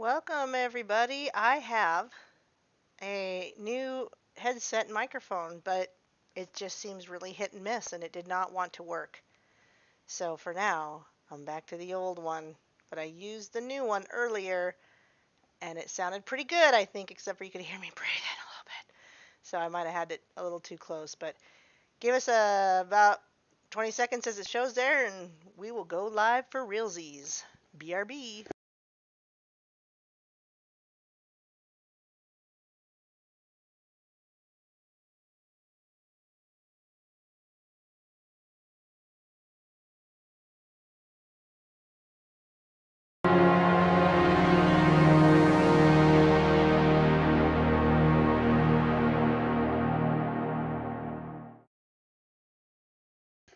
Welcome, everybody. I have a new headset and microphone, but it just seems really hit and miss, and it did not want to work. So for now, I'm back to the old one, but I used the new one earlier, and it sounded pretty good, I think, except for you could hear me breathing a little bit. So I might have had it a little too close, but give us about 20 seconds as it shows there, and we will go live for realsies. BRB.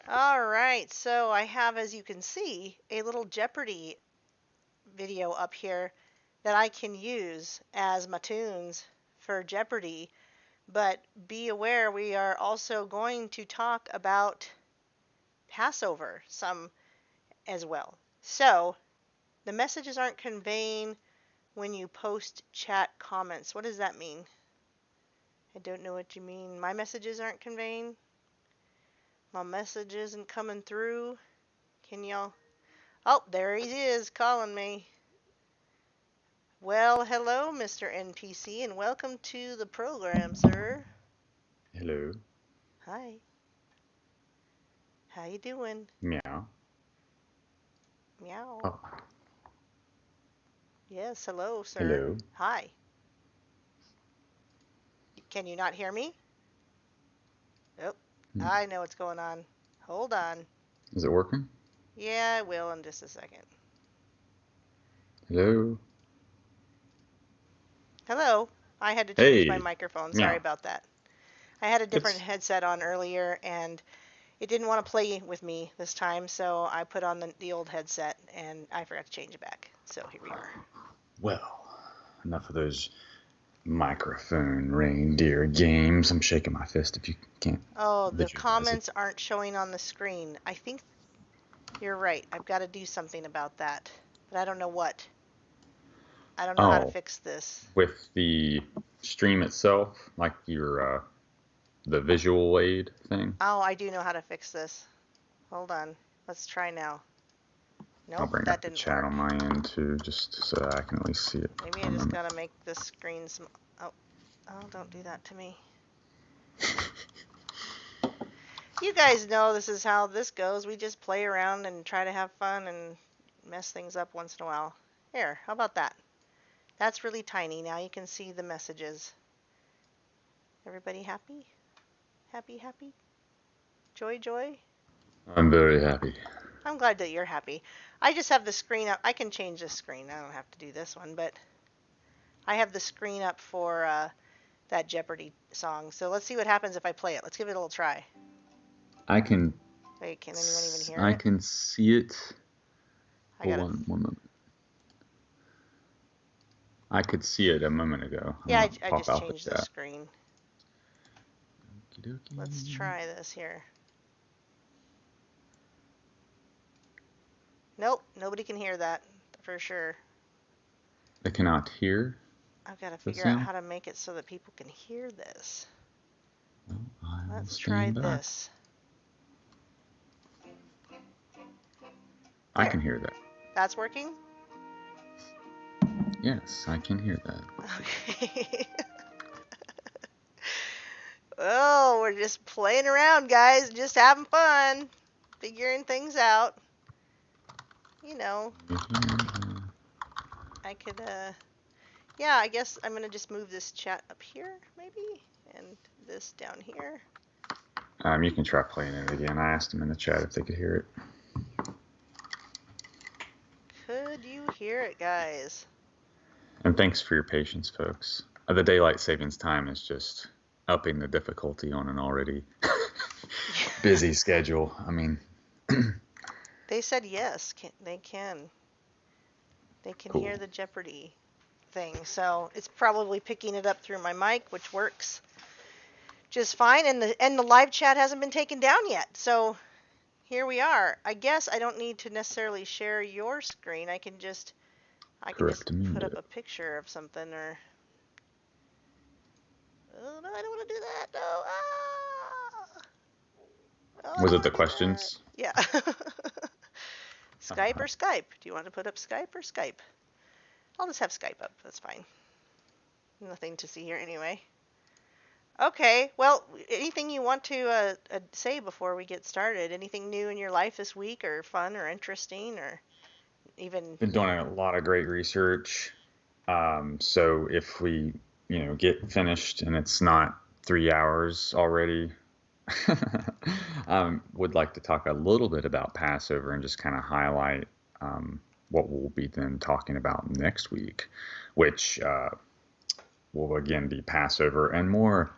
All right, so I have, as you can see, a little Jeopardy video up here that I can use as my tunes for Jeopardy. But be aware, we are also going to talk about Passover some as well. So the messages aren't conveying when you post chat comments. What does that mean? I don't know what you mean. My messages aren't conveying. My message isn't coming through. Can y'all? Oh, there he is calling me. Well, hello, Mr. NPC, and welcome to the program, sir. Hello. Hi. How you doing? Meow. Meow. Oh, Yes, hello, sir. hello. Hi. Can you not hear me? Oh, Hmm. I know what's going on. Hold on. Is it working? Yeah, I will in just a second. Hello. Hello. I had to change my Hey. microphone. Sorry Meow. about that. I had a different It's headset on earlier, and it didn't want to play with me this time, so I put on the old headset, and I forgot to change it back. So here we are. well. Enough of those microphone reindeer games. I'm shaking my fist if you can't Oh, the visualize it. comments aren't showing on the screen. I think you're right. I've got to do something about that, but I don't know what. I don't know how to Oh, fix this. with the stream itself, like your the visual aid thing. Oh, I do know how to fix this. Hold on. Let's try now. I'll Nope, bring that up the didn't chat work. on my end too, just so that I can at least see it Maybe for I a just moment. gotta make this screen some. Oh, oh, don't do that to me. You guys know this is how this goes. We just play around and try to have fun and mess things up once in a while. Here, how about that? That's really tiny. Now you can see the messages. Everybody happy? Happy, happy? Joy, joy? I'm very happy. I'm glad that you're happy. I just have the screen up. I can change the screen. I don't have to do this one, but I have the screen up for that Jeopardy song. So let's see what happens if I play it. Let's give it a little try. I can Wait, can anyone even hear I it? can see it. I Hold gotta. on one moment. I could see it a moment ago. I'm Yeah, gonna I pop just out the changed the chat. screen. Let's Okey-dokey. try this here. Nope, nobody can hear that for sure. I cannot hear I've got to the figure out sound. how to make it so that people can hear this. Well, I will Let's try stand back. this. I There. can hear that. That's working? Yes, I can hear that. Okay. Oh, we're just playing around, guys. Just having fun. Figuring things out. You know, I could, yeah, I guess I'm going to just move this chat up here, maybe? And this down here. You can try playing it again. I asked them in the chat if they could hear it. Could you hear it, guys? And thanks for your patience, folks. The daylight savings time is just upping the difficulty on an already busy schedule. I mean, They said yes, they can. They can cool. hear the Jeopardy thing. So it's probably picking it up through my mic, which works just fine. And the live chat hasn't been taken down yet. So here we are. I guess I don't need to necessarily share your screen. I can just I can just Correct put up mundo. a picture of something or. Oh, no, I don't want to do that. No. Ah! Oh, I Was don't it the want to do that. questions? Yeah. Skype or Skype? Do you want to put up Skype or Skype? I'll just have Skype up. That's fine. Nothing to see here anyway. Okay. Well, anything you want to say before we get started? Anything new in your life this week, or fun, or interesting, or even? Been doing a lot of great research. So if we, get finished and it's not 3 hours already, would like to talk a little bit about Passover and just kind of highlight what we'll be then talking about next week, which will again be Passover and more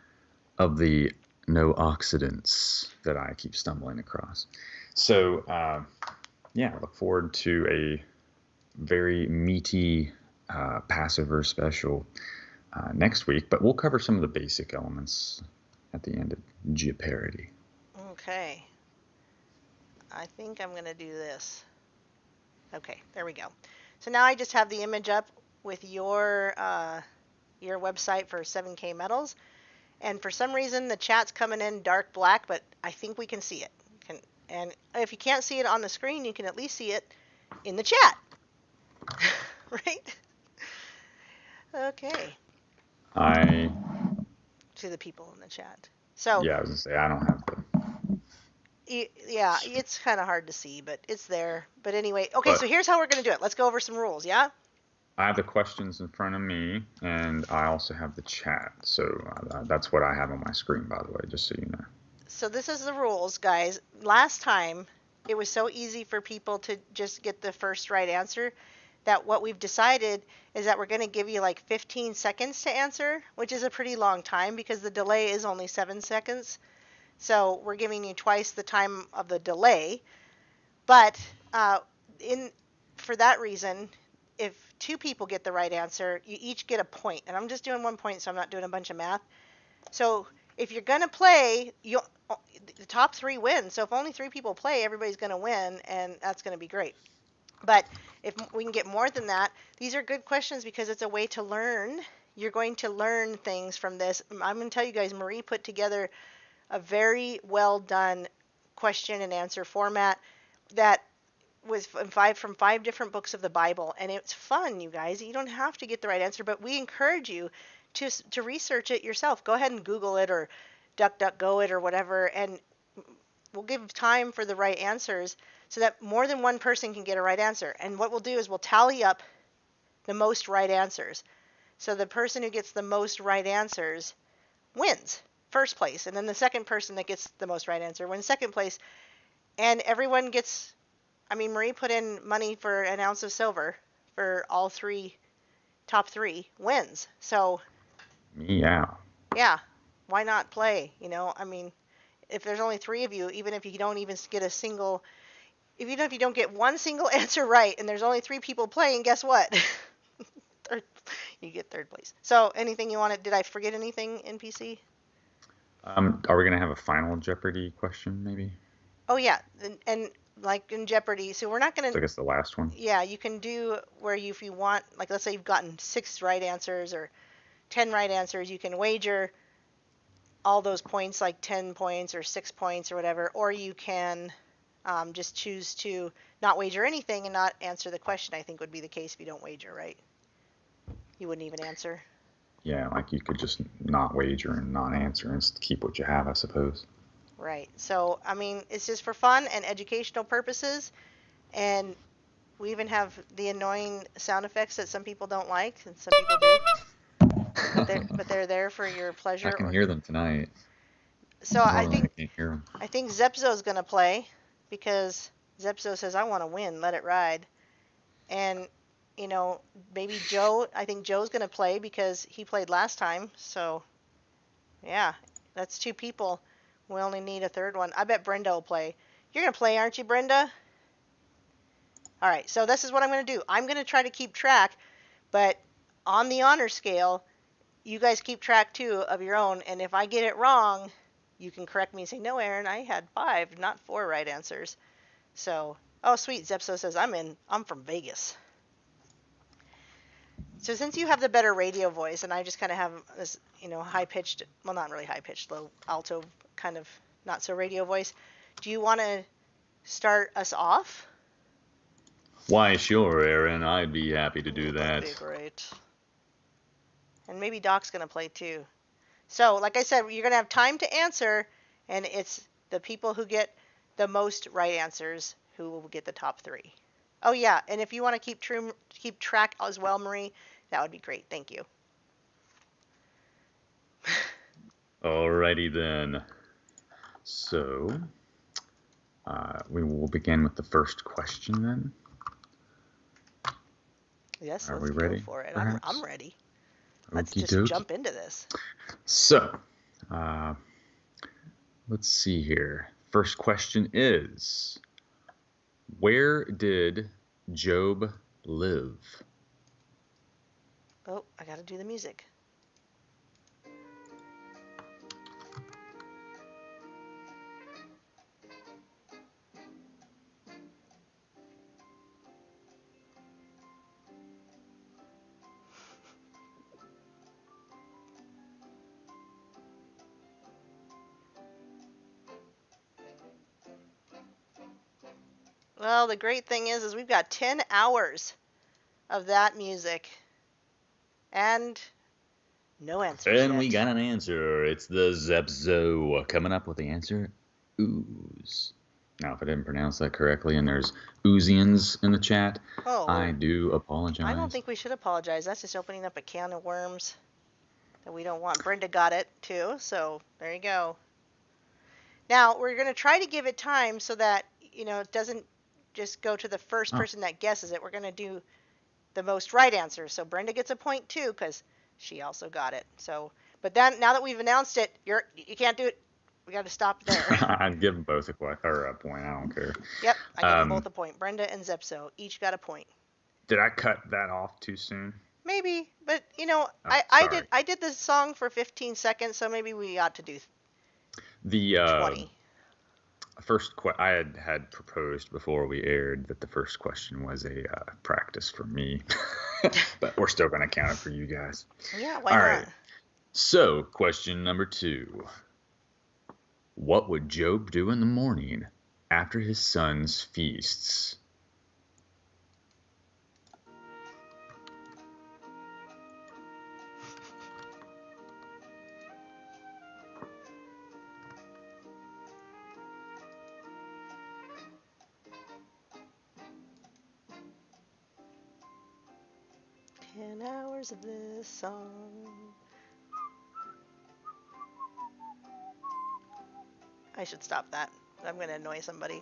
of the no oxidants that I keep stumbling across. So, yeah, I look forward to a very meaty Passover special next week, but we'll cover some of the basic elements at the end of Jeopardy. Okay. I think I'm gonna do this. Okay, there we go. So now I just have the image up with your website for 7K metals, and for some reason the chat's coming in dark black, but I think we can see it. And if you can't see it on the screen, you can at least see it in the chat, right? Okay, I, to the people in the chat. So yeah, I was gonna say I don't have the, yeah, it's kind of hard to see, but it's there. But anyway, okay, so but here's how we're gonna do it. Let's go over some rules, yeah? I have the questions in front of me, and I also have the chat. So that's what I have on my screen, by the way, just so you know. So this is the rules, guys. Last time it was so easy for people to just get the first right answer that what we've decided is that we're going to give you like 15 seconds to answer, which is a pretty long time because the delay is only 7 seconds. So we're giving you twice the time of the delay. But in for that reason, if two people get the right answer, you each get a point. And I'm just doing 1 point, so I'm not doing a bunch of math. So if you're gonna play, the top three win. So if only three people play, everybody's gonna win, and that's gonna be great. But if we can get more than that, these are good questions because it's a way to learn. You're going to learn things from this. I'm going to tell you guys, Marie put together a very well done question and answer format that was from five different books of the Bible, and it's fun, you guys. You don't have to get the right answer, but we encourage you to research it yourself. Go ahead and Google it or DuckDuckGo it or whatever, and we'll give time for the right answers so that more than one person can get a right answer. And what we'll do is we'll tally up the most right answers. So the person who gets the most right answers wins first place, and then the second person that gets the most right answer wins second place, and everyone gets. I mean, Marie put in money for an ounce of silver for all three top three wins. So Meow. yeah, why not play? I mean, if there's only three of you, even if you don't even get a single, even if you don't get one single answer right, and there's only three people playing, guess what? third, you get third place. So anything you wanted? Did I forget anything in PC? Are we gonna have a final Jeopardy question, maybe? Oh yeah, and like in Jeopardy, so we're not gonna. So I guess the last one. Yeah, you can do where if you want, like let's say you've gotten 6 right answers or 10 right answers, you can wager all those points, like 10 points or 6 points or whatever, or you can just choose to not wager anything and not answer the question. I think would be the case if you don't wager, right? You wouldn't even answer. Yeah, like you could just not wager and not answer and keep what you have, I suppose. Right. So, I mean, it's just for fun and educational purposes. And we even have the annoying sound effects that some people don't like and some people do. But they're there for your I pleasure. can Or hear them tonight. so I Normally I think can't hear them. I think Zepzo's gonna play because Zepzo says I want to win, let it ride. And maybe Joe. I think Joe's gonna play because he played last time. So yeah, that's two people. We only need a third one. I bet Brenda will play. You're gonna play, aren't you, Brenda? All right. So this is what I'm gonna do. I'm gonna try to keep track, but on the honor scale, you guys keep track too of your own. And if I get it wrong, you can correct me and say, no, Aaron, I had 5, not 4 right answers. So, oh, sweet. Zepso says I'm from Vegas. So since you have the better radio voice and I just kind of have this, high pitched, well, not really high pitched, low alto kind of not so radio voice, do you want to start us off? Why, sure, Aaron. I'd be happy to do That'd be that. great. And maybe Doc's going to play too. So, like I said, you're going to have time to answer, and it's the people who get the most right answers who will get the top 3. Oh yeah, and if you want to keep track as well, Marie, that would be great. Thank you. Alrighty then. So, we will begin with the first question then. Yes, Are let's we ready? go for it. Perhaps? I'm ready. Let's Okie just dokie. jump into this. So, let's see here. First question is, where did Job live? Oh, I got to do the music. Well, the great thing is we've got 10 hours of that music and no answers And yet. we got an answer. It's the Zepzo. Coming up with the answer, ooze. Now, if I didn't pronounce that correctly and there's Oozians in the chat, I do apologize. I don't think we should apologize. That's just opening up a can of worms that we don't want. Brenda got it too, so there you go. Now, we're going to try to give it time so that, it doesn't just go to the first person that guesses it. We're going to do the most right answer. So Brenda gets a point too because she also got it. So, but then now that we've announced it, you can't do it. We got to stop there. I'd give them both a point. I don't care. Yep, I give them both a point. Brenda and Zepso each got a point. Did I cut that off too soon? Maybe, but I did the song for 15 seconds, so maybe we ought to do the 20. I had proposed before we aired that the first question was a practice for me, but we're still going to count it for you guys. Yeah, why not? Right. So, question number 2. What would Job do in the morning after his son's feasts? Hours of this song. I should stop that. I'm going to annoy somebody.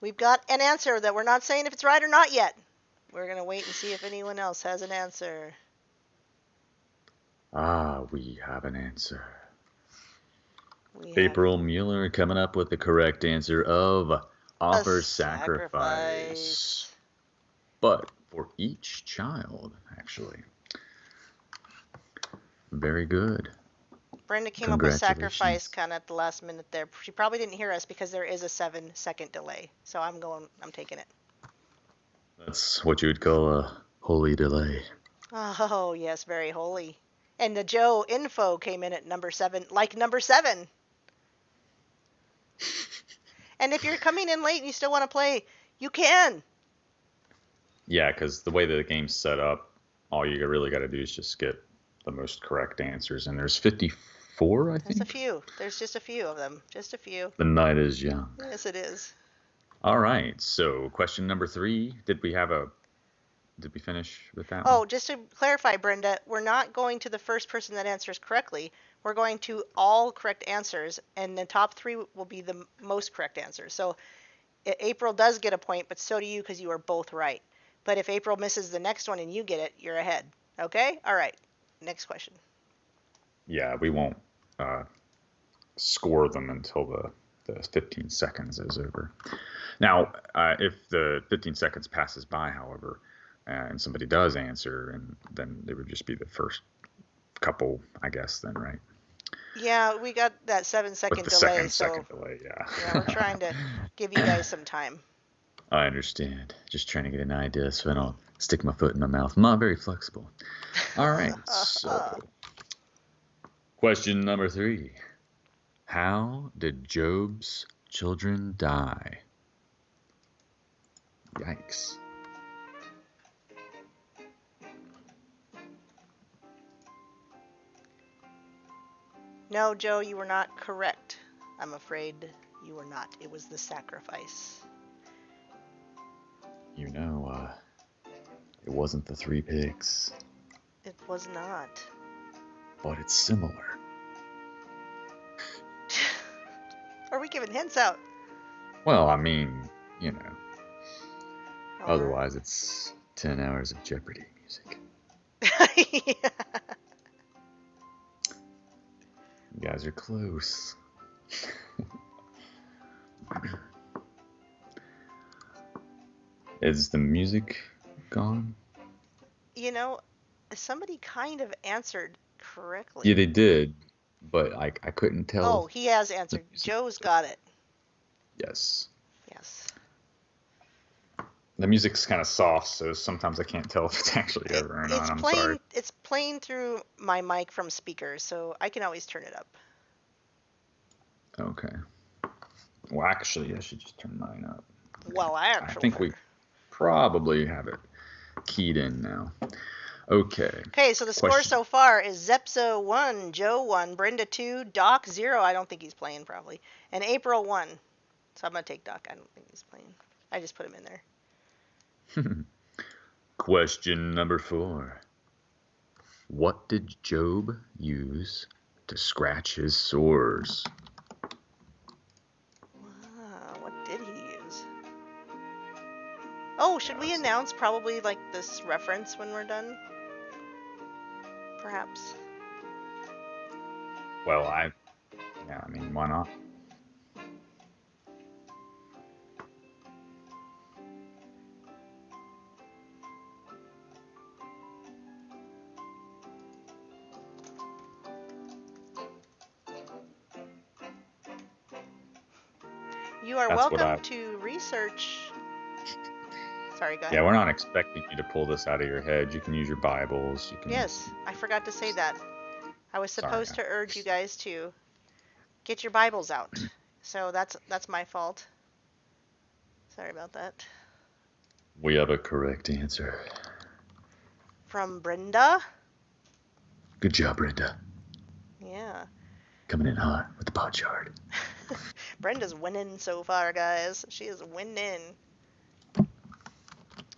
We've got an answer that we're not saying if it's right or not yet. We're going to wait and see if anyone else has an answer. We have an answer. April Mueller coming up with the correct answer of offer sacrifice. But for each child, actually. Very good. Brenda came up with sacrifice kind of at the last minute there. She probably didn't hear us because there is a 7-second delay. So I'm taking it. That's what you would call a holy delay. Oh, yes, very holy. And the Joe info came in at number 7, like number 7. And if you're coming in late and you still want to play, you can. Yeah, because the way the game's set up, all you really got to do is just get the most correct answers. And there's 54, I think. There's a few. There's just a few of them. Just a few. The night is young. Yes, it is. All right. So question number 3. Did we finish with that one? Oh, just to clarify, Brenda, we're not going to the first person that answers correctly. We're going to all correct answers, and the top 3 will be the most correct answers. So April does get a point, but so do you because you are both right. But if April misses the next one and you get it, you're ahead. Okay? All right. Next question. Yeah, we won't score them until the 15 seconds is over. Now, if the 15 seconds passes by, however, and somebody does answer, and then it would just be the first couple, I guess, then, right? Yeah, we got that With 7-second the delay, second so second delay, yeah, we're trying to yeah. give you guys some time. I understand. Just trying to get an idea so I don't stick my foot in my mouth. I'm not very flexible. All right, so question number 3. How did Job's children die? Yikes. No, Joe, you were not correct. I'm afraid you were not. It was the sacrifice. You know, it wasn't the 3 pigs, It was not. but it's similar. Are we giving hints out? Well, I mean, you know, All otherwise it's 10 hours of Jeopardy music. right. Yeah. You guys are close. Is the music gone? You know, somebody kind of answered correctly. Yeah, they did, but I couldn't Oh, tell he has the answered. music. Joe's got it. Yes. Yes. The music's kind of soft, so sometimes I can't tell if it's actually It, over or it's not. I'm sorry. playing. It's playing through my mic from speakers, so I can always turn it up. Okay. Well, actually, I should just turn mine up. Okay. Well, I think actually. we probably have it keyed in now. Okay. Okay, so the score Question. so far is Zepso 1, Joe 1, Brenda 2, Doc 0. I don't think he's playing probably, and April 1. So I'm gonna take Doc. I don't think he's playing. I just put him in there. Question number 4. What did Job use to scratch his sores? What did he use? Oh, should we Yes. announce probably like this reference when we're done? Perhaps. Well, yeah, I mean, why not? You are That's what welcome I. to research. Sorry, go ahead. Yeah, we're not expecting you to pull this out of your head. You can use your Bibles. You can. Yes, I forgot to say that. I was Sorry. supposed to urge you guys to get your Bibles out. So that's my fault. Sorry about that. We have a correct answer. From Brenda. Good job, Brenda. Yeah. Coming in hot with the pot shard. Brenda's winning so far, guys. She is winning.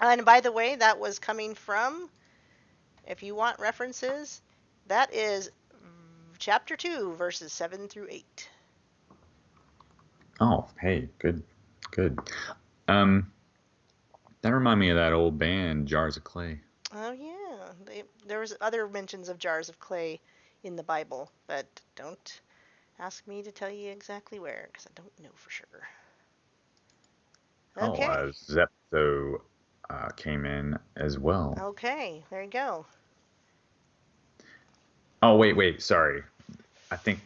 And by the way, that was coming from, if you want references, that is chapter 2, verses 7 through 8. Oh, hey, good, good. That reminded me of that old band, Jars of Clay. Oh, yeah. There was other mentions of jars of clay in the Bible, but don't ask me to tell you exactly where, because I don't know for sure. Oh, Okay. Zepto came in as well. Okay, there you go. Oh, wait, sorry. I think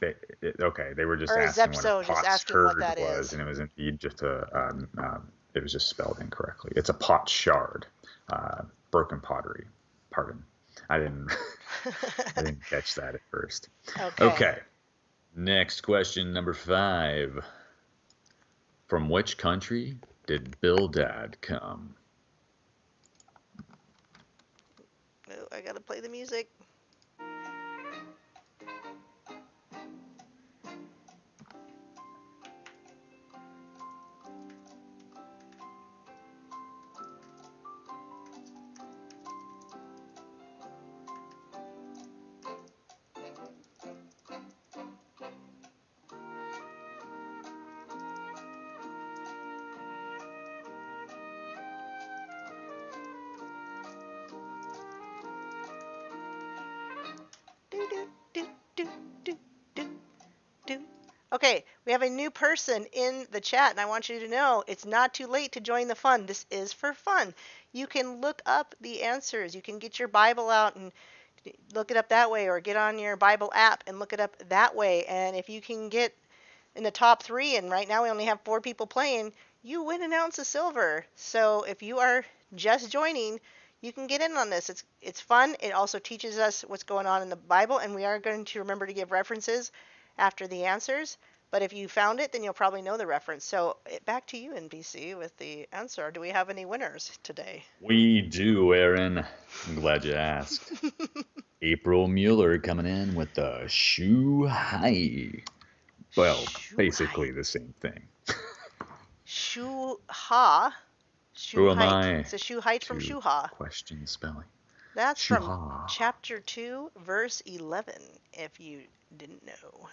okay, they were just Or asking what a Zepso just pot's asking what sherd that was, is. and it was indeed just it was just spelled incorrectly. It's a pot shard, broken pottery. Pardon. I didn't, I didn't catch that at first. Okay. Okay, next question, number 5. From which country did Bildad come? Oh, I gotta play the music. Do, do, do, do, do, do, do. Okay, we have a new person in the chat, and I want you to know it's not too late to join the fun. This is for fun. You can look up the answers. You can get your Bible out and Look it up that way, or get on your Bible app and look it up that way. And if you can get in the top 3, and right now we only have 4 people playing, you win an ounce of silver. So if you are just joining, you can get in on this. It's fun. It also teaches us what's going on in the Bible, and we are going to remember to give references after the answers. But if you found it, then you'll probably know the reference. So back to you, NBC, with the answer. Do we have any winners today? We do, Aaron. I'm glad you asked. April Mueller coming in with the shoe high. Well, basically the same thing. Shoe ha. Who Shoe am height. I It's a shoe height from to shoe ha. question spelling? That's from Shuha. chapter 2, verse 11, if you didn't know.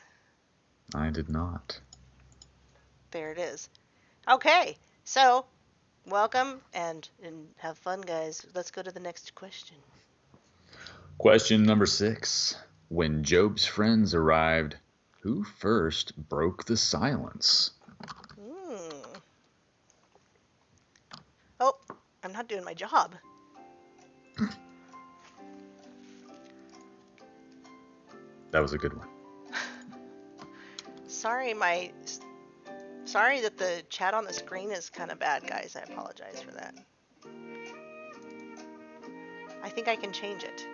I did not. There it is. Okay, so welcome and have fun, guys. Let's go to the next question. Question number 6. When Job's friends arrived, who first broke the silence? Oh, I'm not doing my job. That was a good one. Sorry that the chat on the screen is kind of bad, guys. I apologize for that. I think I can change it.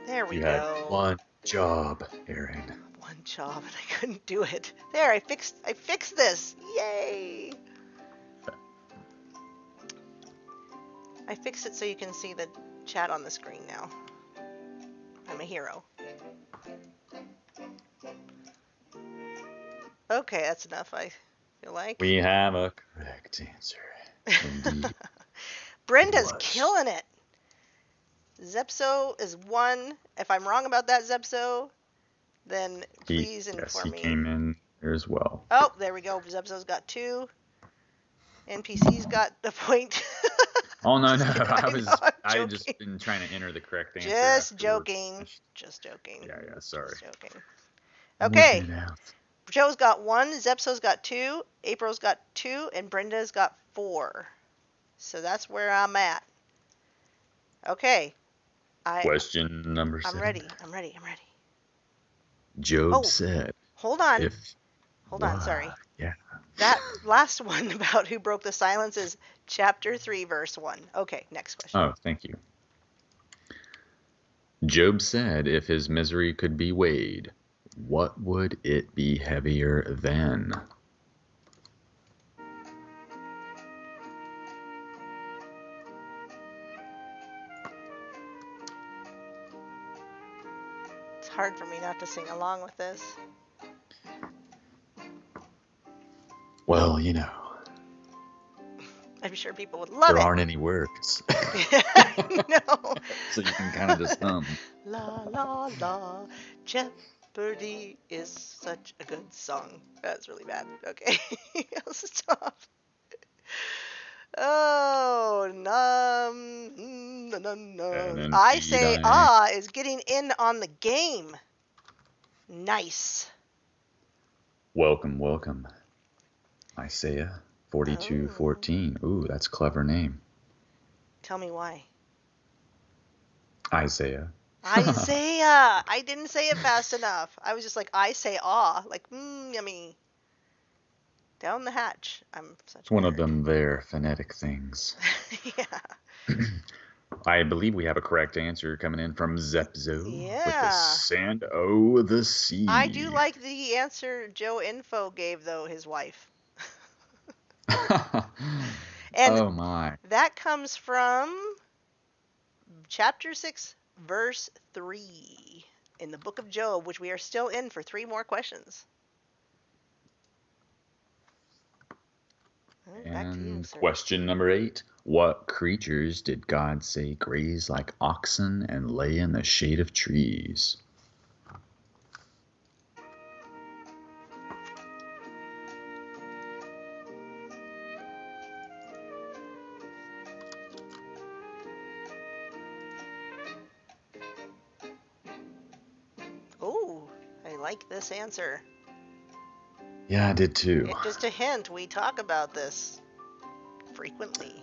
There we You go. had one job, Aaron. One job, and I couldn't do it. There, I fixed this. Yay! I fixed it so you can see the chat on the screen now. I'm a hero. Okay, that's enough, I feel like. We have a correct answer. Indeed. Brenda's killing it. Zepso is 1. If I'm wrong about that, Zepso, then please inform me. He came in here as well. Oh, there we go. Zepso's got 2. NPC's got the point. Oh, no. I had just been trying to enter the correct answer. Just joking. Yeah, sorry. Just joking. Okay. Joe's got 1, Zepso's got 2, April's got 2, and Brenda's got 4. So that's where I'm at. Okay. Question number 7. I'm ready. Job said. Hold on. Hold on, sorry. Yeah. That last one about who broke the silence is chapter 3, verse 1. Okay, next question. Oh, thank you. Job said if his misery could be weighed, what would it be heavier than? It's hard for me not to sing along with this. Well, you know. I'm sure people would love it. There aren't any words. No. So you can kind of just hum. La la la, Jeopardy is such a good song. That's really bad. Okay, I'll stop. Oh, no. I say is getting in on the game. Nice. Welcome. Isaiah 42:14. Ooh, that's a clever name. Tell me why. Isaiah. I didn't say it fast enough. I was just like, I say like, yummy. Down the hatch. I'm such It's one of them there phonetic things. Yeah. I believe we have a correct answer coming in from Zepzo Yeah. with the sand o' the sea. I do like the answer Joe Info gave, though, his wife. And oh my. That comes from chapter 6, verse 3 in the book of Job, which we are still in for 3 more questions. Back to you, sir. Question number 8. What creatures did God say graze like oxen and lay in the shade of trees? Oh, I like this answer. Yeah, I did too. Just a hint, we talk about this frequently.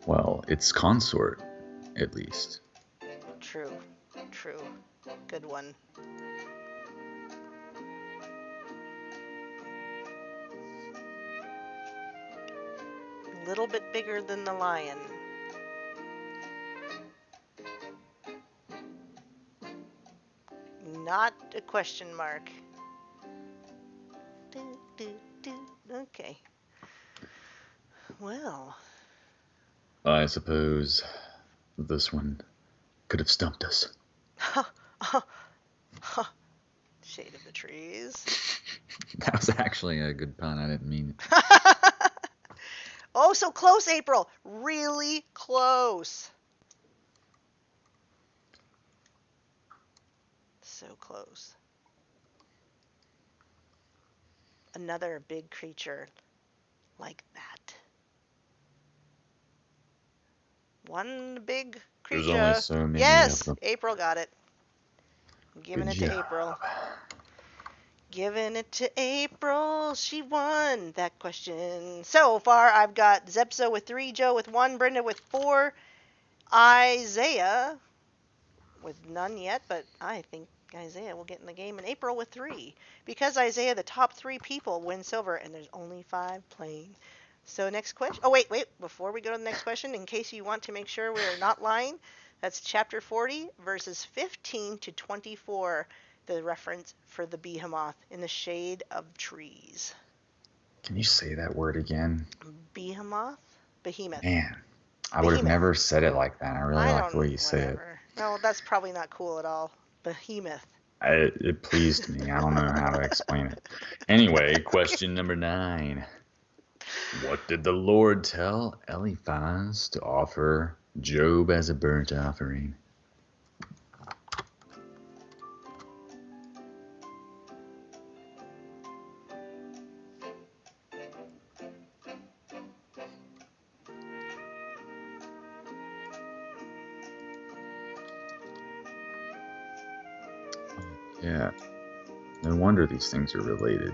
Well, its consort, at least. True. True. Good one. A little bit bigger than the lion. Not a question mark. Do, do, do. Okay. Well. I suppose this one could have stumped us. Shade of the trees. That was actually a good pun. I didn't mean it. Oh, so close, April. Really close. So close. Another big creature like that. One big There's only creature. so many of Yes, them. April got it. I'm Good giving it to job. April. Giving it to April. She won that question. So far, I've got Zepzo with 3, Joe with 1, Brenda with 4, Isaiah with none yet, but I think Isaiah will get in the game, and April with 3. Because Isaiah, the top 3 people win silver, and there's only 5 playing. So next question. Oh, wait. Before we go to the next question, in case you want to make sure we are not lying, that's chapter 40, verses 15 to 24, the reference for the behemoth in the shade of trees. Can you say that word again? Behemoth? Behemoth. Man, I would have never said it like that. I really I like the don't, way you say it. whatever. No, that's probably not cool at all. Behemoth. It pleased me. I don't know how to explain it. Anyway, question number 9. What did the Lord tell Eliphaz to offer Job as a burnt offering? Yeah, no wonder these things are related.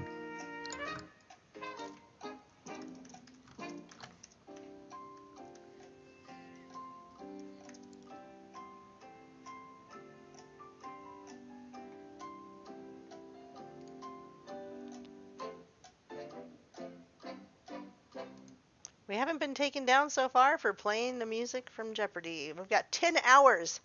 We haven't been taken down so far for playing the music from Jeopardy. We've got 10 hours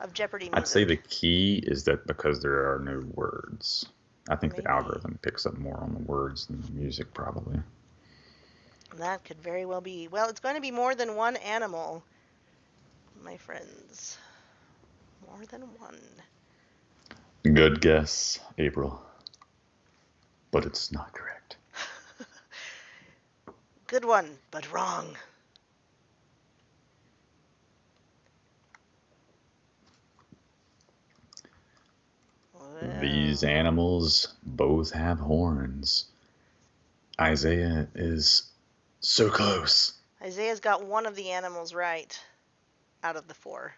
of Jeopardy I'd say the music. key is that because there are no words. I think the Maybe. algorithm picks up more on the words than the music, probably. That could very well be. Well, it's going to be more than one animal, my friends. More than one. Good guess, April. But it's not correct. Good one, but wrong. These Well, animals both have horns. Isaiah is so close. Isaiah's got one of the animals right out of the 4.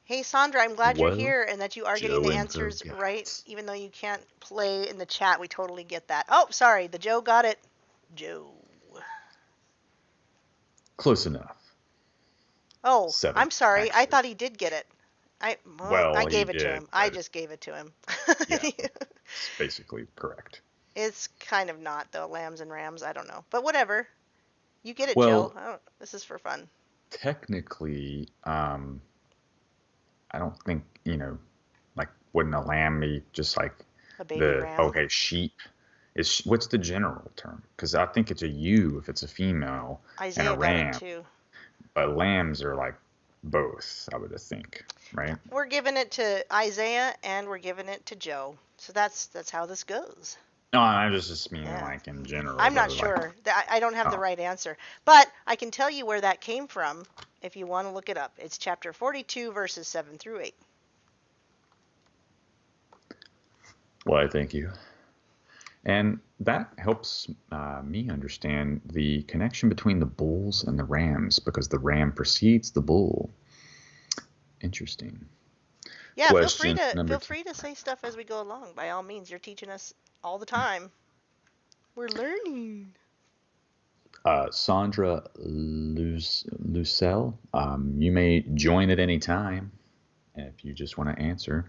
Hey, Sandra, I'm glad you're Well, here and that you are getting Joe the Info answers got right, it. even though you can't play in the chat. We totally get that. Oh, sorry, the Joe got it. Joe. Close enough. Oh, 7, I'm sorry. I actually. thought he did get it. I Well, he gave it to did, him. I but just gave it to him. yeah, it's basically correct. It's kind of not though. Lambs and rams. I don't know, but whatever. You get it, Joe. Well, This is for fun. technically, I don't think, like, wouldn't a lamb be just like A baby ram. okay, sheep is, what's the general term? Because I think it's a ewe if it's a female and a Isaiah got it ram, too. but lambs are like both, I would think, right? We're giving it to Isaiah and we're giving it to Joe. So that's how this goes. No, I just meaning Yeah. like in general, I'm not though, like, sure. I don't have the oh, right answer. But I can tell you where that came from if you want to look it up. It's chapter 42, verses 7 through 8. why, thank you. And that helps me understand the connection between the bulls and the rams because the ram precedes the bull. Interesting. Yeah, Question number feel 2. free to say stuff as we go along. By all means, you're teaching us all the time. We're learning. Sandra Lucelle, you may join at any time if you just want to answer.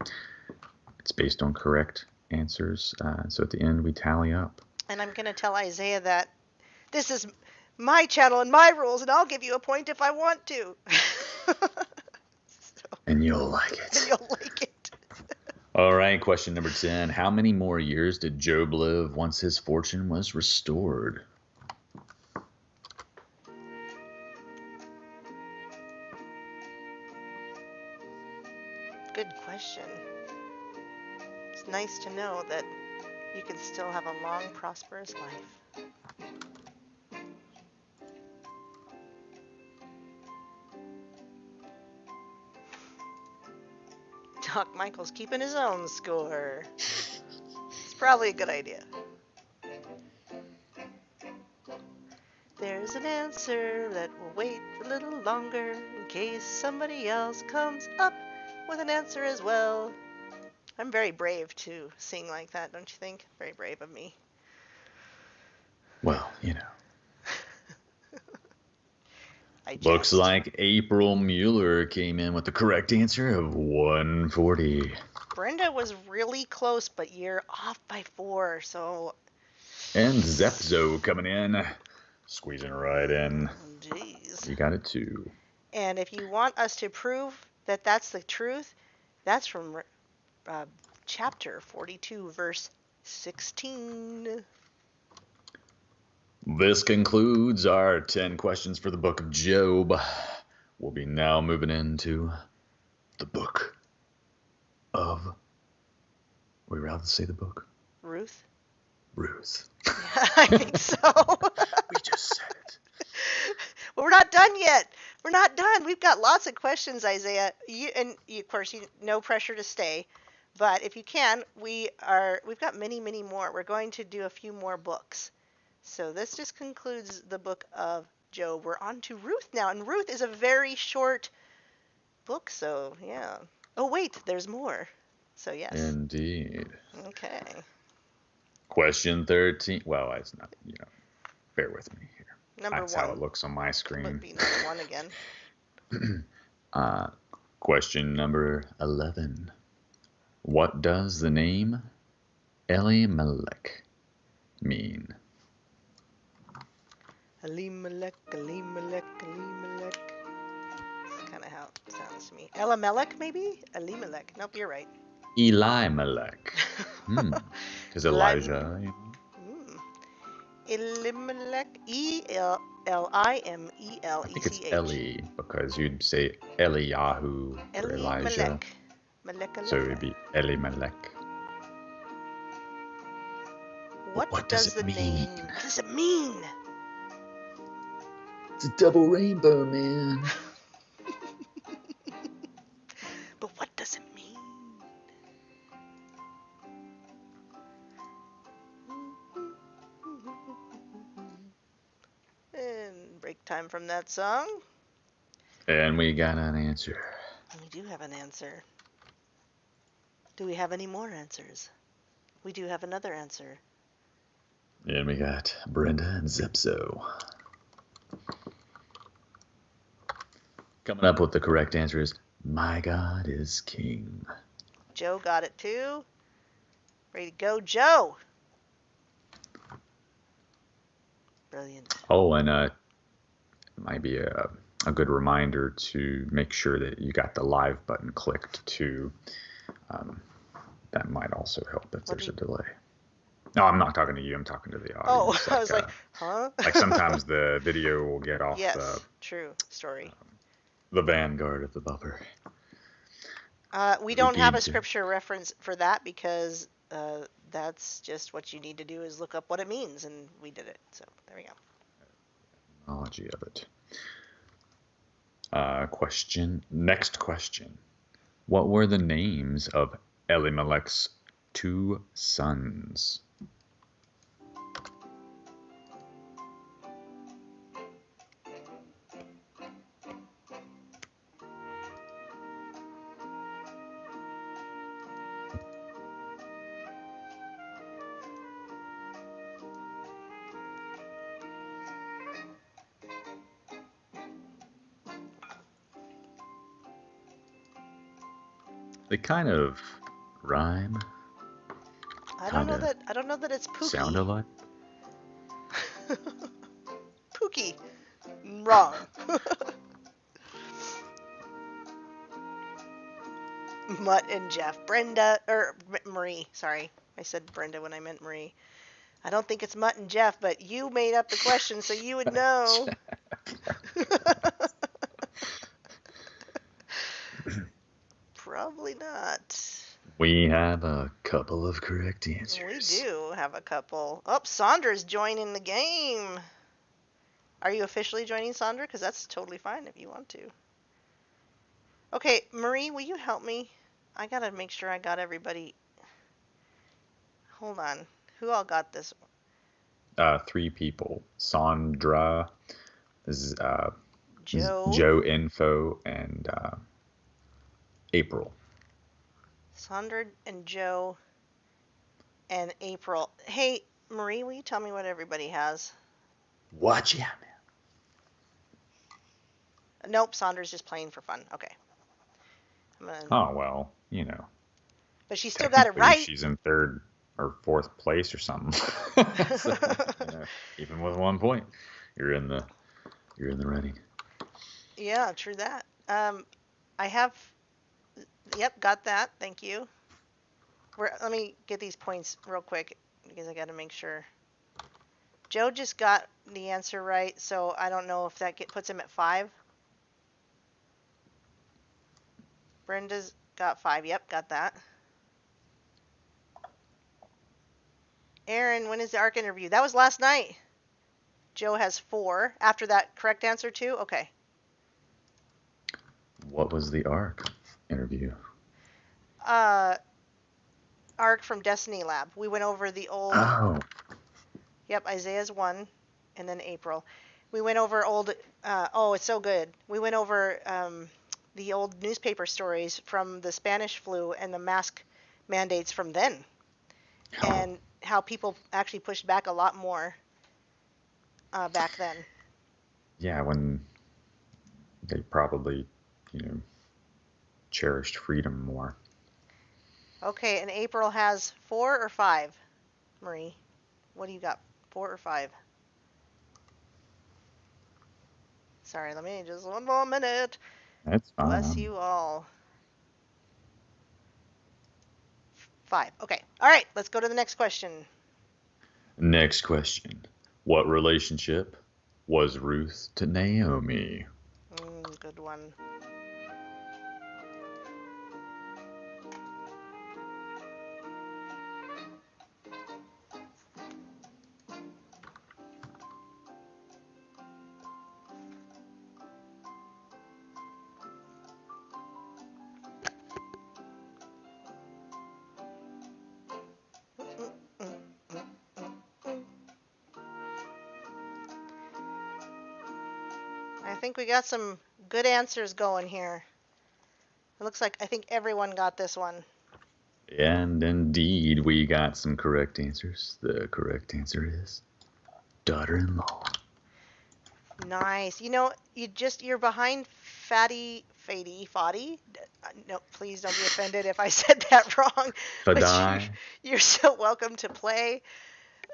It's based on correct answers. So at the end, we tally up. And I'm going to tell Isaiah that this is my channel and my rules, and I'll give you a point if I want to. And you'll like And it. you'll like it. All right, question number 10. How many more years did Job live once his fortune was restored? Good question. It's nice to know that you can still have a long, prosperous life. Doc Michael's keeping his own score. It's probably a good idea. There's an answer that will wait a little longer in case somebody else comes up with an answer as well. I'm very brave to sing like that, don't you think? Very brave of me. Well, you know. Jest. Looks like April Mueller came in with the correct answer of 140. Brenda was really close, but you're off by 4, so... And Zepzo coming in, squeezing right in. Jeez. You got it too. And if you want us to prove that that's the truth, that's from chapter 42, verse 16. This concludes our 10 questions for the book of Job. We'll be now moving into the book of... Are we allowed to say the book? Ruth? Ruth. Yeah, I think so. We just said it. Well, we're not done yet. We're not done. We've got lots of questions, Isaiah. Of course, no pressure to stay. But if you can, we've got many, many more. We're going to do a few more books. So this just concludes the book of Job. We're on to Ruth now. And Ruth is a very short book, so yeah. Oh, wait, there's more. So yes. Indeed. Okay. Question 13. Well, it's not, bear with me here. Number That's 1. how it looks on my screen. Would be number 1 again. Question number 11. What does the name Elimelech mean? Elimelech, Elimelech, Elimelech. That's kind of how it sounds to me. Elimelech, maybe? Elimelech. Nope, you're right. Elimelech. Because Elijah, Elimelech. E-L-I-M-E-L-E-C-H. I think it's Eli, because you'd say Eliyahu or Elijah. So it would be Elimelech. What does the name... What does it mean? It's a double rainbow, man. But what does it mean? And break time from that song. And we got an answer. We do have an answer. Do we have any more answers? We do have another answer. And we got Brenda and Zepzo. Coming up with the correct answer is, my God is King. Joe got it too. Ready to go, Joe. Brilliant. Oh, and it might be a good reminder to make sure that you got the live button clicked too. That might also help if there's a delay. No, I'm not talking to you. I'm talking to the audience. Oh, I was like, huh? Like sometimes the video will get off true story. The vanguard of the buffer. We don't have a scripture reference for that because that's just what you need to do is look up what it means, and we did it. So there we go. Analogy of it. Next question. What were the names of Elimelech's 2 sons? They kind of rhyme, kind of I don't know that it's sound Pookie. alike. Pookie. Wrong. Mutt and Jeff. Brenda, or Marie, sorry. I said Brenda when I meant Marie. I don't think it's Mutt and Jeff, but you made up the question, so you would know. Probably not. We have a couple of correct We answers. do have a couple. Oh, Sandra's joining the game. Are you officially joining, Sandra? Because that's totally fine if you want to. Okay, Marie, will you help me? I gotta make sure I got everybody. Hold on. Who all got this? Three people. Sandra, Joe, Joe Info, and April. Sandra, and Joe, and April. Hey, Marie, will you tell me what everybody has? Watch out, Nope, Sandra's just playing for fun. Okay. Oh, well, you know, But she still got it technically right. she's in third or fourth place or something. So, you know, even with 1 point, you're in the you're in the running. Yeah, true that. I have. Yep, got that. Thank you. Let me get these points real quick because I got to make sure. Joe just got the answer right, so I don't know if that puts him at 5. Brenda's got 5. Yep, got that. Aaron, when is the ARC interview? That was last night. Joe has 4. After that correct answer too? Okay. What was the ARC interview? Uh, ARC from Destiny Lab. We went over the old. Oh, Yep, Isaiah's 1, and then April. We went over old. Oh, it's so good. We went over the old newspaper stories from the Spanish flu and the mask mandates from then, oh, and how people actually pushed back a lot more back then. yeah. When they probably, you know, cherished freedom more. Okay, and April has 4 or 5. Marie, what do you got? 4 or 5? Sorry, let me just one more minute. That's fine. Bless you all. 5. Okay. All right, let's go to the next question. Next question. What relationship was Ruth to Naomi? Good one. I think we got some good answers going here. It looks like I think everyone got this one. And indeed, we got some correct answers. The correct answer is daughter-in-law. Nice. You know, you're behind Fadi. No, please don't be offended if I said that wrong. But Fadai. you're so welcome to play.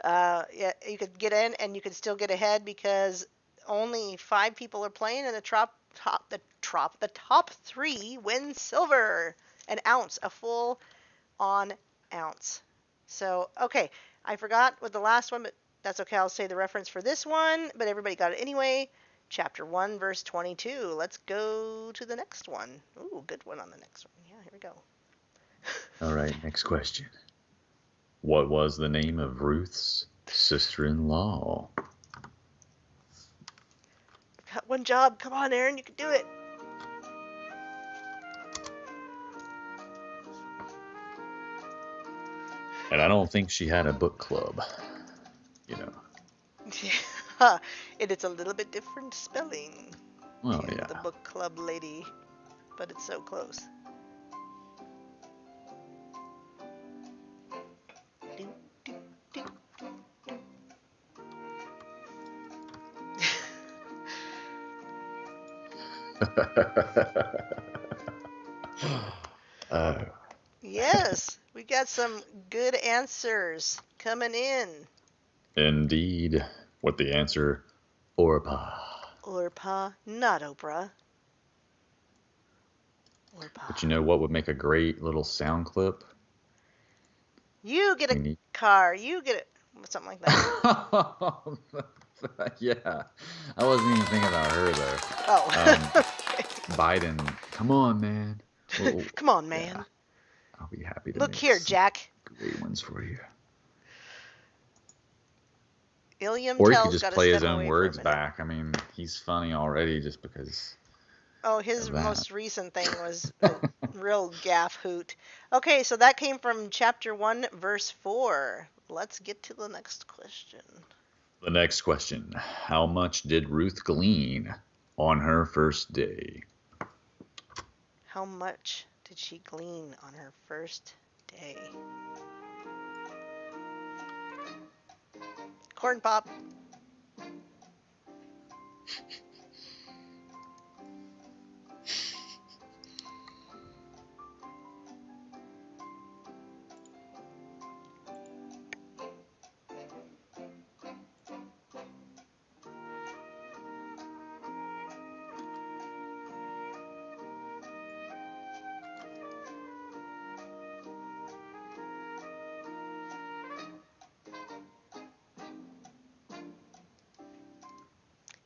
Yeah, you could get in and you could still get ahead because only 5 people are playing, and the top 3 win silver, an ounce, a full on ounce. So okay, I forgot what the last one, but that's okay. I'll say the reference for this one, but everybody got it anyway. Chapter 1, verse 22. Let's go to the next one. Ooh, good one on the next one. Yeah, here we go. All right, next question. What was the name of Ruth's sister-in-law? Got one job. Come on, Aaron, you can do it. And I don't think she had a book club, you know. Yeah, and it's a little bit different spelling Well, to the yeah. book club lady, but it's so close. Do, do, do, do. Oh, Yes, we got some good answers coming in. indeed. What the answer? Orpa. Orpa, not Oprah. Orpa. But you know what would make a great little sound clip? You get a We need. car. You get it. Something like that. Yeah, I wasn't even thinking about her though. Oh. Okay. Biden, come on, man. Well, Come on, yeah, man. I'll be happy to Look make here, some Jack. great ones for you. Ilium Or he could Tell's just got to play his step own away for a words minute. back. I mean, he's funny already just because Oh, his of that. most recent thing was a real gaff hoot. Okay, so that came from chapter 1, verse 4. Let's get to the next question. The next question: how much did Ruth glean on her first day? How much did she glean on her first day? Corn pop.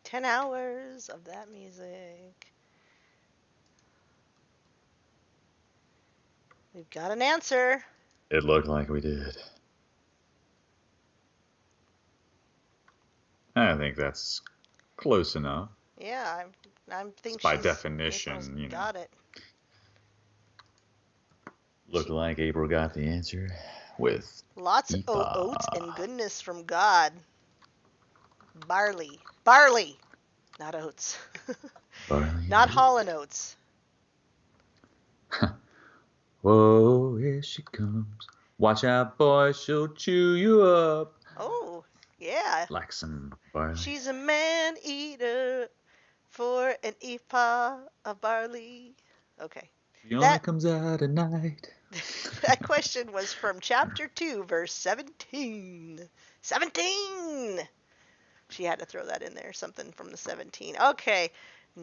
Ten hours of that music. We've got an answer. It looked like we did. I think that's close enough. Yeah, I It's think by April's definition, got it. look She like April got the answer with lots of oats and Epa. goodness from God. Barley. Barley, not oats. Barley Not and Holland oats. wheat. Whoa, here she comes. Watch out, boy, she'll chew you up. Oh, yeah. Like some barley. She's a man eater for an ephah of barley. Okay. She only That comes out at night. that question was from chapter 2, verse 17. 17. She had to throw that in there, something from the 17. Okay.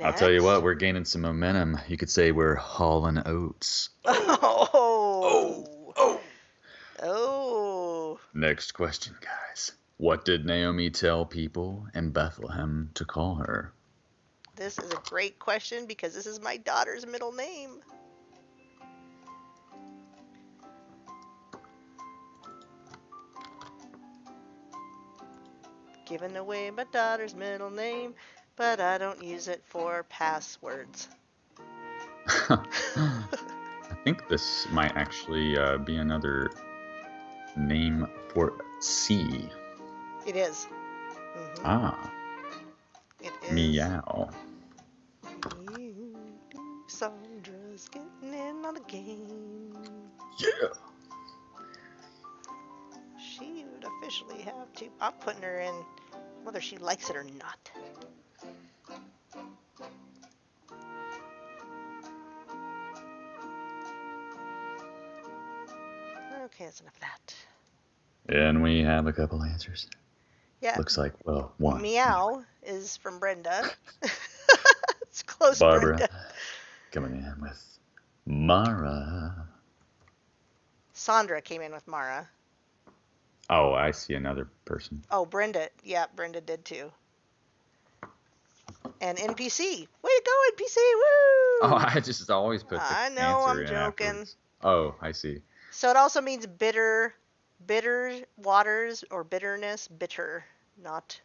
I'll tell you what, Next. we're gaining some momentum. You could say we're hauling oats. Oh, Oh. oh. Oh. Next question, guys. What did Naomi tell people in Bethlehem to call her? This is a great question because this is my daughter's middle name. Giving away my daughter's middle name, but I don't use it for passwords. I think this might actually be another name for C. It is. Mm-hmm. Ah, It is. meow. Sandra's getting in on the game. Yeah. She would officially have to. I'm putting her in whether she likes it or not. Okay, that's enough of that. And we have a couple answers. Yeah, Looks like, well, one. meow is from Brenda. It's close, Barbara Brenda. coming in with Mara. Sandra came in with Mara. Oh, I see another person. Oh, Brenda. Yeah, Brenda did too. And NPC. Way to go, NPC. Oh, Woo! I just always put the I know, answer I'm in joking. afterwards. Oh, I see. So it also means bitter, bitter waters or bitterness, bitter, not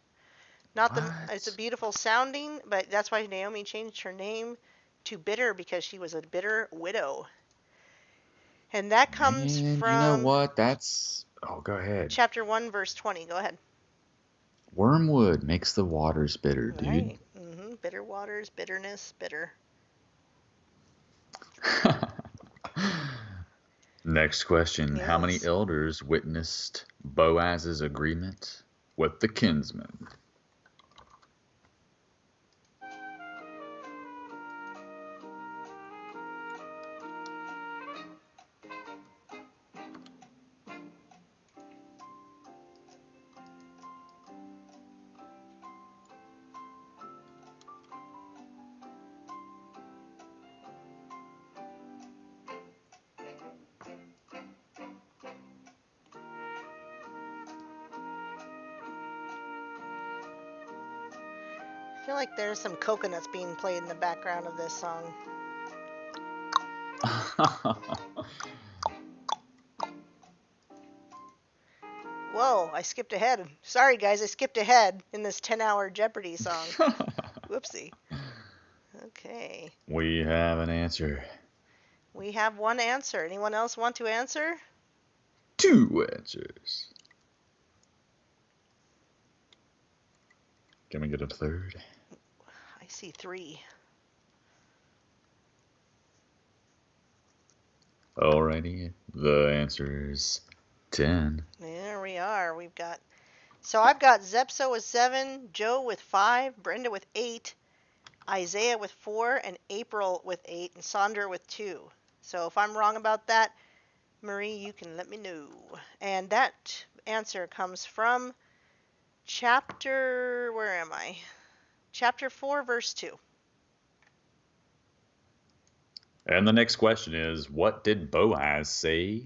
the. It's a What? beautiful sounding, but that's why Naomi changed her name to bitter because she was a bitter widow. And that comes Man, you know from what? That's. Oh, go ahead. chapter 1, verse 20. Go ahead. Wormwood makes the waters bitter, dude. Right. Bitter waters, bitterness, bitter. Next question. How many Yes. elders witnessed Boaz's agreement with the kinsman? I feel like there's some coconuts being played in the background of this song. Whoa, I skipped ahead. Sorry, guys, I skipped ahead in this 10-hour Jeopardy song. Whoopsie. Okay. We have an answer. We have one answer. Anyone else want to answer? 2 answers. Can we get a third? I see 3. Alrighty, the answer is 10. There we are. So I've got Zepso with 7, Joe with 5, Brenda with 8, Isaiah with 4, and April with 8, and Sandra with 2. So if I'm wrong about that, Marie, you can let me know. And that answer comes from where am I? Chapter 4, verse 2. And the next question is, what did Boaz say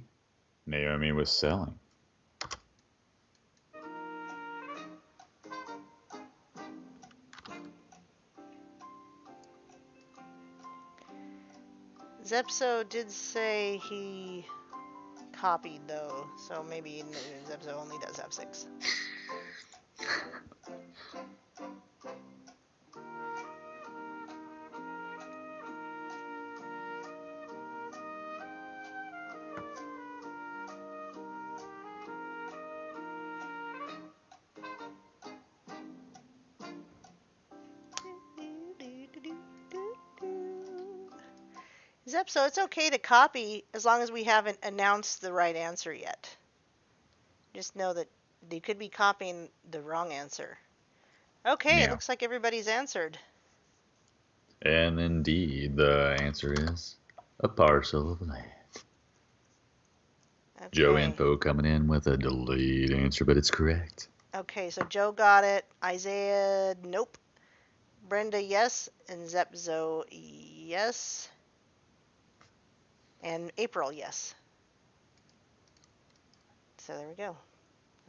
Naomi was selling? Zepso did say he copied, though, so maybe Zepso only does have 6. Zepso, it's okay to copy as long as we haven't announced the right answer yet. Just know that you could be copying the wrong answer. Okay, it Yeah. looks like everybody's answered. And indeed, the answer is a parcel of land. Okay. Joe Info coming in with a delayed answer, but it's correct. Okay, so Joe got it. Isaiah, nope. Brenda, yes. And Zepzo, yes. And April, yes. So there we go.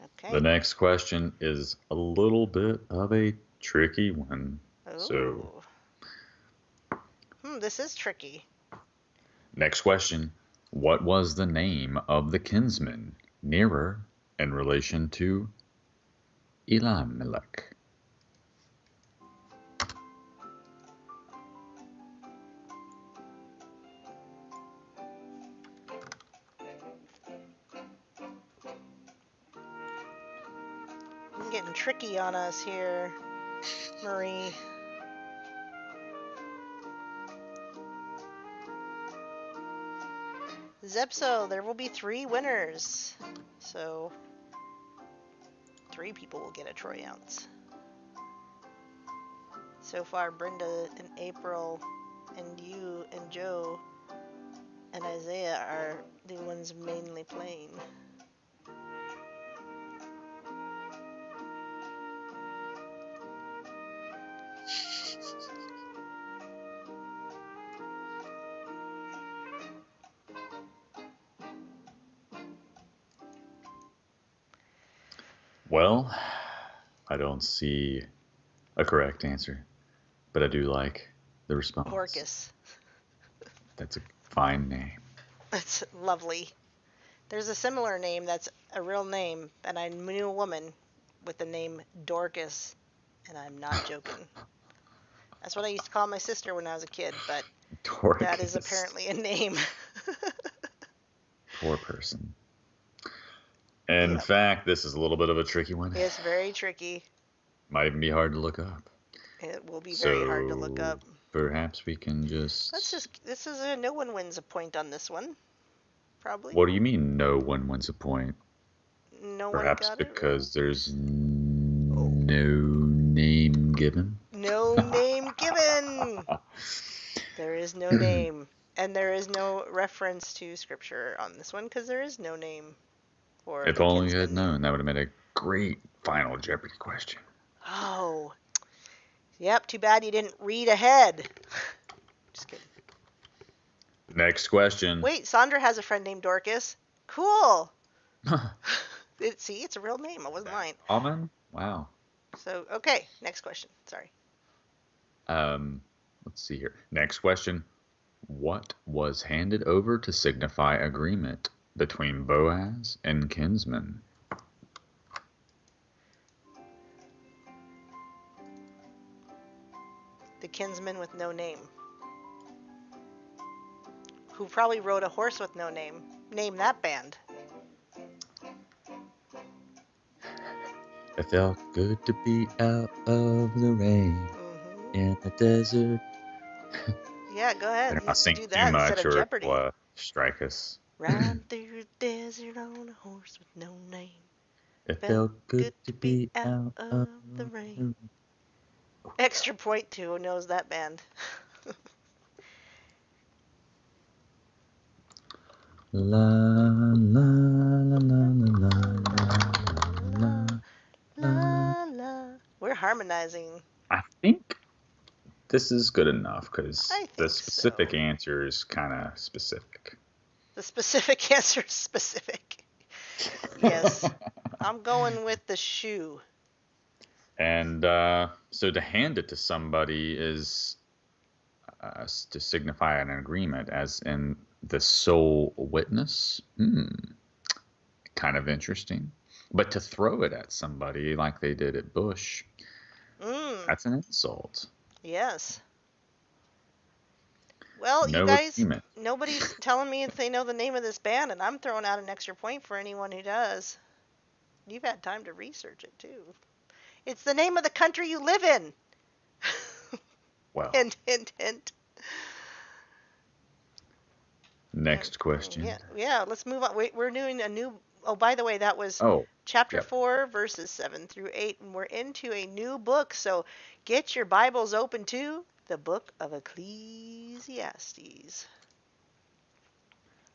Okay. The next question is a little bit of a tricky one. Ooh. So, this is tricky. next question. What was the name of the kinsman nearer in relation to Elimelech? I'm getting tricky on us here, Marie. Zepso, there will be 3 winners. So 3 people will get a Troy ounce. So far, Brenda and April and you and Joe and Isaiah are the ones mainly playing. Well, I don't see a correct answer, but I do like the response. Dorcas. That's a fine name. That's lovely. There's a similar name that's a real name, and I knew a woman with the name Dorcas, and I'm not joking. That's what I used to call my sister when I was a kid, but Dorcas. that is apparently a name. Poor person. In Yep. fact, this is a little bit of a tricky one. It's very tricky. Might even be hard to look up. It will be very hard to look up. Perhaps we can This is no one wins a point on this one. Probably. What do you mean no one wins a point? No Perhaps one got because there's no name given? No name given! There is no name. And there is no reference to scripture on this one because there is no name. For If the only kinsman you had known, name. that would have made a great final Jeopardy question. Oh. Yep, too bad you didn't read ahead. Just kidding. Next question. Wait, Sandra has a friend named Dorcas. Cool. See, it's a real name. It wasn't mine. Almond? Wow. So, okay, next question. Sorry. Um, let's see here. Next question. What was handed over to signify agreement between Boaz and kinsman? The kinsman with no name, who probably rode a horse with no name. Name that band. It felt good to be out of the rain in the desert. Yeah, go ahead. Better not sing Do too that instead much of or it Jeopardy. will strike us. Riding through the desert on a horse with no name. It Felt felt good good to to be be out out of of the the rain. rain. Extra point to who knows that band. La la la la la la La, la la. la, la. We're harmonizing. I think this is good enough because I the think specific so. answer is kind of specific. The specific answer is specific. Yes. I'm going with the shoe. And so to hand it to somebody is to signify an agreement, as in the sole witness. Kind of interesting. But to throw it at somebody like they did at Bush, Mmm. that's an insult. Yes. Well, you No guys, agreement. nobody's telling me if they know the name of this band, and I'm throwing out an extra point for anyone who does. You've had time to research it, too. It's the name of the country you live in. Well, Hint, hint, hint. next Yeah, question. yeah. Let's move on. We're doing a new. Oh, by the way, that was Oh, chapter yep. 4, verses 7 through 8, and we're into a new book. So get your Bibles open to the book of Ecclesiastes.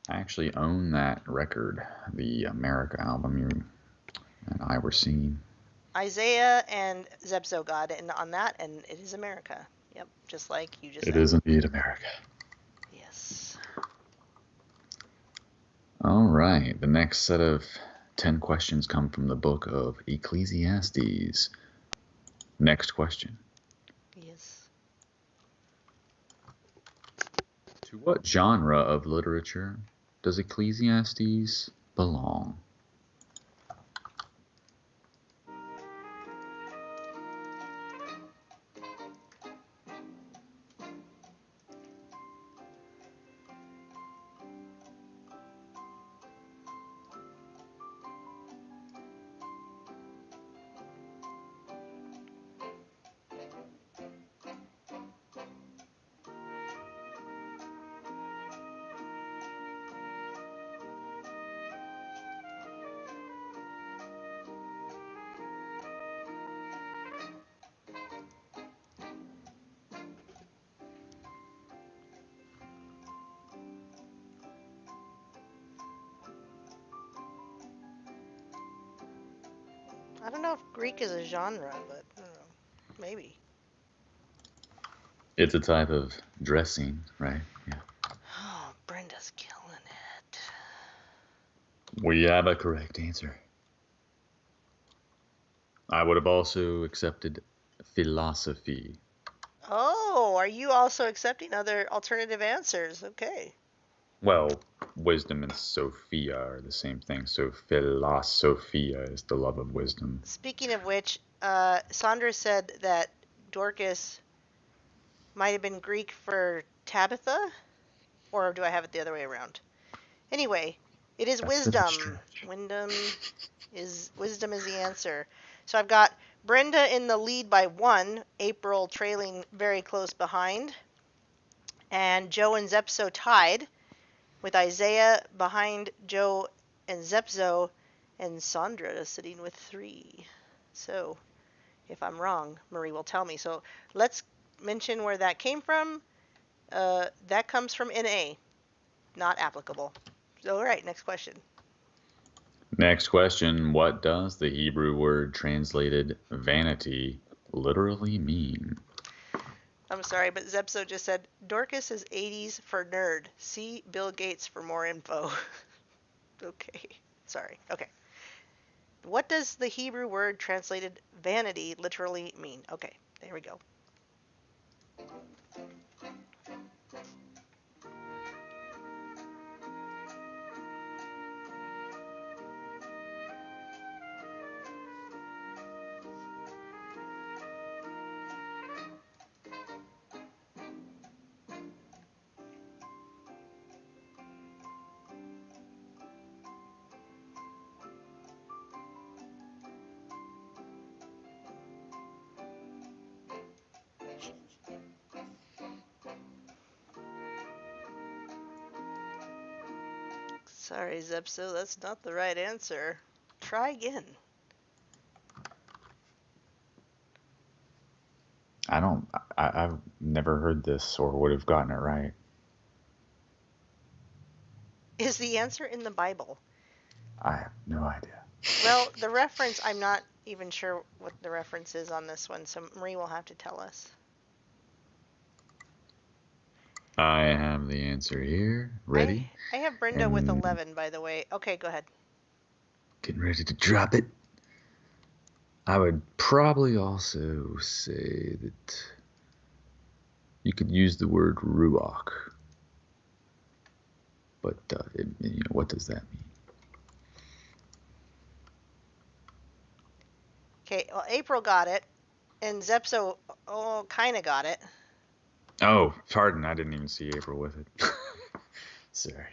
I actually own that record, the America album you and I were seeing. Isaiah and Zebzo got in on that, and it is America. Yep, just like you just It said. is indeed America. Yes. All right. The next set of 10 questions come from the book of Ecclesiastes. Next question. Yes. To what genre of literature does Ecclesiastes belong? I don't know if Greek is a genre, but I don't know. Maybe. It's a type of dressing, right? Yeah. Oh, Brenda's killing it. We have a correct answer. I would have also accepted philosophy. Oh, are you also accepting other alternative answers? Okay. Well, wisdom and Sophia are the same thing. So philosophia is the love of wisdom. Speaking of which, Sandra said that Dorcas might have been Greek for Tabitha, or do I have it the other way around? Anyway, it is That's very wisdom. strange. Wisdom is the answer. So I've got Brenda in the lead by 1, April trailing very close behind, and Joe and Zepso tied, with Isaiah behind Joe and Zepso, and Sandra sitting with 3. So if I'm wrong, Marie will tell me. So let's mention where that came from. That comes from NA, not applicable. So, all right, next question. Next question. What does the Hebrew word translated vanity literally mean? I'm sorry, but Zepso just said Dorcas is 80s for nerd. See Bill Gates for more info. Okay, sorry. Okay. What does the Hebrew word translated vanity literally mean? Okay, there we go. Sorry, Zepso, that's not the right answer. Try again. I've never heard this or would have gotten it right. Is the answer in the Bible? I have no idea. Well, the reference, I'm not even sure what the reference is on this one, so Marie will have to tell us. I have the answer here. Ready? I have Brenda with 11, by the way. Okay, go ahead. Getting ready to drop it. I would probably also say that you could use the word ruach. But, what does that mean? Okay, well, April got it, and Zepso, kind of got it. Oh, pardon. I didn't even see April with it. Sorry.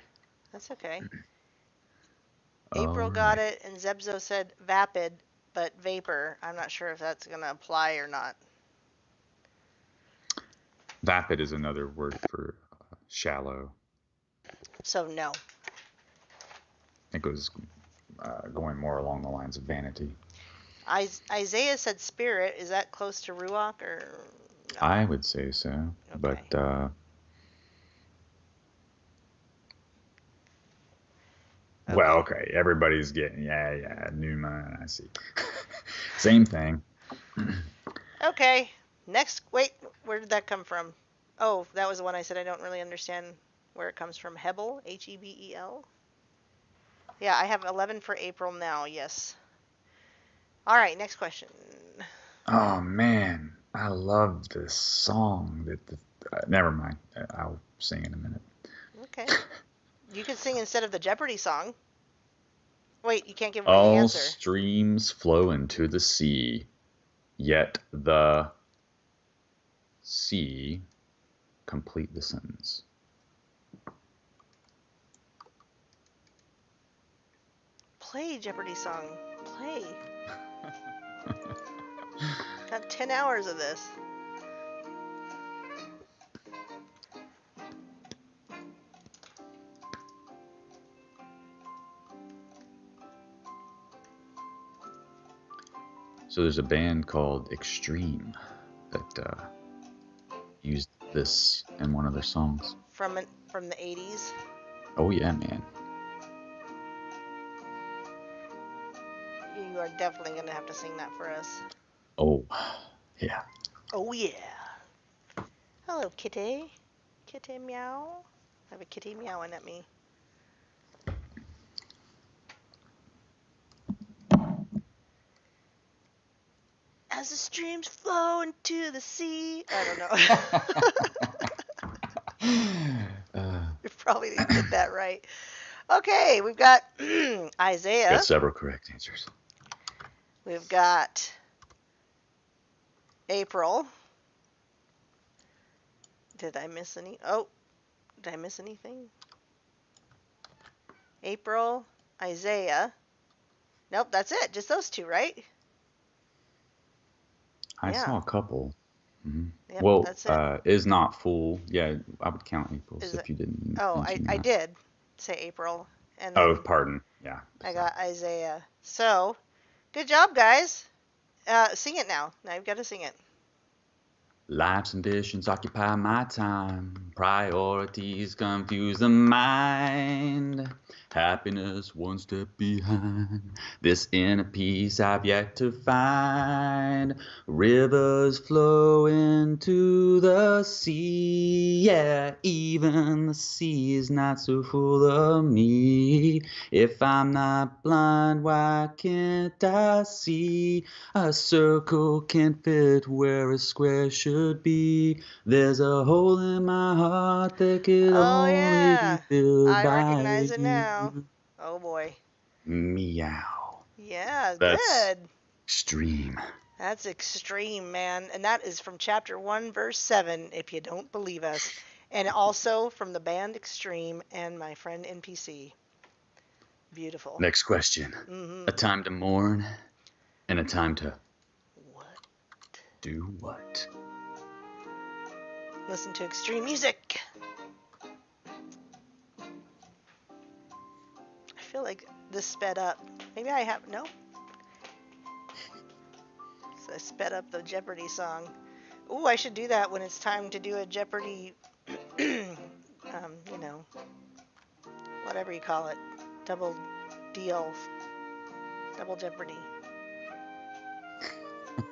That's okay. All April got right. it, and Zepso said vapid, but vapor. I'm not sure if that's going to apply or not. Vapid is another word for shallow. So, no. It goes going more along the lines of vanity. Isaiah said spirit. Is that close to ruach or no? I would say so, Okay. but well, okay. Everybody's getting Numa. I see. Same thing. Okay. Next, wait, where did that come from? Oh, that was the one I said I don't really understand where it comes from. Hebel, Hebel. Yeah, I have 11 for April now. Yes. All right, next question. Oh man, I love this song. Never mind. I'll sing in a minute. Okay. You could sing instead of the Jeopardy song. Wait, you can't give away the All answer. streams flow into the sea, yet the sea complete the sentence. Play Jeopardy song. Play. Got 10 hours of this. So there's a band called Extreme that used this in one of their songs. From the 80s. Oh yeah, man. You are definitely going to have to sing that for us. Oh, yeah. Oh, yeah. Hello, kitty. Kitty meow. I have a kitty meowing at me. As the streams flow into the sea. I don't know. We probably didn't get that right. Okay, we've got Isaiah. Got several correct answers. We've got April. Did I miss any? Oh, did I miss anything? April, Isaiah. Nope, that's it. Just those two, right? I Yeah. saw a couple. Mm-hmm. Yep, well, that's it. Is not full. Yeah, I would count April's Is if it? you didn't Oh, mention I that. did say April, and Oh, then pardon. Yeah. I got Isaiah. So, good job, guys. Sing it now. Now you've got to sing it. Life's ambitions occupy my time. Priorities confuse the mind. Happiness one step behind. This inner peace I've yet to find. Rivers flow into the sea. Yeah, even the sea is not so full of me. If I'm not blind, why can't I see? A circle can't fit where a square should should be. There's a hole in my heart that could Oh only be yeah, filled I by recognize it now. you. Oh boy. Meow. Yeah, That's good. extreme. That's extreme, man. And that is from chapter 1, verse 7, if you don't believe us. And also from the band Extreme and my friend NPC. Beautiful. Next question. Mm-hmm. A time to mourn and a time to What? do what? Listen to extreme music. I feel like this sped up. Maybe I have. No? So I sped up the Jeopardy song. Ooh, I should do that when it's time to do a Jeopardy, you know, whatever you call it. Double deal. Double Jeopardy.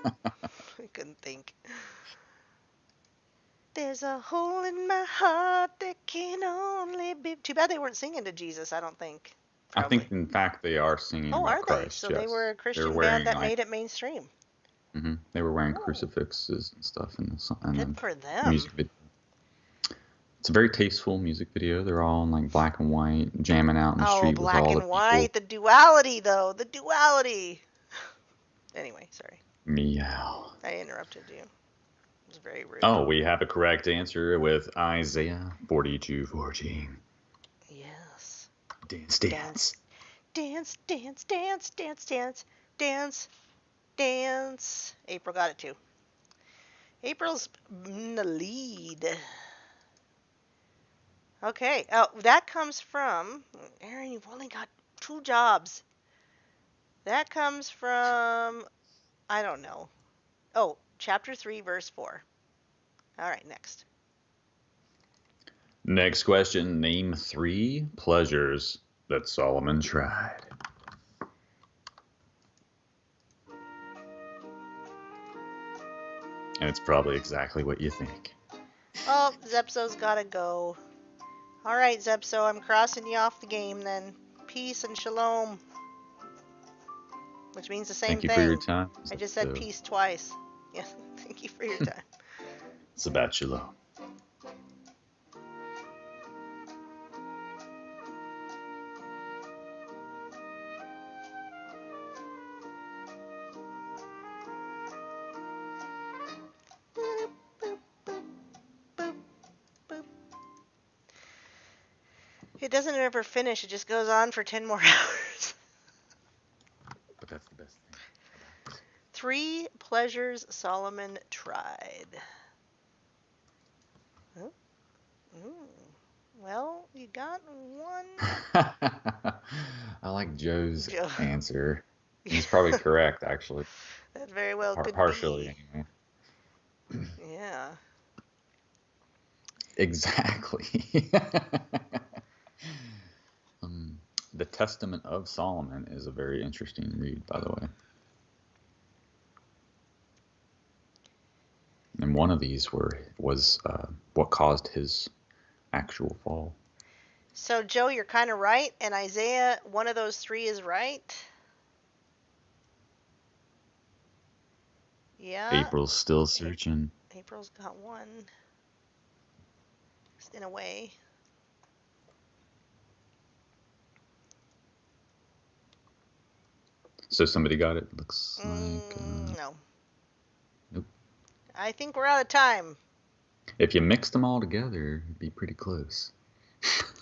I couldn't think. There's a hole in my heart that can only be. Too bad they weren't singing to Jesus, I don't think. I Probably. think, in fact, they are singing Oh, about are they? Christ, So they yes. were a They're Christian band wearing, that like, made it mainstream. they were wearing Oh, crucifixes and stuff in good the for them. music video. It's a very tasteful music video. They're all in, like, black and white, jamming out in the Oh, street with black all the and people. white. The duality, though. The duality. Anyway, sorry. Meow. I interrupted you. It was very rude. Oh, we have a correct answer with Isaiah 42:14. Yes. Dance, Dance. dance. Dance, dance, dance, dance, dance, dance, dance. April got it too. April's in the lead. Okay. Oh, that comes from Aaron. You've only got 2 jobs. That comes from I don't know. Oh, chapter 3, verse 4. All right, next. Next question. Name 3 pleasures that Solomon tried. And it's probably exactly what you think. Oh, Zepso's gotta go. All right, Zepso, I'm crossing you off the game then. Peace and shalom, which means the same Thank you for your thing. time. I just said So, peace twice. Yeah, thank you for your time. Shabbat Shalom. Boop, boop, boop, boop, boop. It doesn't ever finish, it just goes on for 10 more hours. But that's the best thing about it. 3 pleasures Solomon tried. Oh, well, you got one. I like Joe's Joe. answer. He's probably correct, actually. That very well could Partially, be. anyway. Yeah. Exactly. The Testament of Solomon is a very interesting read, by the way. And one of these was what caused his actual fall. So, Joe, you're kind of right, and Isaiah, one of those 3 is right. Yeah, April's still searching. April's got one. In a way. So somebody got it. Looks like. No. Nope. I think we're out of time. If you mixed them all together, it'd be pretty close.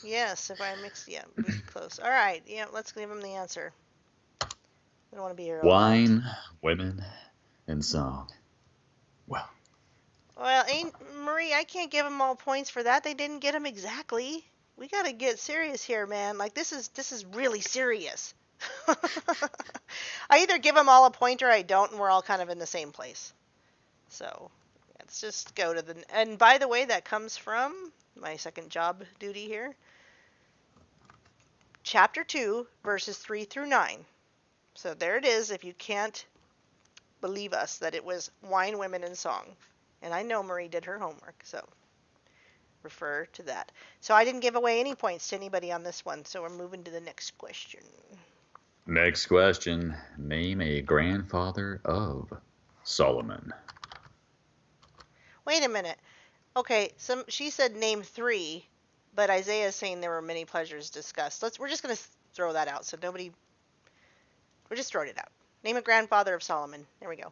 Yes, if I mix, yeah, be close. All right, yeah, let's give him the answer. We don't want to be here all night. Wine, women, and song. Well, Well, Marie, I can't give them all points for that. They didn't get them exactly. We got to get serious here, man. Like this is really serious. I either give them all a point or I don't, and we're all kind of in the same place. So let's just go to the. And by the way, that comes from my second job duty here. Chapter 2, verses 3 through 9. So there it is. If you can't believe us that it was wine, women, and song. And I know Marie did her homework, so refer to that. So I didn't give away any points to anybody on this one, so we're moving to the next question. next question. Name a grandfather of Solomon. Wait a minute. Okay, she said name 3, but Isaiah is saying there were many pleasures discussed. We're just gonna throw that out, so nobody. We're just throwing it out. Name a grandfather of Solomon. There we go.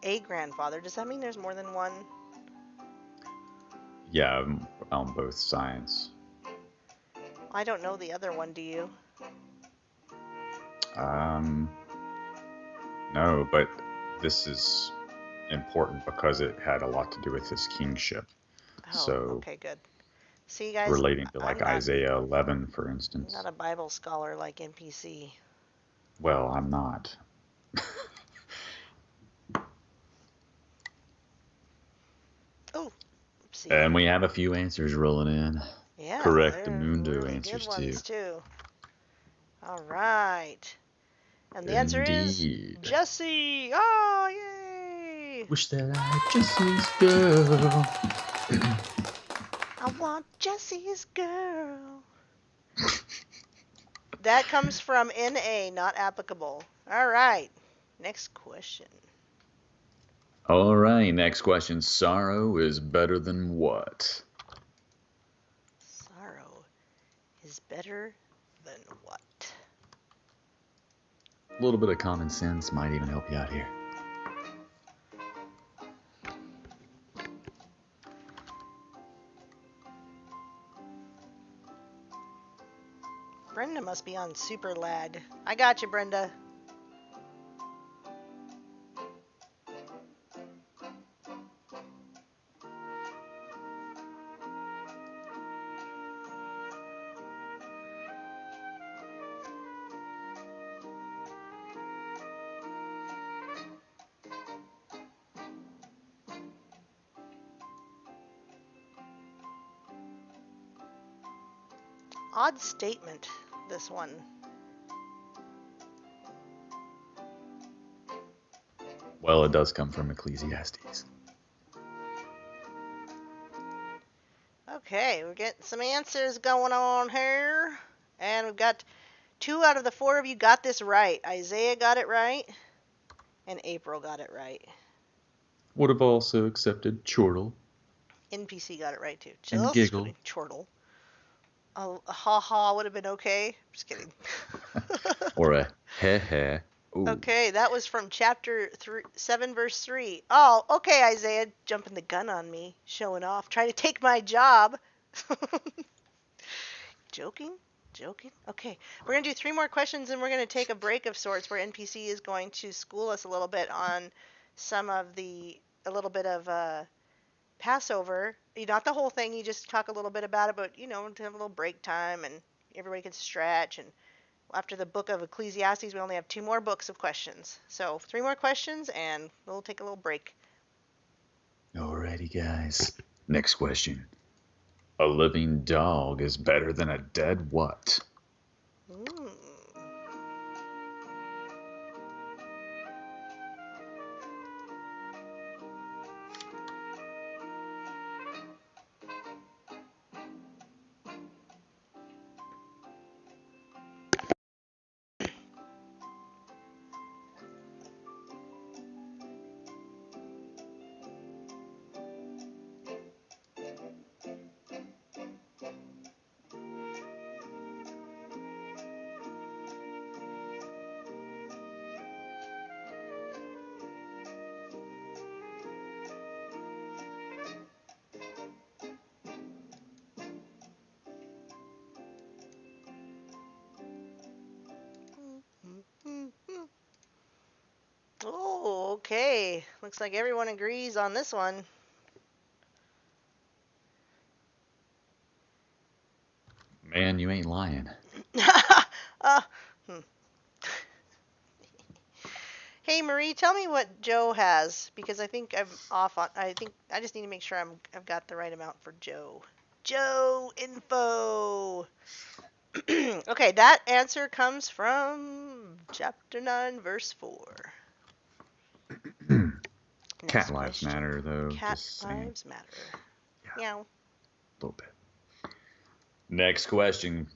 A grandfather. Does that mean there's more than one? Yeah, on both sides. I don't know the other one. Do you? Um, no, but this is important because it had a lot to do with his kingship. Oh, So okay, good. See, guys, relating to like I'm not Isaiah 11, for instance. a Bible scholar like NPC. Well, I'm not. Oh, oopsie. And we have a few answers rolling in. Yeah, Correct they're Mundo really good answers too. ones too. All right. And the answer is Indeed. Jesse. Oh, yay! Wish that I had Jesse's girl. I want Jesse's girl. That comes from NA, not applicable. All right. Next question. All right, next question. Sorrow is better than what? Sorrow is better than what? A little bit of common sense might even help you out here. Brenda must be on super lag. I got you, Brenda. Odd statement, this one. Well, it does come from Ecclesiastes. Okay, we're getting some answers going on here. And we've got 2 out of the 4 of you got this right. Isaiah got it right, and April got it right. Would have also accepted chortle NPC got it right too. and Just giggle. kidding. Chortle. A ha-ha would have been okay. Just kidding. Or a heh heh. Ooh. Okay, that was from chapter 7, verse 3. Oh, okay, Isaiah, jumping the gun on me, showing off, trying to take my job. Joking? Joking? Okay, we're going to do 3 more questions and we're going to take a break of sorts where NPC is going to school us a little bit on a little bit of Passover. Not the whole thing, you just talk a little bit about it, but, to have a little break time and everybody can stretch. And after the book of Ecclesiastes, we only have 2 more books of questions. So 3 more questions and we'll take a little break. Alrighty, guys. Next question. A living dog is better than a dead what? Mm. Oh, okay. Looks like everyone agrees on this one. Man, you ain't lying. uh, hmm. Hey Marie, tell me what Joe has because I think I'm off on. I think I just need to make sure I've got the right amount for Joe. Joe info. Okay, that answer comes from chapter 9, verse 4. Cat Next lives question. matter, though. Cat Just saying. lives matter. Yeah, Meow. a little bit. Next question.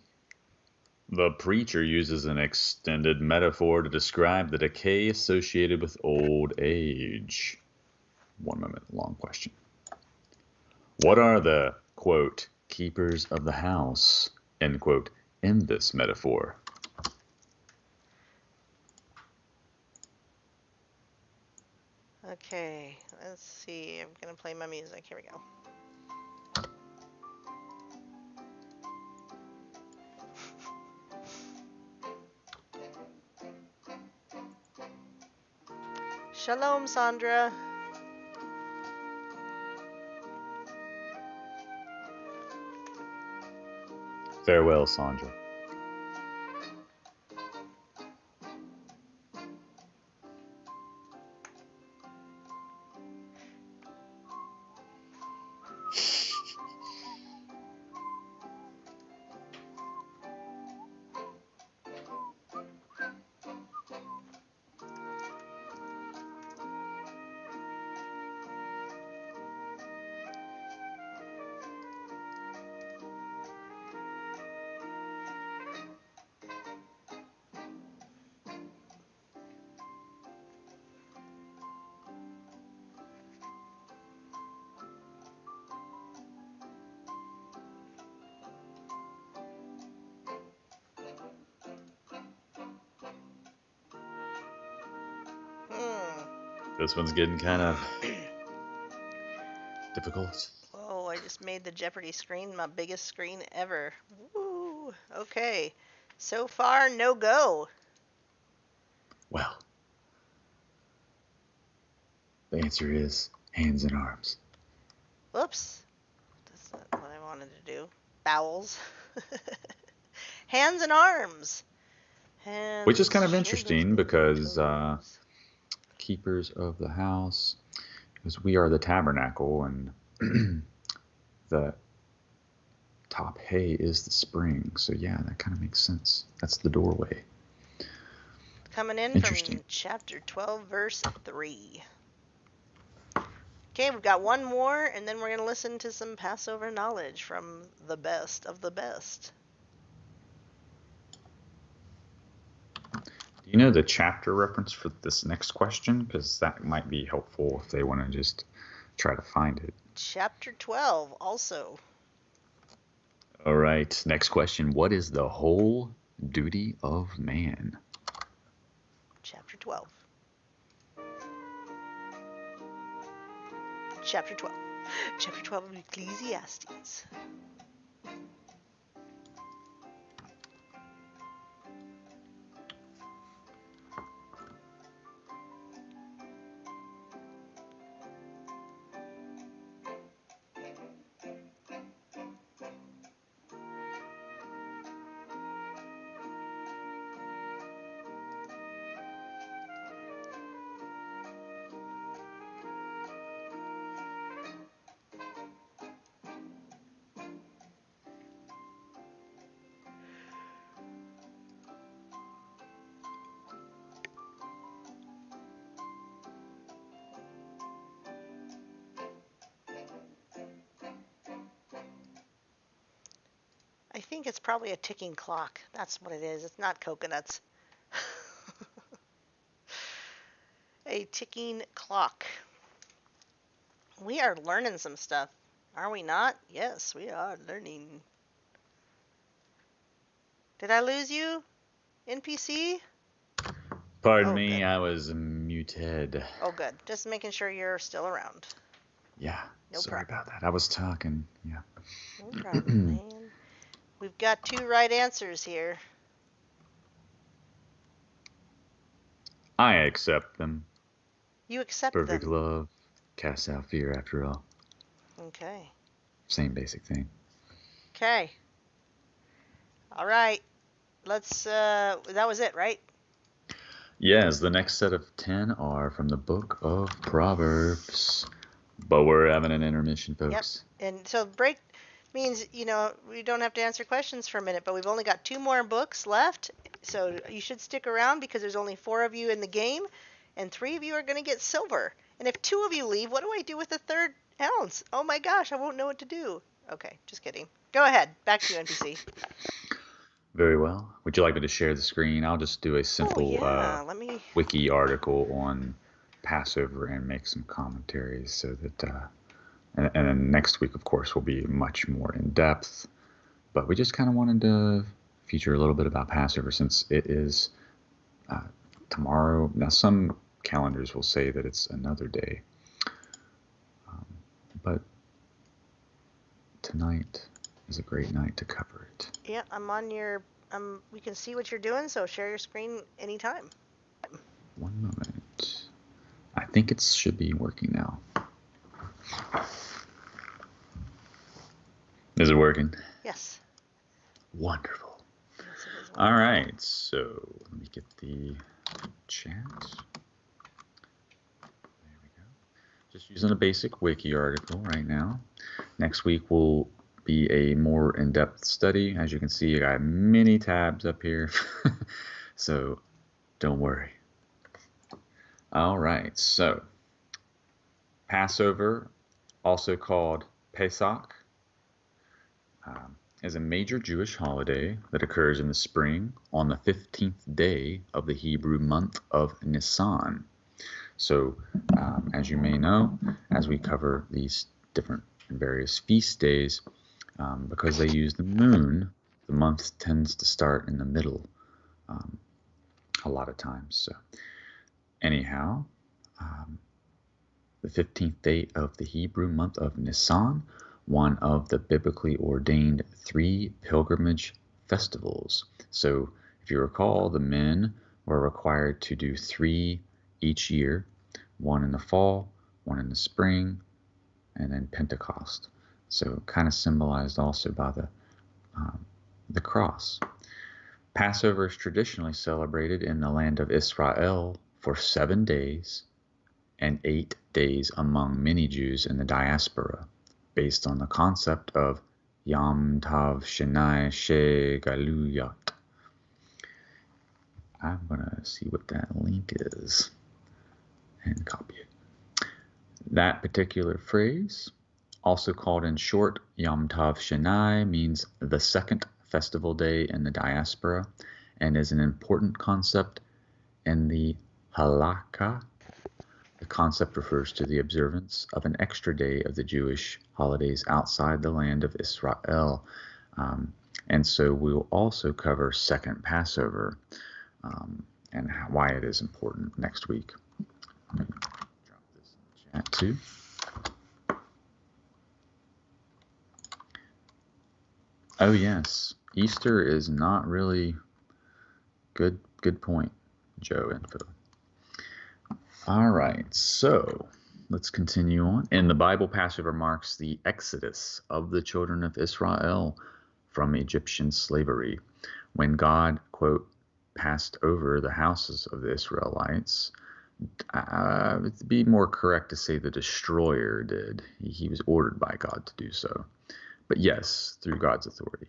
The preacher uses an extended metaphor to describe the decay associated with old age. 1 moment, long question. What are the, quote, keepers of the house, end quote, in this metaphor? Okay, let's see. I'm going to play my music. Here we go. Shalom, Sandra. Farewell, Sandra. This one's getting kind of difficult. Oh, I just made the Jeopardy screen my biggest screen ever. Woo! Okay. So far, no go. Well, the answer is hands and arms. Whoops. That's not what I wanted to do. Bowels. Hands and arms. Hands, Which is kind of shoulders, interesting knees, because toes. keepers of the house, because we are the tabernacle, and the top hay is the spring. So yeah, that kind of makes sense. That's the doorway. Coming in from Interesting. chapter 12, verse 3. Okay, we've got one more, and then we're going to listen to some Passover knowledge from the best of the best. Do you know the chapter reference for this next question? Because that might be helpful if they want to just try to find it. Chapter 12 also. All right, next question. What is the whole duty of man? Chapter 12. Chapter 12. Chapter 12 of Ecclesiastes. I think it's probably a ticking clock. That's what it is. It's not coconuts. A ticking clock. We are learning some stuff. Are we not? Yes, we are learning. Did I lose you, NPC? Pardon Oh, me, good. I was muted. Oh, good. Just making sure you're still around. Yeah, No sorry problem. about that. I was talking. Yeah. No problem, man. We've got 2 right answers here. I accept them. You accept Perfect them. love casts out fear, after all. Okay. Same basic thing. Okay. All right. Let's, that was it, right? Yes, the next set of 10 are from the book of Proverbs. But we're having an intermission, folks. Yep. And so break means, we don't have to answer questions for a minute, but we've only got 2 more books left. So you should stick around because there's only 4 of you in the game, and 3 of you are going to get silver. And if 2 of you leave, what do I do with the 3rd ounce? Oh my gosh, I won't know what to do. Okay, just kidding. Go ahead. Back to you, NPC. Very well. Would you like me to share the screen? I'll just do a Oh simple yeah, let me. wiki article on Passover and make some commentaries so that, and then next week, of course, will be much more in depth. But we just kind of wanted to feature a little bit about Passover since it is uh, tomorrow. Now, some calendars will say that it's another day, but tonight is a great night to cover it. Yeah, I'm on your. We can see what you're doing, so share your screen anytime. One moment. I think it should be working now. Is it working? Yes. Wonderful. Yes, it is All wonderful. right, so let me get the chat. There we go. Just using a basic wiki article right now. Next week will be a more in-depth study. As you can see, I got many tabs up here, so don't worry. All right, so Passover, also called Pesach, is a major Jewish holiday that occurs in the spring on the 15th day of the Hebrew month of Nisan. So, as you may know, as we cover these different various feast days, because they use the moon, the month tends to start in the middle um, a lot of times. So, anyhow, um, the 15th day of the Hebrew month of Nisan, one of the biblically ordained 3 pilgrimage festivals. So, if you recall, the men were required to do 3 each year, one in the fall, one in the spring, and then Pentecost. So, kind of symbolized also by the cross. Passover is traditionally celebrated in the land of Israel for 7 days and 8 days among many Jews in the diaspora, based on the concept of Yom Tav Shenai She Galuyot. I'm going to see what that link is and copy it. That particular phrase, also called in short Yom Tav Shenai, means the second festival day in the diaspora and is an important concept in the halakha. The concept refers to the observance of an extra day of the Jewish holidays outside the land of Israel. And so we'll also cover Second Passover and why it is important next week. Let me drop this in the chat too. Oh yes, Easter is not really good point, Joe Info. All right, so let's continue on. In the Bible, Passover marks the exodus of the children of Israel from Egyptian slavery, when God, quote, passed over the houses of the Israelites. It'd be more correct to say the destroyer did. He was ordered by God to do so. But yes, through God's authority.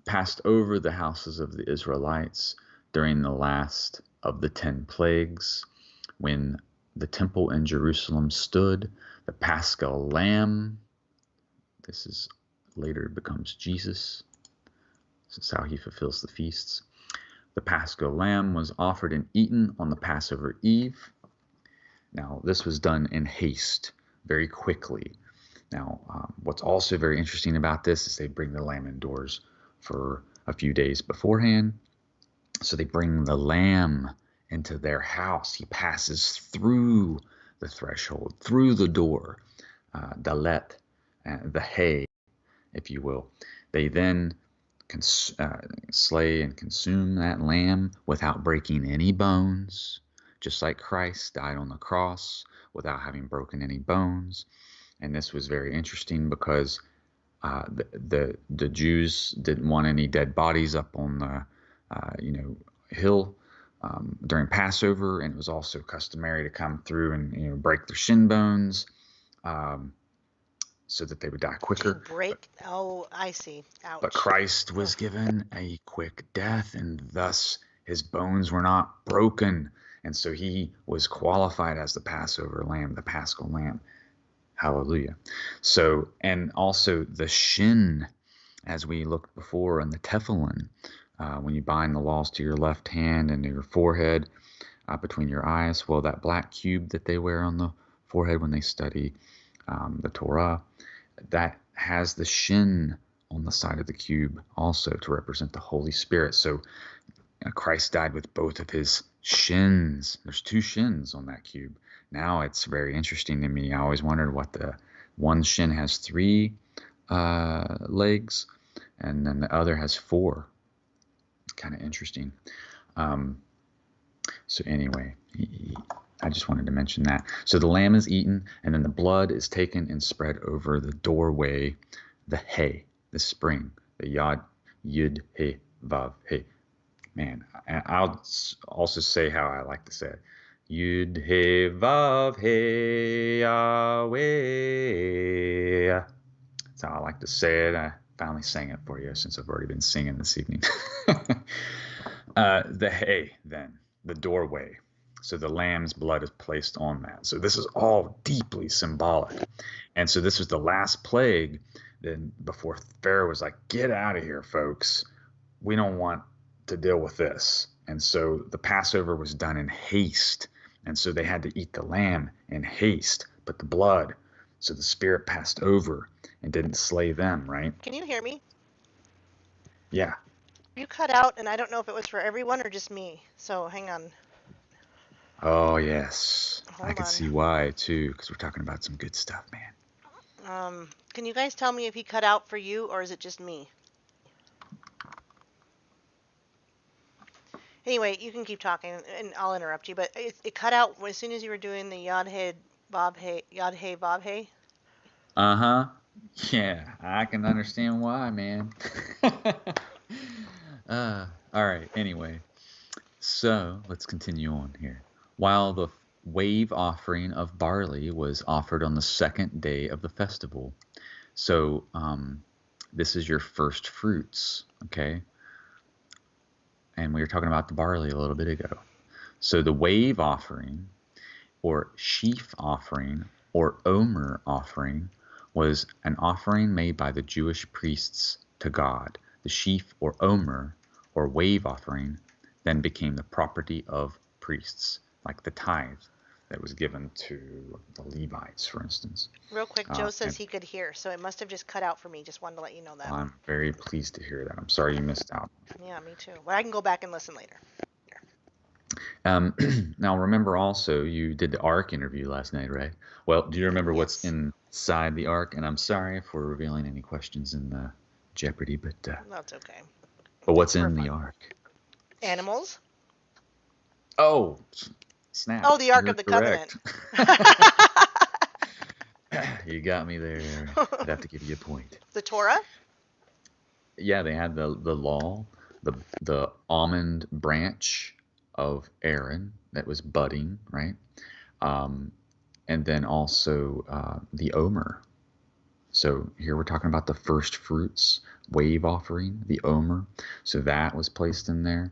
Passed over the houses of the Israelites during the last of the 10 plagues, when the temple in Jerusalem stood, the Paschal Lamb, this is later becomes Jesus. This is how he fulfills the feasts. The Paschal Lamb was offered and eaten on the Passover Eve. Now, this was done in haste, very quickly. Now, what's also very interesting about this is they bring the lamb indoors for a few days beforehand. So they bring the lamb into their house. He passes through the threshold, through the door, dalet, the hay, if you will. They then slay and consume that lamb without breaking any bones, just like Christ died on the cross without having broken any bones. And this was very interesting because the Jews didn't want any dead bodies up on the hill during Passover, and it was also customary to come through and break their shin bones um, so that they would die To quicker. break. Oh, I see. But Ouch. Christ Oh. was given a quick death, and thus his bones were not broken, and so he was qualified as the Passover lamb, the Paschal lamb. Hallelujah. So, and also the shin. as we looked before, in the Tefillin, when you bind the laws to your left hand and to your forehead, between your eyes. Well, that black cube that they wear on the forehead when they study the Torah, that has the shin on the side of the cube also to represent the Holy Spirit. So Christ died with both of his shins. There's two shins on that cube. Now it's very interesting to me. I always wondered what the one shin has three legs, and then the other has four. Kind of interesting. So anyway, I just wanted to mention that. So the lamb is eaten, and then the blood is taken and spread over the doorway, the hay, the spring, the yud, he, vav, he. Man, I'll also say how I like to say it. Yud, he, vav, he, Yahweh. That's how I like to say it. I finally sang it for you since I've already been singing this evening. The hay, then, the doorway. So the lamb's blood is placed on that. So this is all deeply symbolic. And so this was the last plague. Then before Pharaoh was like, get out of here, folks. We don't want to deal with this. And so the Passover was done in haste. And so they had to eat the lamb in haste, but the blood. So the Spirit passed over and didn't slay them, right? Can you hear me? Yeah. You cut out, and I don't know if it was for everyone or just me. So hang on. Oh, yes. I Hold can on. see why, too, because we're talking about some good stuff, man. Can you guys tell me if he cut out for you or is it just me? Anyway, you can keep talking and I'll interrupt you, but it cut out as soon as you were doing the Yod He Bob Hey Yod Hey Bob Hey. Uh-huh. Yeah, I can understand why, man. All right, anyway. So let's continue on here. While the wave offering of barley was offered on the second day of the festival. So this is your first fruits, okay? And we were talking about the barley a little bit ago. So the wave offering, or sheaf offering, or omer offering, was an offering made by the Jewish priests to God. The sheaf, or omer, or wave offering, then became the property of priests, like the tithe that was given to the Levites, for instance. Real quick, Joe says And he could hear, so it must have just cut out for me. Just wanted to let you know that. I'm very pleased to hear that. I'm sorry you missed out. Yeah, me too. But I can go back and listen later. Now, remember also, you did the ARC interview last night, right? Well, do you remember what's Yes. inside the ARC? And I'm sorry if we're revealing any questions in the Jeopardy, That's okay. but what's It's for in the fun. ARC? Animals? Oh, snap! Oh, the Ark You're of the Covenant. correct. You got me there. I'd have to give you a point. The Torah? Yeah, they had the law, the almond branch of Aaron that was budding, right? Um, and then also the omer. So here we're talking about the first fruits wave offering, the omer. So that was placed in there.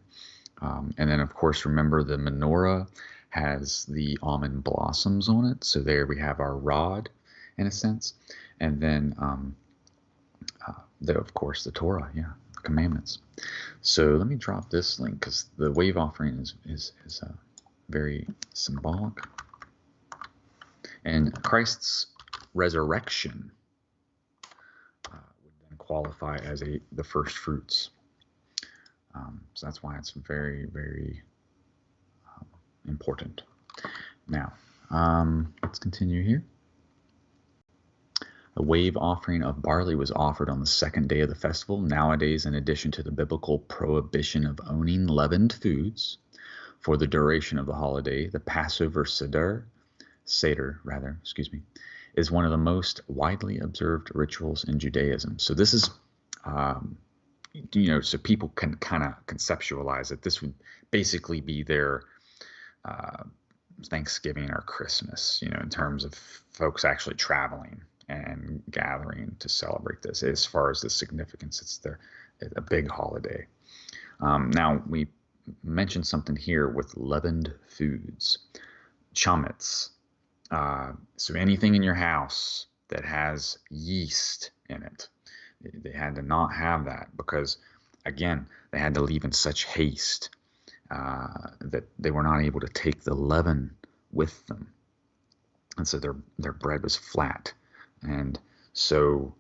And then, of course, remember the menorah has the almond blossoms on it. So there we have our rod, in a sense. And then, of course, the Torah, yeah, the commandments. So let me drop this link because the wave offering is very symbolic. And Christ's resurrection would then qualify as the first fruits. So that's why it's very, very important. Now, let's continue here. A wave offering of barley was offered on the second day of the festival. Nowadays, in addition to the biblical prohibition of owning leavened foods for the duration of the holiday, the Passover Seder, is one of the most widely observed rituals in Judaism. So this is, so people can kind of conceptualize it. This would basically be their Thanksgiving or Christmas, in terms of folks actually traveling and gathering to celebrate this. As far as the significance, it's a big holiday. Now, we mentioned something here with leavened foods, chametz. So anything in your house that has yeast in it. They had to not have that because, again, they had to leave in such haste that they were not able to take the leaven with them, and so their bread was flat, and so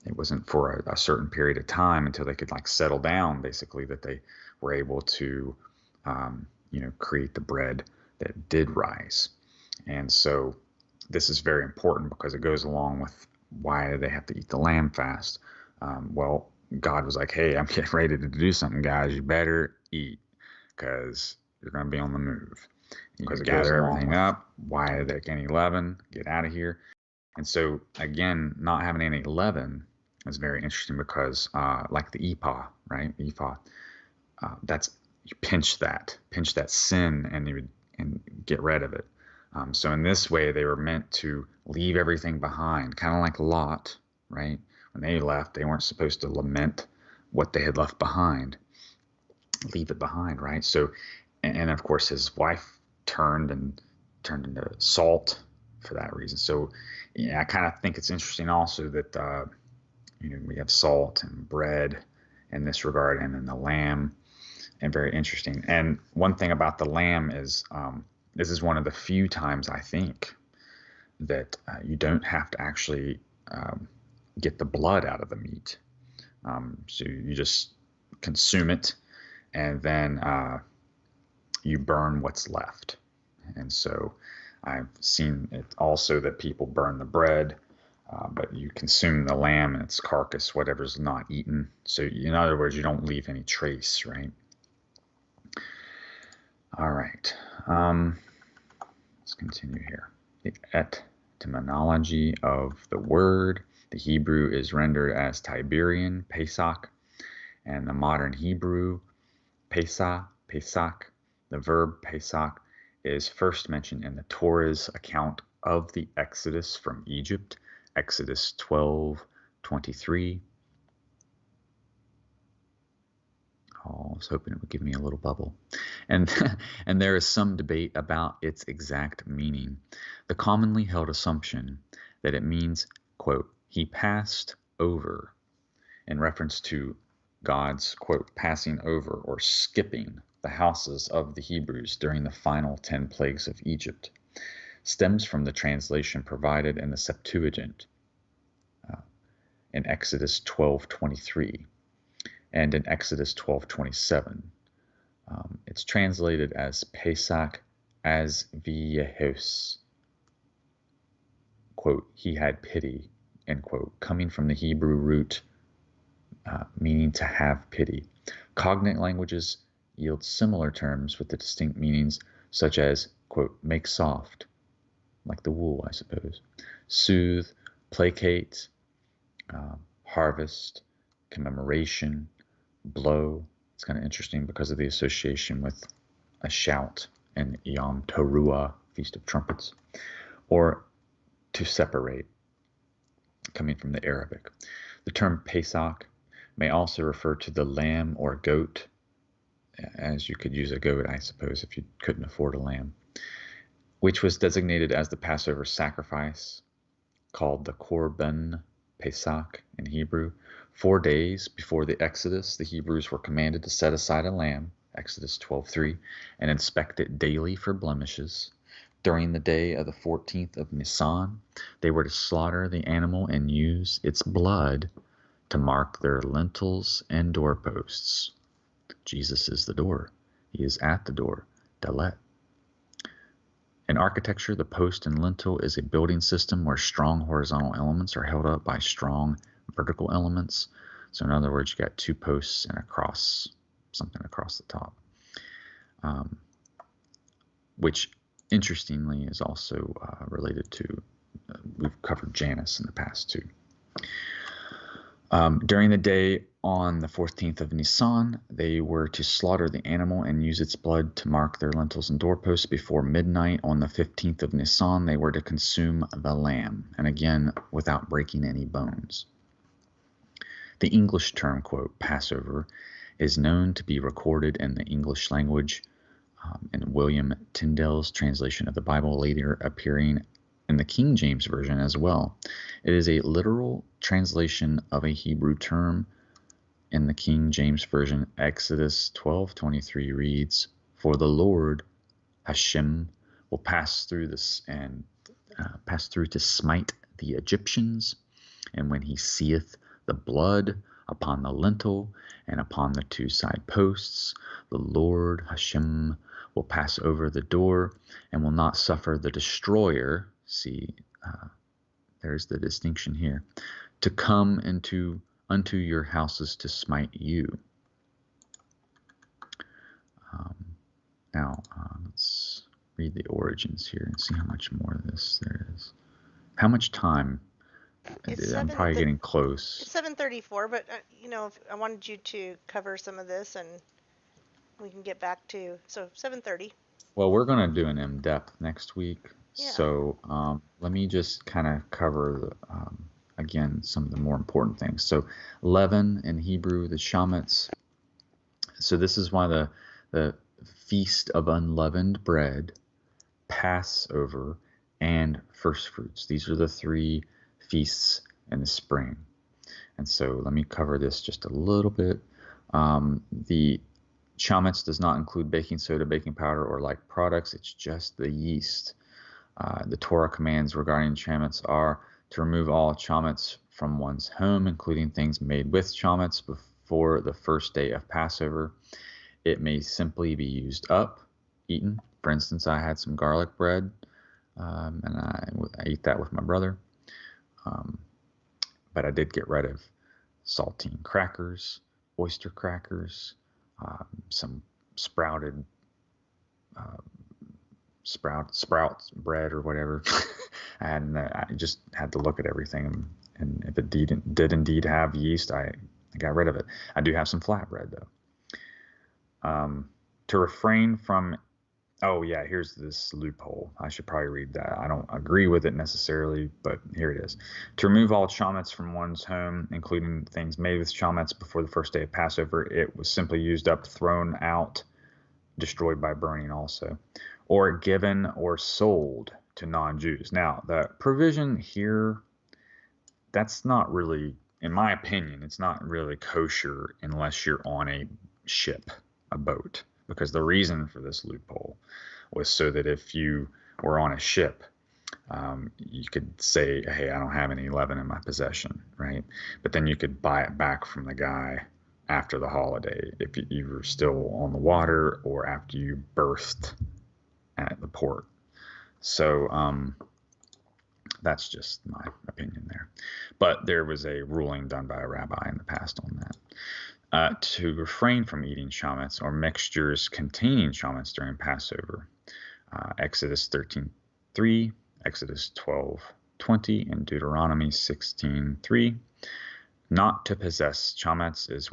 it wasn't for a certain period of time until they could like settle down, basically, that they were able to, create the bread that did rise. And so this is very important because it goes along with why they have to eat the lamb fast. Well, God was like, hey, I'm getting ready to do something, guys. You better eat because you're going to be on the move. You gather everything up. Why are there any leaven? Get out of here. And so, again, not having any leaven is very interesting because, like the ephah, right? Ephah, that's you pinch that sin, and you would and get rid of it. So in this way, they were meant to leave everything behind, kind of like Lot, right? When they left, they weren't supposed to lament what they had left behind, leave it behind, right? So, and of course, his wife turned into salt for that reason. So, yeah, I kind of think it's interesting also that we have salt and bread in this regard, and then the lamb, and very interesting. And one thing about the lamb is this is one of the few times I think that you don't have to actually get the blood out of the meat. So you just consume it, and then you burn what's left. And so I've seen it also that people burn the bread, but you consume the lamb and its carcass, whatever's not eaten. So in other words, you don't leave any trace, right? All right. Let's continue here. The etymology of the word. The Hebrew is rendered as Tiberian, Pesach, and the modern Hebrew, Pesach, Pesach. The verb Pesach is first mentioned in the Torah's account of the Exodus from Egypt, Exodus 12:23. Oh, I was hoping it would give me a little bubble. And, and there is some debate about its exact meaning. The commonly held assumption that it means, quote, he passed over, in reference to God's, quote, passing over or skipping the houses of the Hebrews during the final 10 plagues of Egypt, stems from the translation provided in the Septuagint in Exodus 12:23. And in Exodus 12:27, it's translated as Pesach as v'yehos, quote, he had pity, end quote, coming from the Hebrew root meaning to have pity. Cognate languages yield similar terms with the distinct meanings, such as, quote, make soft, like the wool, I suppose, soothe, placate, harvest, commemoration, blow. It's kind of interesting because of the association with a shout and Yom Teruah, Feast of Trumpets, or to separate, coming from the Arabic. The term Pesach may also refer to the lamb or goat, as you could use a goat, I suppose, if you couldn't afford a lamb, which was designated as the Passover sacrifice, called the Korban Pesach in Hebrew. 4 days before the Exodus, the Hebrews were commanded to set aside a lamb, Exodus 12:3, and inspect it daily for blemishes. During the day of the 14th of Nisan, they were to slaughter the animal and use its blood to mark their lintels and doorposts. Jesus is the door. He is at the door. Dalet. In architecture, the post and lintel is a building system where strong horizontal elements are held up by strong vertical elements. So in other words, you got two posts and something across the top, which interestingly is also related to, we've covered Janus in the past too. During the day on the 14th of Nisan, they were to slaughter the animal and use its blood to mark their lintels and doorposts. Before midnight on the 15th of Nisan, they were to consume the lamb, and again, without breaking any bones. The English term, quote, Passover, is known to be recorded in the English language in William Tyndale's translation of the Bible, later appearing in the King James Version as well. It is a literal translation of a Hebrew term. In the King James Version, Exodus 12:23 reads, "For the Lord Hashem will pass through this and pass through to smite the Egyptians, and when he seeth the blood upon the lintel and upon the two side posts, the Lord Hashem will pass over the door and will not suffer the destroyer." See, there's the distinction here, "to come unto your houses to smite you." Now, let's read the origins here and see how much more of this there is. How much time? I'm probably getting close. It's 7:34, but I wanted you to cover some of this, and we can get back to 7:30. Well, we're going to do an in-depth next week, Yeah. so let me just kind of cover again some of the more important things. So, leaven in Hebrew, the chametz. So this is why the Feast of Unleavened Bread, Passover, and First Fruits. These are the three feasts in the spring. And so let me cover this just a little bit. The chametz does not include baking soda, baking powder, or like products. It's just the yeast. The Torah commands regarding chametz are to remove all chametz from one's home, including things made with chametz, before the first day of Passover. It may simply be used up, eaten. For instance, I had some garlic bread, and I ate that with my brother. But I did get rid of saltine crackers, oyster crackers, some sprouted sprouts bread or whatever. And I just had to look at everything, and if it did indeed have yeast, I got rid of it. I do have some flatbread though. To refrain from, oh yeah, here's this loophole. I should probably read that. I don't agree with it necessarily, but here it is. To remove all chametz from one's home, including things made with chametz, before the first day of Passover, it was simply used up, thrown out, destroyed by burning also, or given or sold to non-Jews. Now, the provision here, that's not really, in my opinion, it's not really kosher unless you're on a ship, a boat, because the reason for this loophole was so that if you were on a ship, you could say, hey, I don't have any leaven in my possession, right? But then you could buy it back from the guy after the holiday if you were still on the water or after you berthed at the port. So that's just my opinion there. But there was a ruling done by a rabbi in the past on that. To refrain from eating chametz or mixtures containing chametz during Passover. Exodus 13:3, Exodus 12:20, and Deuteronomy 16:3. Not to possess chametz is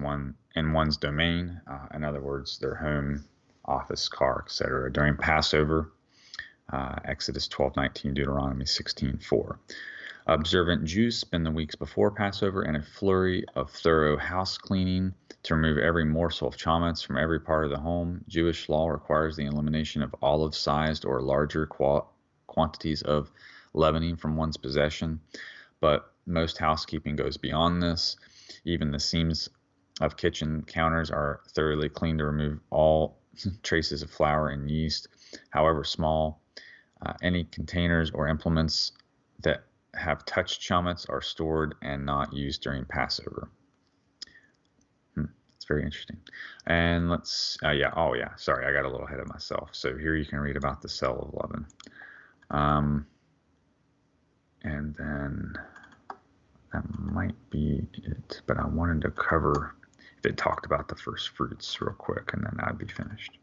in one's domain, in other words, their home, office, car, etc. during Passover. Exodus 12:19, Deuteronomy 16:4. Observant Jews spend the weeks before Passover in a flurry of thorough house cleaning to remove every morsel of chametz from every part of the home. Jewish law requires the elimination of olive-sized or larger quantities of leavening from one's possession, but most housekeeping goes beyond this. Even the seams of kitchen counters are thoroughly cleaned to remove all traces of flour and yeast, however small. Any containers or implements that have touched chametz are stored and not used during Passover. It's very interesting. And let's, sorry, I got a little ahead of myself. So here you can read about the cell of leaven. And then that might be it, but I wanted to cover if it talked about the first fruits real quick, and then I'd be finished.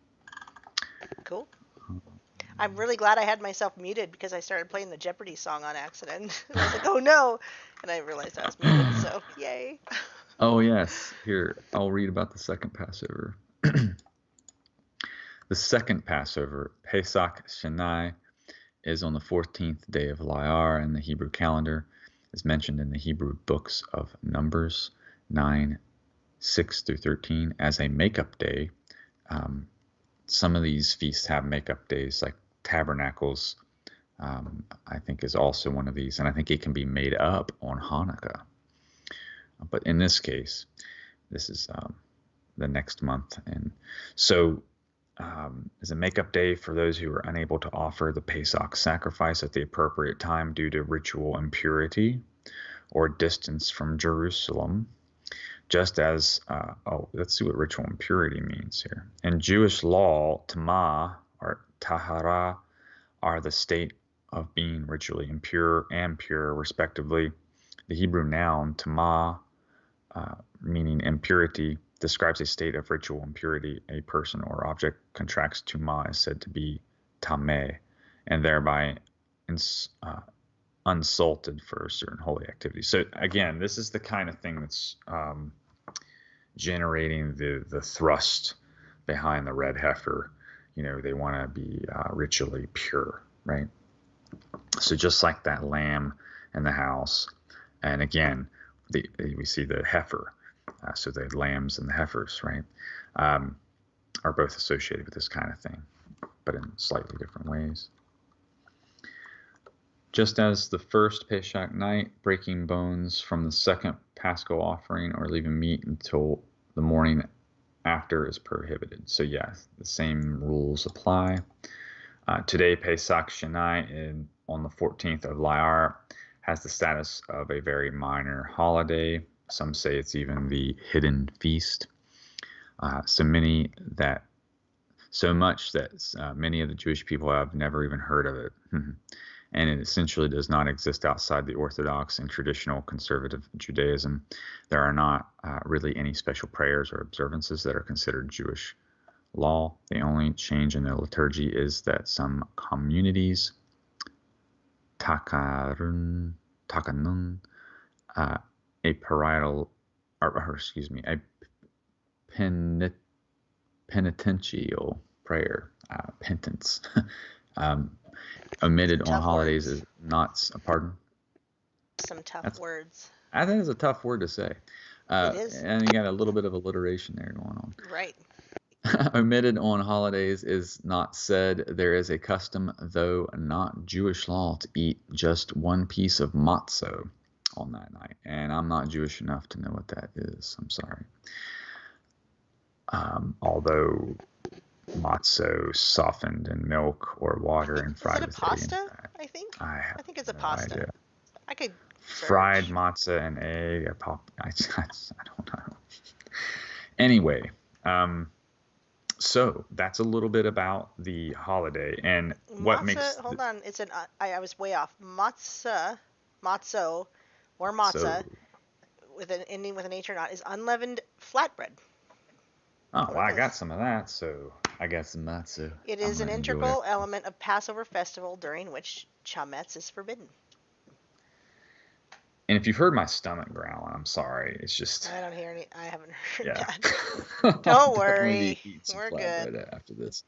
Cool. I'm really glad I had myself muted because I started playing the Jeopardy song on accident. And I was like, oh no! And I realized I was muted, so yay. Oh yes, here, I'll read about the second Passover. The second Passover, Pesach Sheni, is on the 14th day of Iyar in the Hebrew calendar, as mentioned in the Hebrew books of Numbers 9:6-13, as a makeup day. Some of these feasts have makeup days, like Tabernacles I think is also one of these, and I think it can be made up on Hanukkah. But in this case, this is the next month, and so is a makeup day for those who are unable to offer the Pesach sacrifice at the appropriate time due to ritual impurity or distance from Jerusalem. Just as, let's see what ritual impurity means here. In Jewish law, Tama or Tahara are the state of being ritually impure and pure, respectively. The Hebrew noun Tama, meaning impurity, describes a state of ritual impurity. A person or object contracts tuma is said to be tameh, and thereby unsalted for certain holy activities. So again, this is the kind of thing that's generating the thrust behind the red heifer. They want to be ritually pure, right? So just like that lamb in the house, and again, we see the heifer. So the lambs and the heifers, right, are both associated with this kind of thing, but in slightly different ways. Just as the first Pesach night, breaking bones from the second Paschal offering or leaving meat until the morning after is prohibited. So yes, the same rules apply. Today, Pesach Sheni on the 14th of Iyar has the status of a very minor holiday. Some say it's even the hidden feast. So much that many of the Jewish people have never even heard of it. And it essentially does not exist outside the Orthodox and traditional conservative Judaism. There are not really any special prayers or observances that are considered Jewish law. The only change in the liturgy is that some communities, takanun, a parietal, a penitential prayer, penance, omitted on holidays words. is not, pardon? Some tough words. I think it's a tough word to say. It is. And you got a little bit of alliteration there going on. Right. Omitted on holidays is not said. There is a custom, though not Jewish law, to eat just one piece of matzo on that night. And I'm not Jewish enough to know what that is. I'm sorry. Although matzo softened in milk or water and fried with egg. Is it a pasta? I think. I think it's a pasta. Idea. I could search. Fried matzah and egg. I don't know. Anyway, so that's a little bit about the holiday and what matzah, makes. Hold on, it's an. I was way off. Matzo, or matzah, with an ending with an H or not, is unleavened flatbread. Oh, well, I got some of that, so I got some matzah. It is an integral element of Passover festival during which chametz is forbidden. And if you've heard my stomach growling, I'm sorry. It's just. I haven't heard that. Don't worry. We're good. Right after this.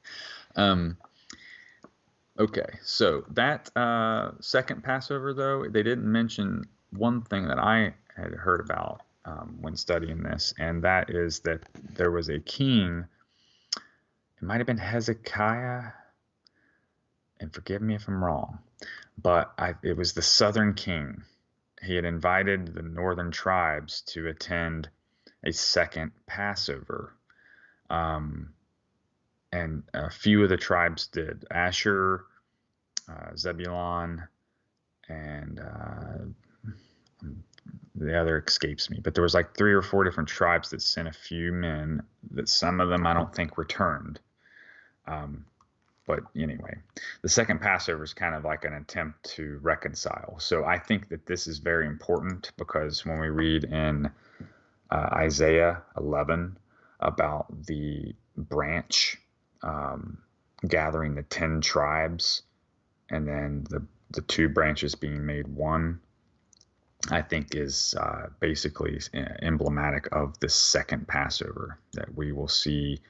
Okay, so that second Passover, though, they didn't mention one thing that I had heard about when studying this, and that is that there was a king. It might have been Hezekiah, and forgive me if I'm wrong, but it was the southern king. He had invited the northern tribes to attend a second Passover. And a few of the tribes did. Asher, Zebulon, and the other escapes me. But there was like 3 or 4 different tribes that sent a few men that some of them I don't think returned. But anyway, the second Passover is kind of like an attempt to reconcile. So I think that this is very important because when we read in Isaiah 11 about the branch gathering the 10 tribes and then the 2 branches being made one, I think is basically emblematic of the second Passover that we will see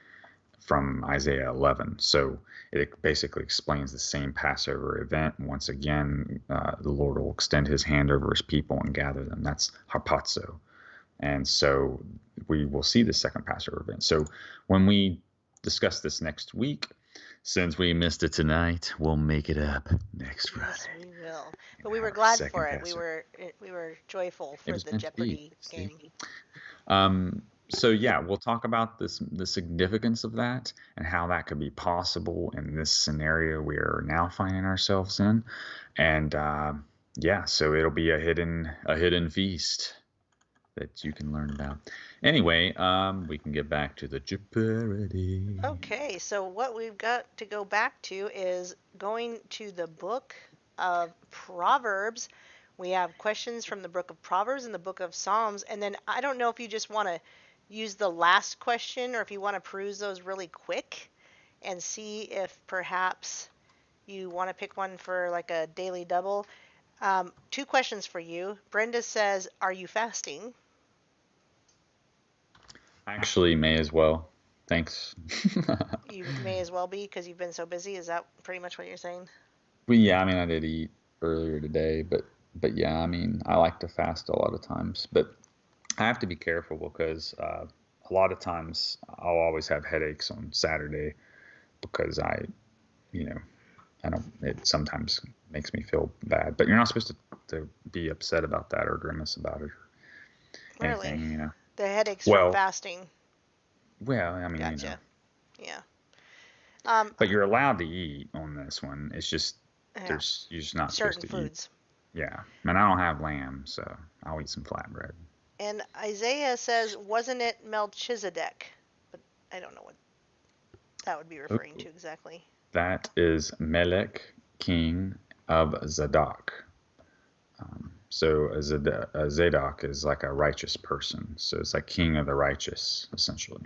from Isaiah 11. So it basically explains the same Passover event. Once again, the Lord will extend his hand over his people and gather them. That's harpazo. And so we will see the second Passover event. So when we discuss this next week, Since we missed it tonight, we'll make it up next Yes, Friday we will. and But we have were our glad for second it. Passover. We were joyful It for was the meant to be. Jeopardy See. game. So yeah, we'll talk about the significance of that and how that could be possible in this scenario we are now finding ourselves in, and yeah, so it'll be a hidden feast that you can learn about. Anyway, we can get back to the Jeopardy. Okay, so what we've got to go back to is going to the book of Proverbs. We have questions from the book of Proverbs and the book of Psalms, and then I don't know if you just want to use the last question or if you want to peruse those really quick and see if perhaps you want to pick one for like a daily double. Two questions for you. Brenda says, "Are you fasting?" Actually, may as well. Thanks. You may as well be because you've been so busy. Is that pretty much what you're saying? Well, yeah, I mean, I did eat earlier today, but yeah, I mean, I like to fast a lot of times, but I have to be careful because a lot of times I'll always have headaches on Saturday because you know, I don't. It sometimes makes me feel bad, but you're not supposed to be upset about that or grimace about it or Really? anything. The headaches from Well, fasting. well, I mean, Gotcha. Yeah. Um, but you're allowed to eat on this one. It's just yeah. you're just not supposed Certain to eat. foods. Yeah, and I don't have lamb, so I'll eat some flatbread. And Isaiah says, wasn't it Melchizedek? But I don't know what that would be referring Ooh, to exactly. that is Melech, king of Zadok. So a Zadok is like a righteous person. So it's like king of the righteous, essentially.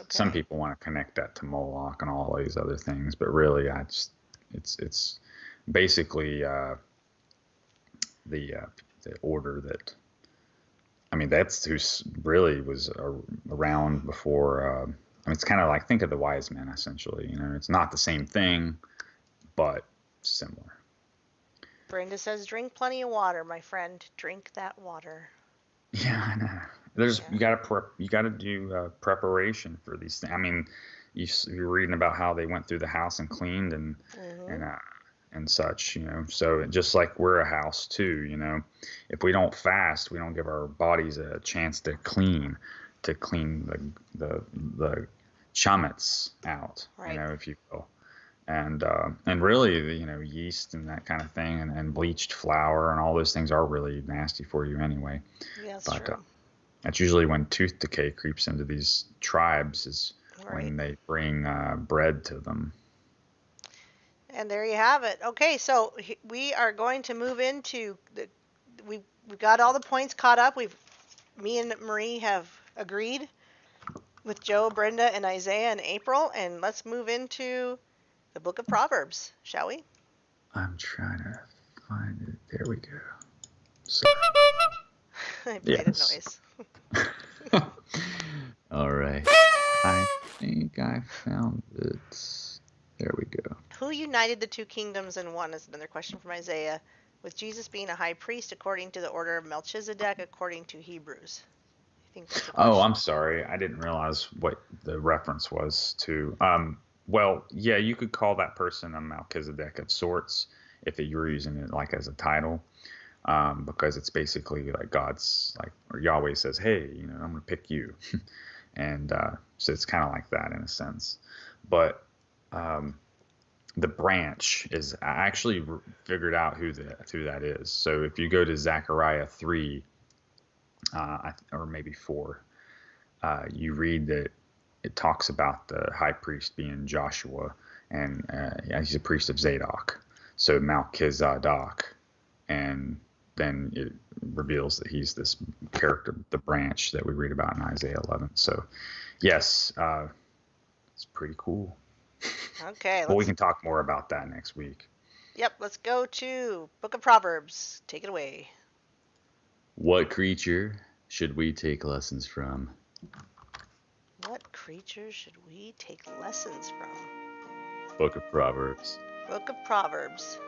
Some Okay. people want to connect that to Moloch and all these other things, but really, it's basically the the order that I mean that's who really was around before. I mean, it's kind of like think of the wise men essentially. It's not the same thing, but similar. Brenda says, drink plenty of water, my friend. Drink that water. Yeah, I know. There's Yeah. you gotta do preparation for these things. I mean, you're reading about how they went through the house and cleaned Mm-hmm. and uh, and such. So just like we're a house too. If we don't fast, we don't give our bodies a chance to clean the chametz out. Right. If you will. And really, yeast and that kind of thing, and bleached flour and all those things are really nasty for you anyway. Yeah, that's But true. that's usually when tooth decay creeps into these tribes is Right. when they bring bread to them. And there you have it. Okay, so we are going to move into the. We got all the points caught up. Me and Marie have agreed with Joe, Brenda, and Isaiah and April, and let's move into the book of Proverbs, shall we? I'm trying to find it. There we go. Sorry. I played a Yes. noise. All right. I think I found it. There we go. Who united the two kingdoms in one is another question from Isaiah, with Jesus being a high priest according to the order of Melchizedek according to Hebrews. I think that's a Oh, question. I'm sorry. I didn't realize what the reference was to. Well, yeah, you could call that person a Melchizedek of sorts if you were using it like as a title, because it's basically like God's like, or Yahweh says, "Hey, I'm going to pick you," and so it's kind of like that in a sense. But um, the branch is I actually figured out who that is. So if you go to Zechariah 3, or maybe 4, you read that it talks about the high priest being Joshua, and yeah, he's a priest of Zadok, so Melchizedek, and then it reveals that he's this character, the branch that we read about in Isaiah 11. So, yes, it's pretty cool. Okay, But we let's. can talk more about that next week. Yep, let's go to Book of Proverbs. Take it away. What creature should we take lessons from? What creature should we take lessons from? Book of Proverbs. Book of Proverbs.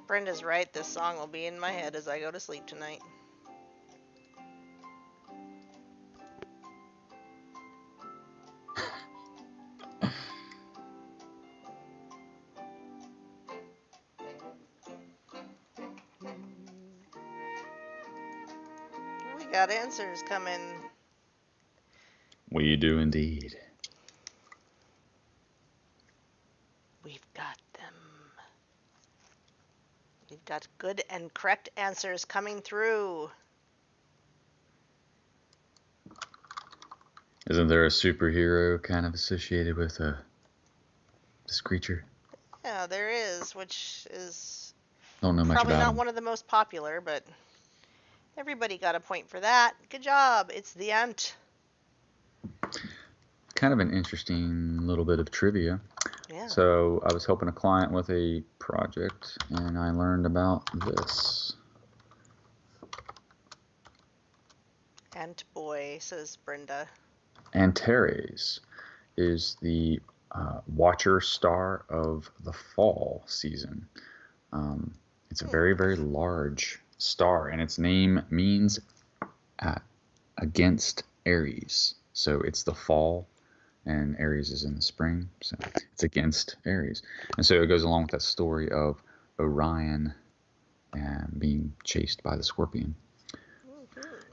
Brenda's right. This song will be in my head as I go to sleep tonight. got answers coming. We do indeed. We've got them. We've got good and correct answers coming through. Isn't there a superhero kind of associated with this creature? Yeah, there is, which is Don't know much probably about not him. one of the most popular, but everybody got a point for that. Good job. It's the ant. Kind of an interesting little bit of trivia. Yeah. So I was helping a client with a project, and I learned about this. Ant boy, says Brenda. Antares is the watcher star of the fall season. It's a very, very large star, and its name means against Aries. So it's the fall, and Aries is in the spring, so it's against Aries. And so it goes along with that story of Orion being chased by the scorpion.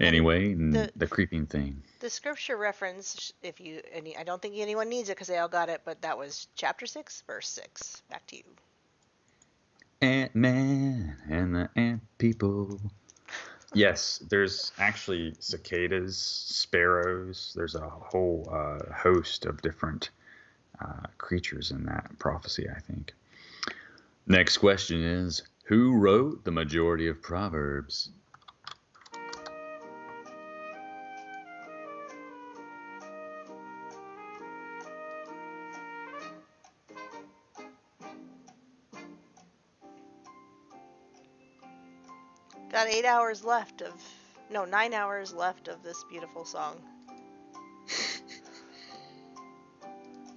Anyway, the creeping thing. The scripture reference, I don't think anyone needs it because they all got it, but that was chapter 6, verse 6. Back to you. Ant-Man and the ant people. Yes, there's actually cicadas, sparrows. There's a whole host of different creatures in that prophecy, I think. Next question is, who wrote the majority of Proverbs? Got 9 hours left of this beautiful song.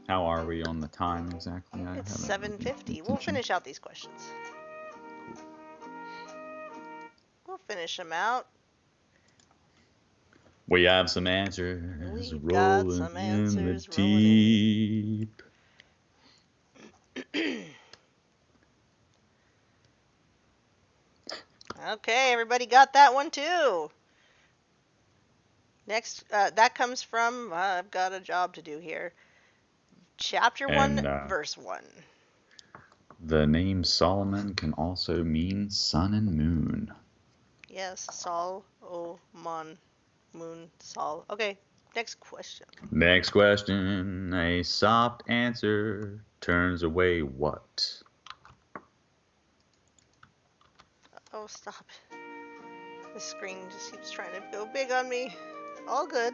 How are we on the time exactly? It's 7:50. We'll finish out these questions. We'll finish them out. We have some answers rolling in the deep. Okay, everybody got that one too. Next, that comes from, I've got a job to do here. Chapter 1, verse 1. The name Solomon can also mean sun and moon. Yes, Sol, O, Mon, Moon, Sol. Okay, next question. Next question. A soft answer turns away what? Oh, stop. The screen just keeps trying to go big on me. All good.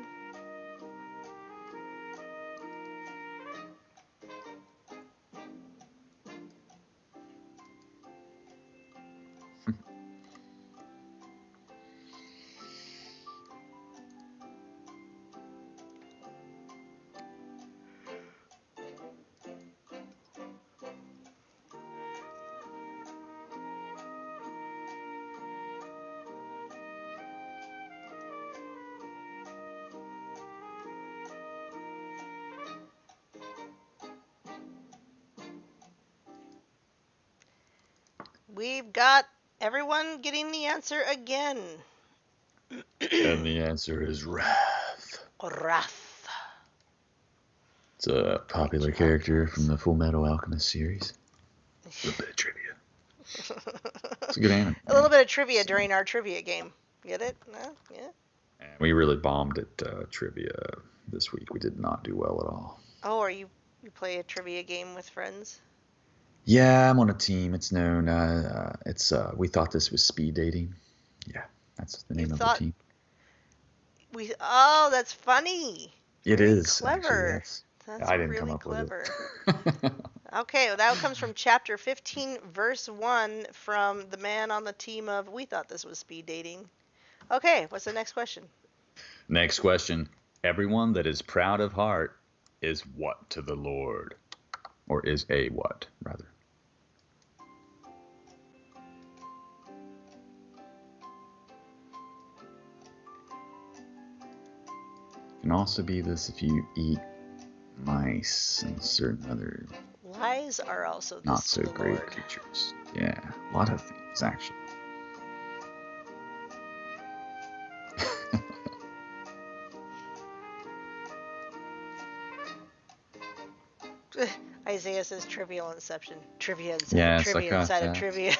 We've got everyone getting the answer again. And the answer is Wrath. Wrath. It's a popular character from the Full Metal Alchemist series. A little bit of trivia. It's a good anime. A little bit of trivia during our trivia game. Get it? No? Yeah. And we really bombed at trivia this week. We did not do well at all. Oh, you play a trivia game with friends? Yeah, I'm on a team. It's known. We thought this was speed dating. Yeah, that's the name of the team. Oh, that's funny. It Very is clever. Actually, that's I didn't really come up clever. with it. Okay, well, that comes from chapter 15, verse 1, from the man on the team of We Thought This Was Speed Dating. Okay, what's the next question? Next question. Everyone that is proud of heart is what to the Lord? Or is a what, rather? Can also be this if you eat mice and certain other Lies are also this not so great Lord. creatures. Yeah, a lot of things actually. Isaiah says trivial inception. Trivia inside of Yes, I trivia caught inside of that. trivia.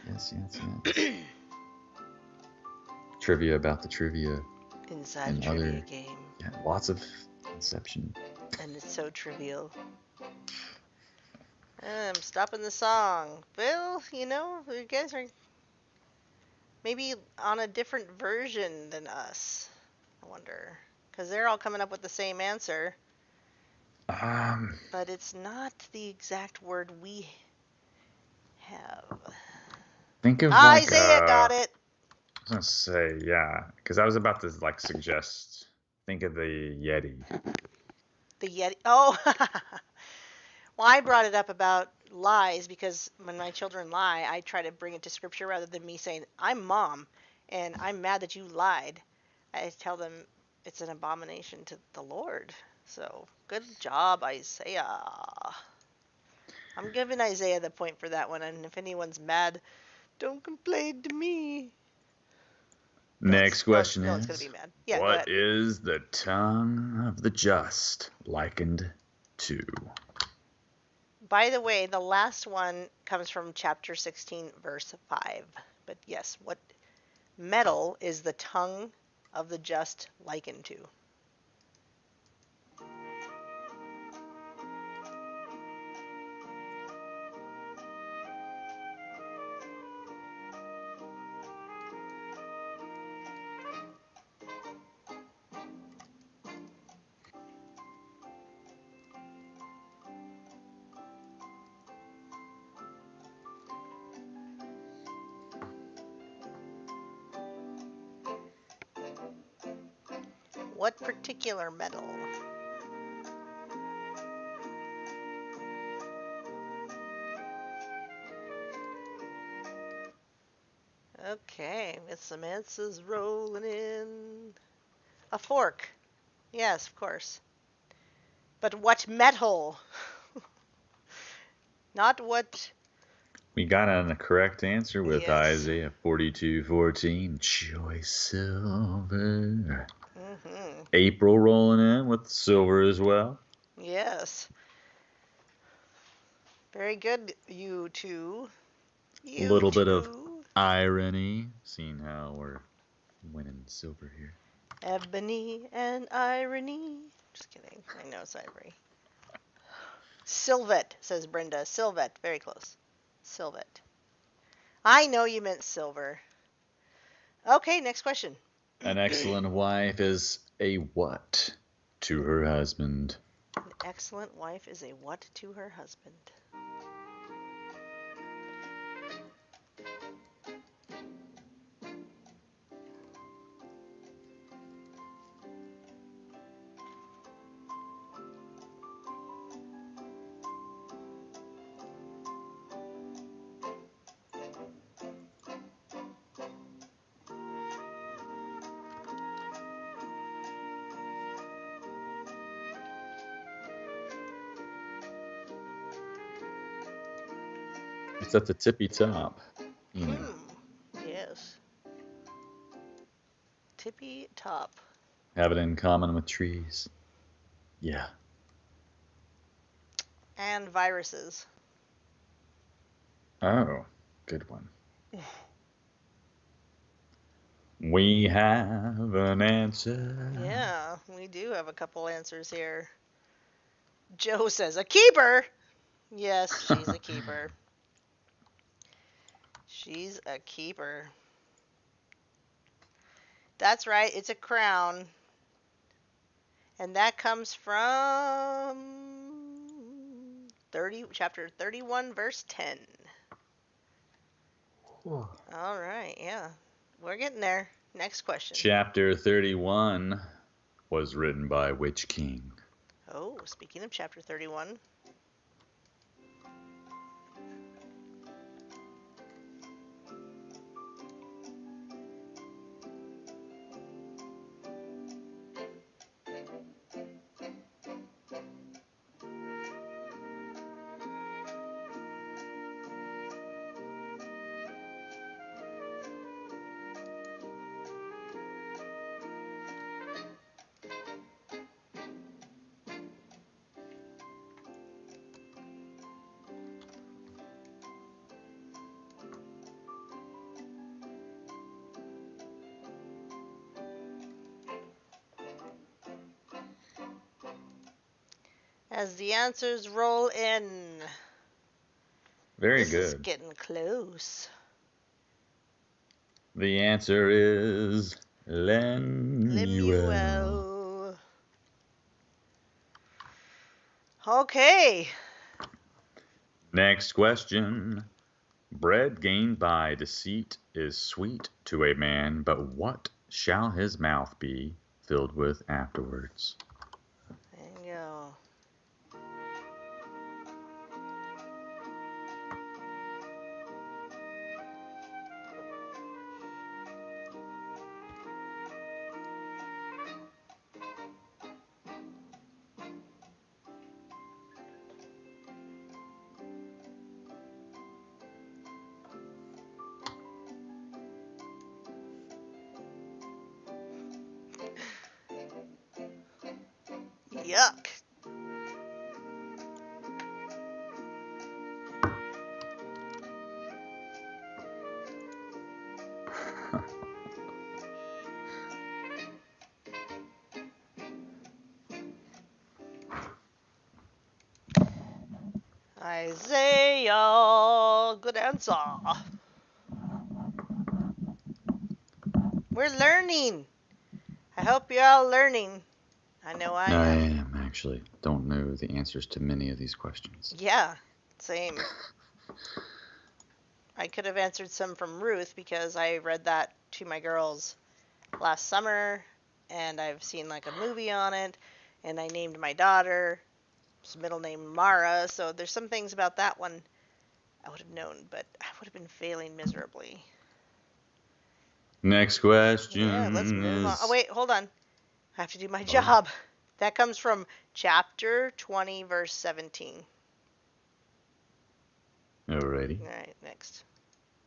Yes, yes, yes. Trivia about the trivia Inside a and trivia other, game. yeah, lots of Inception. And it's so trivial. I'm stopping the song. Bill, you guys are maybe on a different version than us. I wonder. Because they're all coming up with the same answer, Um, but it's not the exact word we have. think of like Isaiah got it! I was gonna say yeah, because I was about to like suggest. Think of the Yeti. The Yeti. Oh! Well, I brought it up about lies because when my children lie, I try to bring it to scripture rather than me saying, I'm mom and I'm mad that you lied. I tell them it's an abomination to the Lord. So good job, Isaiah. I'm giving Isaiah the point for that one, and if anyone's mad, don't complain to me. Next question No one's gonna be is, mad. Yeah, go what ahead. is the tongue of the just likened to? By the way, the last one comes from chapter 16, verse 5. But yes, what metal is the tongue of the just likened to? What particular metal? Okay, with some answers rolling in. A fork. Yes, of course. But what metal? Not what. We got on the correct answer with Yes. Isaiah 42:14. Choice silver. Mm-hmm. April rolling in with silver as well. Yes. Very good, you two. A You little bit of two. irony, seeing how we're winning silver here. Ebony and irony. Just kidding. I know it's ivory. Silvet, says Brenda. Silvet. Very close. Silvet. I know you meant silver. Okay, next question. An excellent wife is a what to her husband? An excellent wife is a what to her husband? It's at the tippy top. You know, Hmm. Yes. Tippy top. have it in common with trees. Yeah. And viruses. Oh, good one. We have an answer. Yeah, we do have a couple answers here. Joe says a keeper. Yes, she's a keeper. She's a keeper. That's right, it's a crown. And that comes from chapter 31 verse 10. Whew. All right, yeah. We're getting there. Next question. Chapter 31 was written by which king? Oh, speaking of chapter 31, as the answers roll in. Very This is good. getting close. The answer is Lemuel. Lemuel. Okay. Next question. Bread gained by deceit is sweet to a man, but what shall his mouth be filled with afterwards? There you go. Yuck. Isaiah. Good answer. We're learning. I hope you're all learning. I know I I am. am actually. Don't know the answers to many of these questions. Yeah, same. I could have answered some from Ruth because I read that to my girls last summer, and I've seen like a movie on it, and I named my daughter's middle name Mara, so there's some things about that one I would have known, but I would have been failing miserably. Next Yeah, let's question move on. Oh, is. wait, hold on. I have to do my Oh, job. That comes from chapter 20, verse 17. alrighty. All right, next.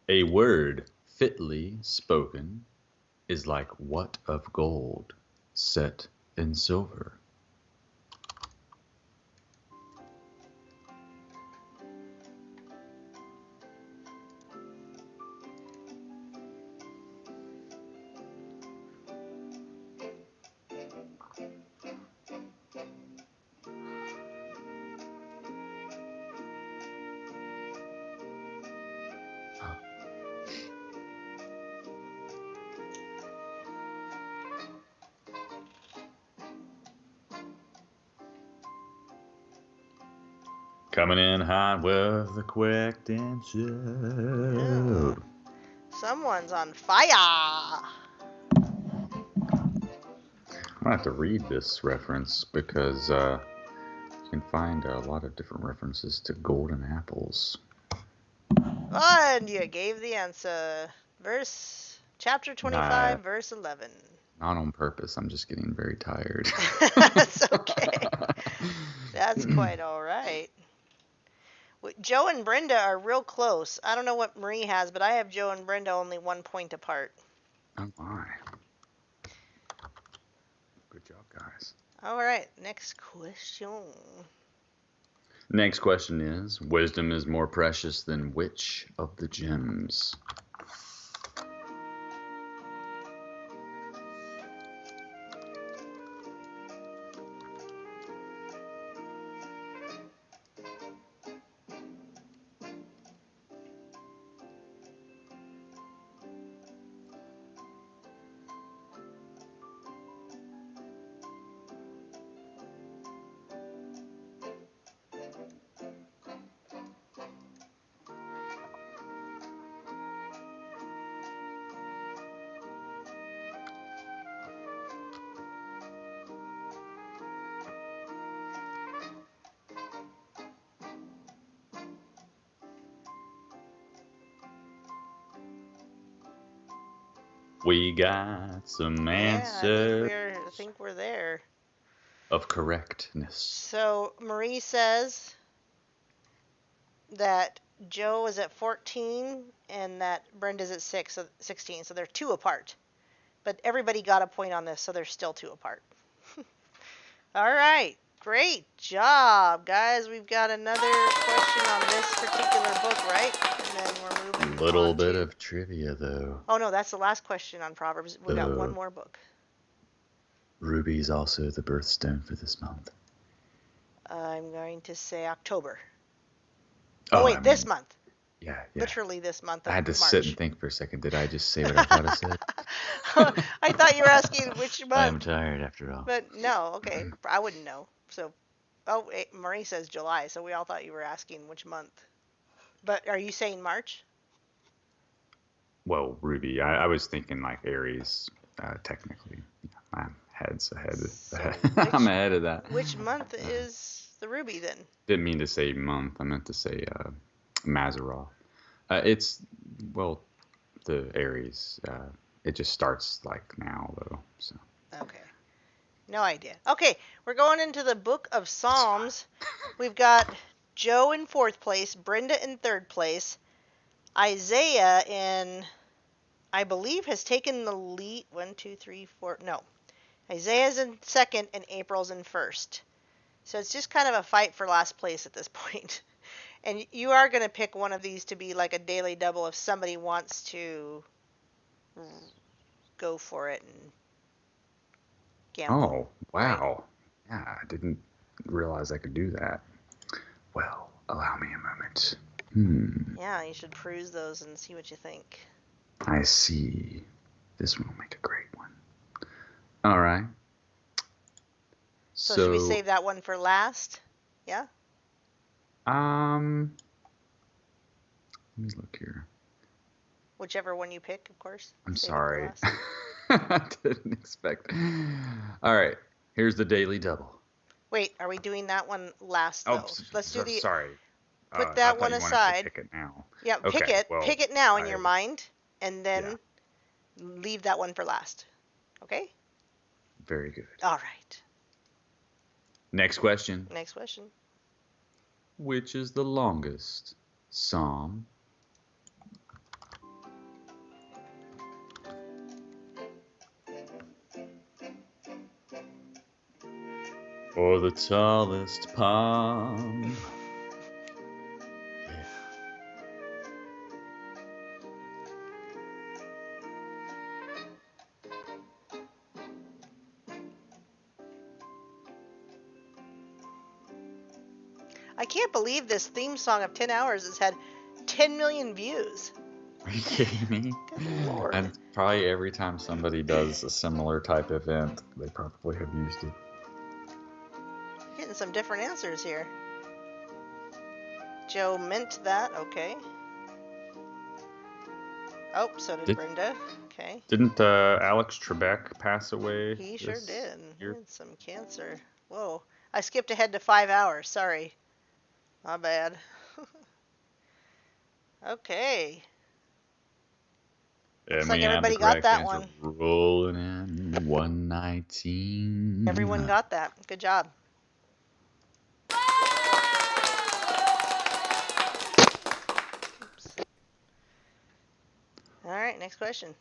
A word fitly spoken is like what of gold set in silver? Coming in hot with the correct answer. Oh, someone's on fire. I'm gonna have to read this reference because you can find a lot of different references to golden apples. Oh, and you gave the answer. Chapter 25, Not, verse 11. not on purpose. I'm just getting very tired. That's okay. That's quite all right. Joe and Brenda are real close. I don't know what Marie has, but I have Joe and Brenda only 1 point apart. Oh my. Good job, guys. All right, next question. Next question is, wisdom is more precious than which of the gems? We got some Yeah, answers I think we're there. of correctness. So Marie says that Joe is at 14 and that Brenda's at 16, so they're 2 apart. But everybody got a point on this, so they're still 2 apart. All right, great job, guys. We've got another question on this particular book, right? And then we're moving A little on bit to... of trivia, though. Oh, no, that's the last question on Proverbs. We got one more book. Ruby is also the birthstone for this month. I'm going to say October. Oh, Oh, wait, I this mean, month. yeah. Literally this month I of had to sit and March. think for a second. Did I just say what I thought I said? I thought you were asking which I am month, tired after all. but no, okay. I wouldn't know. So, oh, wait, Marie says July, so we all thought you were asking which month. But are you saying March? Well, Ruby, I was thinking like Aries, technically. I'm So I'm ahead of that. which month is the ruby then? Didn't mean to say month. I meant to say Mazzaroth. It's, well, the Aries. It just starts like now, though. So Okay. No idea. Okay, we're going into the book of it's Psalms. We've got Joe in fourth place, Brenda in third place, Isaiah in, I believe, has taken the lead. One, two, three, four. No. Isaiah's in second and April's in first. So it's just kind of a fight for last place at this point. And you are going to pick one of these to be like a daily double if somebody wants to go for it and gamble, Oh, right? wow. Yeah, I didn't realize I could do that. Well, allow me a moment. Yeah, you should peruse those and see what you think. I see. This one will make a great one. All right. So should we So, save that one for last? Yeah? um, let me look here. Whichever one you pick, of course. I'm Save it for sorry. last. I didn't expect. All right. Here's the daily double. Wait, are we doing that one last Oh, though? Let's do the sorry. put I that thought one you wanted to aside. pick it now. Yeah, pick Okay. it. Well, Pick it now in I your mind and yeah. then leave that one for last. Okay? Very good. All right. Next question. Next question. Which is the longest psalm? Or the tallest palm? Yeah. I can't believe this theme song of 10 hours has had 10 million views. Are you kidding me? Good Lord. And probably every time somebody does a similar type event, they probably have used it. Getting some different answers here. Joe meant that. Okay. Oh, so did Did, Brenda. Okay. didn't Alex Trebek pass away He sure this did. He year? had some cancer. Whoa. I skipped ahead to 5 hours. Sorry. My bad. Okay. Looks like And the everybody got correct that answer, one. rolling in 119. Everyone got that. Good job. Oops. All right, next question.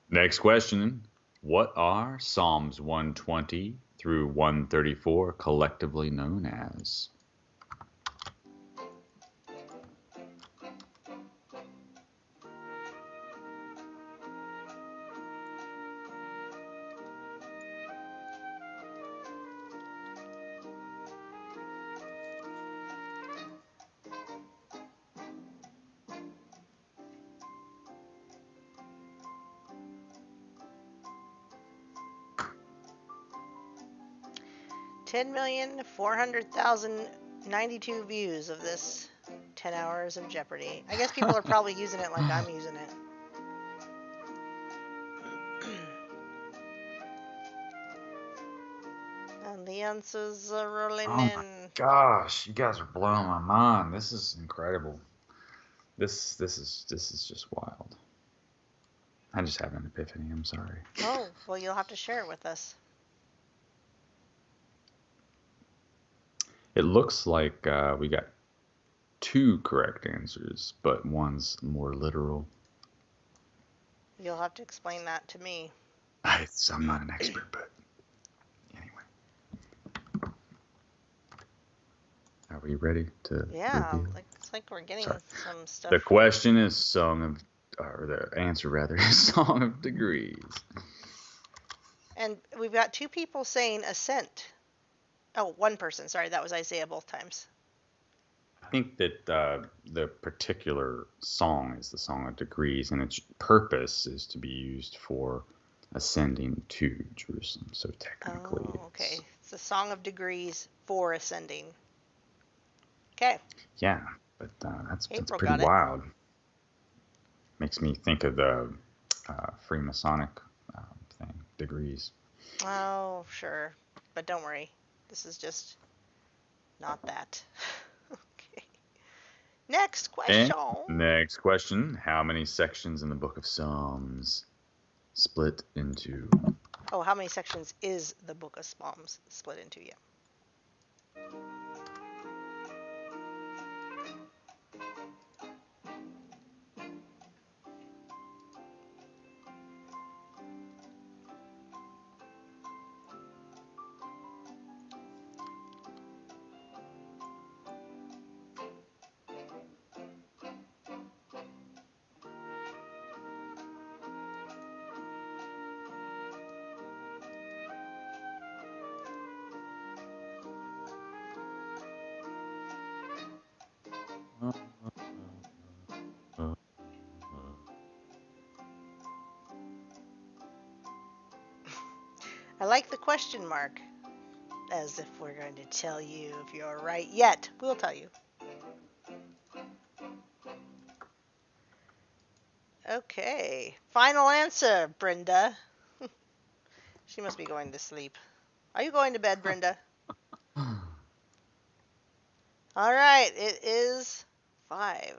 Next question. What are Psalms 120 through 134 collectively known as? Ten million 400,092 views of this 10 hours of Jeopardy. I guess people are probably using it like I'm using it. And the answers are rolling Oh my in. gosh, you guys are blowing my mind. This is incredible. This is just wild. I just had an epiphany. I'm sorry. Oh, well, you'll have to share it with us. It looks like we got two correct answers, but one's more literal. You'll have to explain that to me. I'm not an expert, but anyway. Are we ready to Yeah, reveal? it's like we're getting Sorry. some stuff. The question is or the answer rather, is Song of Degrees. And we've got two people saying ascent. Oh, one person. Sorry, that was Isaiah both times. I think that the particular song is the Song of Degrees, and its purpose is to be used for ascending to Jerusalem. So technically, Oh, it's okay. It's the Song of Degrees for ascending. Okay. yeah, but that's April pretty got it. wild. Makes me think of the Freemasonic thing, degrees. Oh, sure. But don't worry. This is just not that. Okay. Next And question. next question: how many sections in the Book of Psalms split into? Oh, how many sections is the Book of Psalms split into? Yeah. I like the question mark, as if we're going to tell you if you're right yet. We'll tell you. Okay. Final answer, Brenda. She must be going to sleep. Are you going to bed, Brenda? All right. It is 5.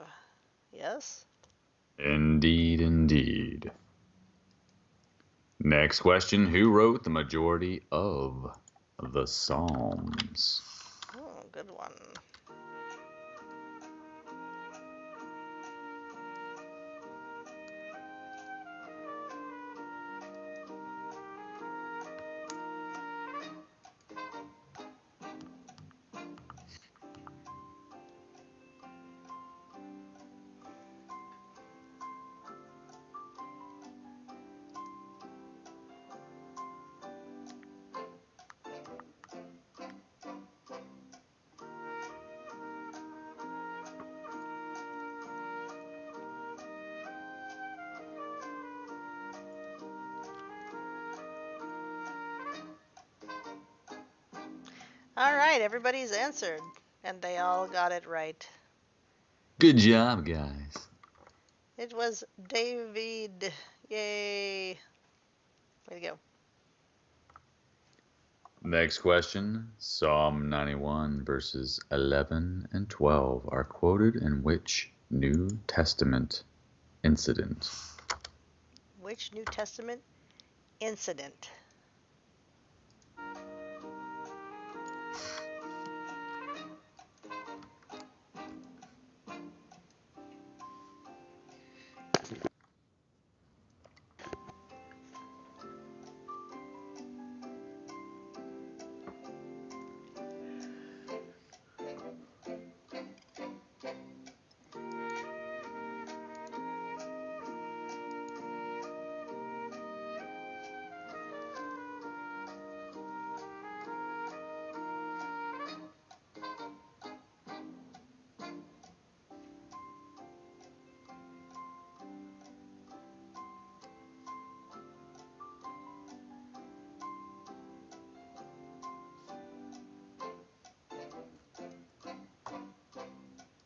Yes? Indeed, indeed. Next question: who wrote the majority of the Psalms? Oh, good one. All right. Everybody's answered. And they all got it right. Good job, guys. It was David. Yay. Way to go. Next question: Psalm 91 verses 11 and 12 are quoted in which New Testament incident? Which New Testament incident?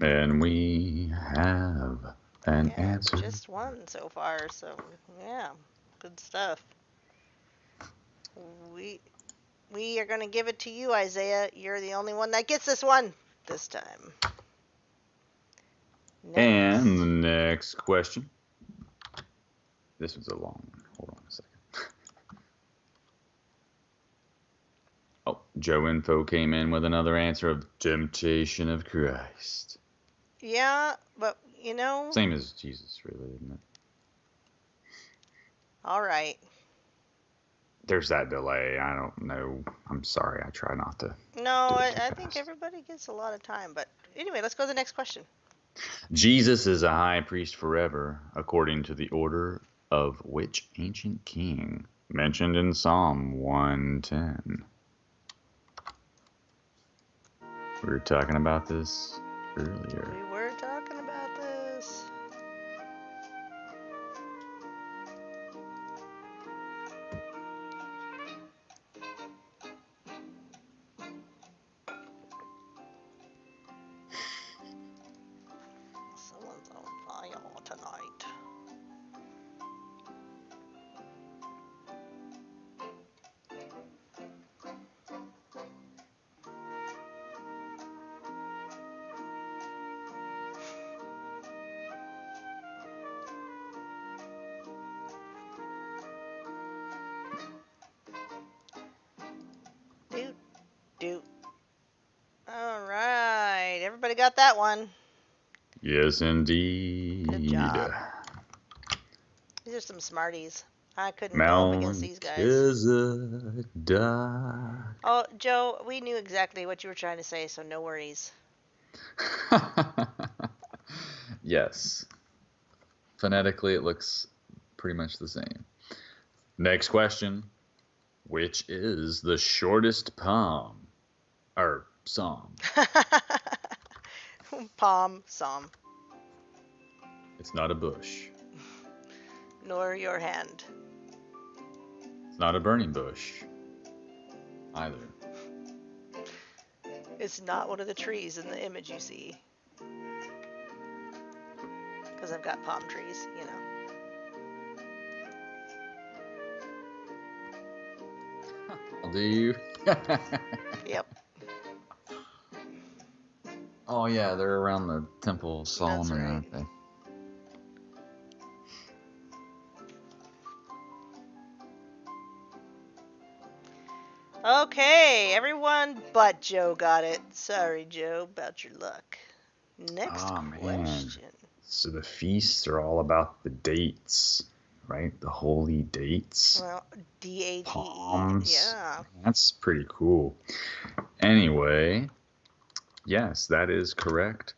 And we have an Yeah, answer. just one so far. So, yeah, good stuff. We we are going to give it to you, Isaiah. You're the only one that gets this one this time. And the Next. next question. This one's a long one. Hold on a second. Oh, Joe Info came in with another answer of temptation of Christ. Yeah, but you know, Same as Jesus, really, isn't it? all right. There's that delay. I don't know. I'm sorry. I try not to No, do it too I think fast. everybody gets a lot of time. But anyway, let's go to the next question. Jesus is a high priest forever, according to the order of which ancient king mentioned in Psalm 110? We were talking about this earlier. We were talking about this. Someone's on fire tonight. Doot, doot. All right. Everybody got that one. Yes, indeed. Good job. These are some smarties. I couldn't go up against these guys. Melchizedek. Oh, Joe, we knew exactly what you were trying to say, so no worries. Yes. Phonetically, it looks pretty much the same. Next question. Which is the shortest psalm? Palm, psalm. It's not a bush. Nor your hand. It's not a burning bush either. It's not one of the trees in the image you see. Because I've got palm trees, you know. Do you? Yep. Oh, yeah, they're around the Temple of Solomon, right. aren't they? Okay, everyone but Joe got it. Sorry, Joe, about your luck. Next question. So the feasts are all about the dates, right? The holy dates. Well, D-A-T-E. Palms. Yeah. That's pretty cool. Anyway, yes, that is correct.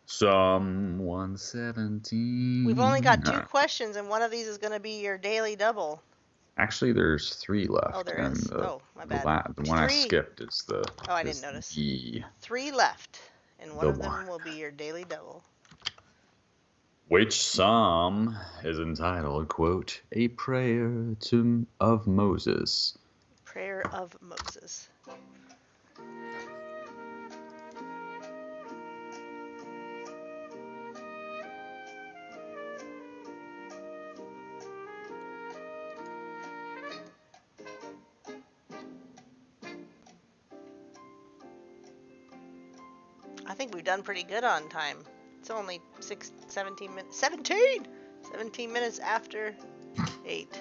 Psalm 117. We've only got 2 questions, and one of these is going to be your daily double. Actually, there's 3 left. Oh, there is. My bad. The one 3. I skipped is the. Oh, I didn't notice. E. 3 left, and one of them will be your daily double. Which psalm is entitled, quote, a prayer of Moses? Prayer of Moses. I think we've done pretty good on time. It's only 17 minutes. 17 minutes after 8.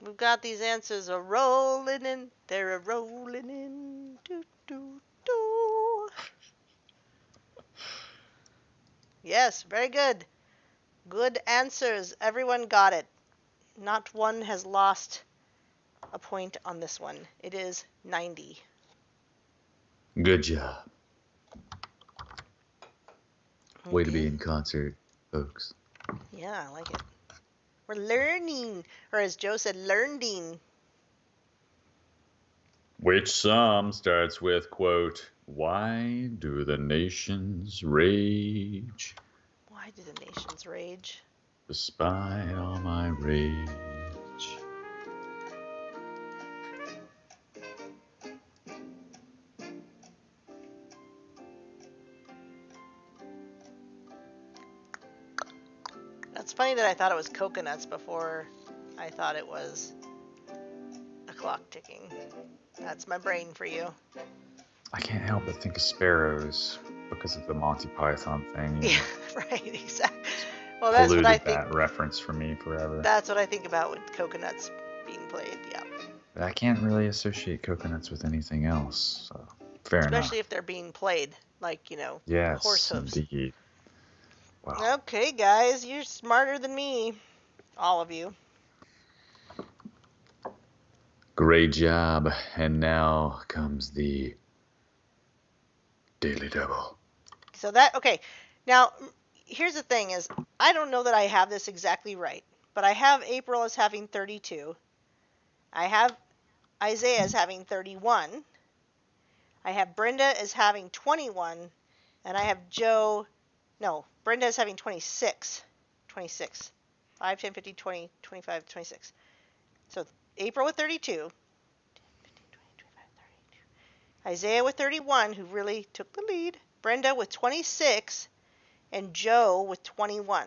We've got these answers a rolling in. They're a rolling in. Doo, doo, doo. Yes, very good. Good answers. Everyone got it. Not one has lost a point on this one. It is 90. Good job. Way Okay. to be in concert, folks. Yeah, I like it. We're learning, or as Joe said, learning. Which psalm starts with, quote, why do the nations rage? Why do the nations rage? Despite all my rage. It's funny that I thought it was coconuts before I thought it was a clock ticking. That's my brain for you. I can't help but think of sparrows because of the Monty Python thing. Yeah, right, exactly. Well, that's what I think. That reference for me forever. That's what I think about with coconuts being played, yeah. But I can't really associate coconuts with anything else, so fair enough. Especially if they're being played, like, horse hooves. Yes, indeed. Wow. Okay, guys, you're smarter than me. All of you. Great job. And now comes the Daily Double. Okay. Now, here's the thing is, I don't know that I have this exactly right, but I have April as having 32. I have Isaiah as having 31. I have Brenda as having 21. And I have Joe, no, Brenda is having 26. 26. 5, 10, 15, 20, 25, 26. So April with 32. Isaiah with 31, who really took the lead. Brenda with 26. And Joe with 21.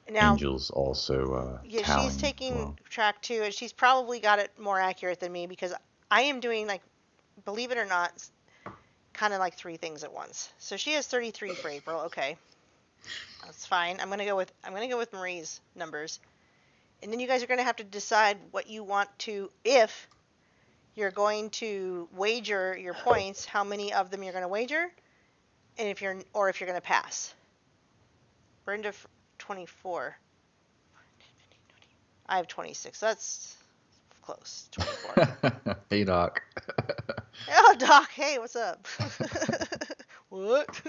Now, Angel's also yeah, she's tallying as taking well. track too, and she's probably got it more accurate than me because I am doing, like, believe it or not, kind of like 3 things at once. So she has 33 for April. Okay, that's fine. I'm gonna go with Marie's numbers, and then you guys are gonna have to decide what you want to, if you're going to wager your points, how many of them you're gonna wager, and if you're gonna pass. Brenda 24. I have 26. That's close. 24. Hey, Doc. Oh, Doc. Hey, what's up? What?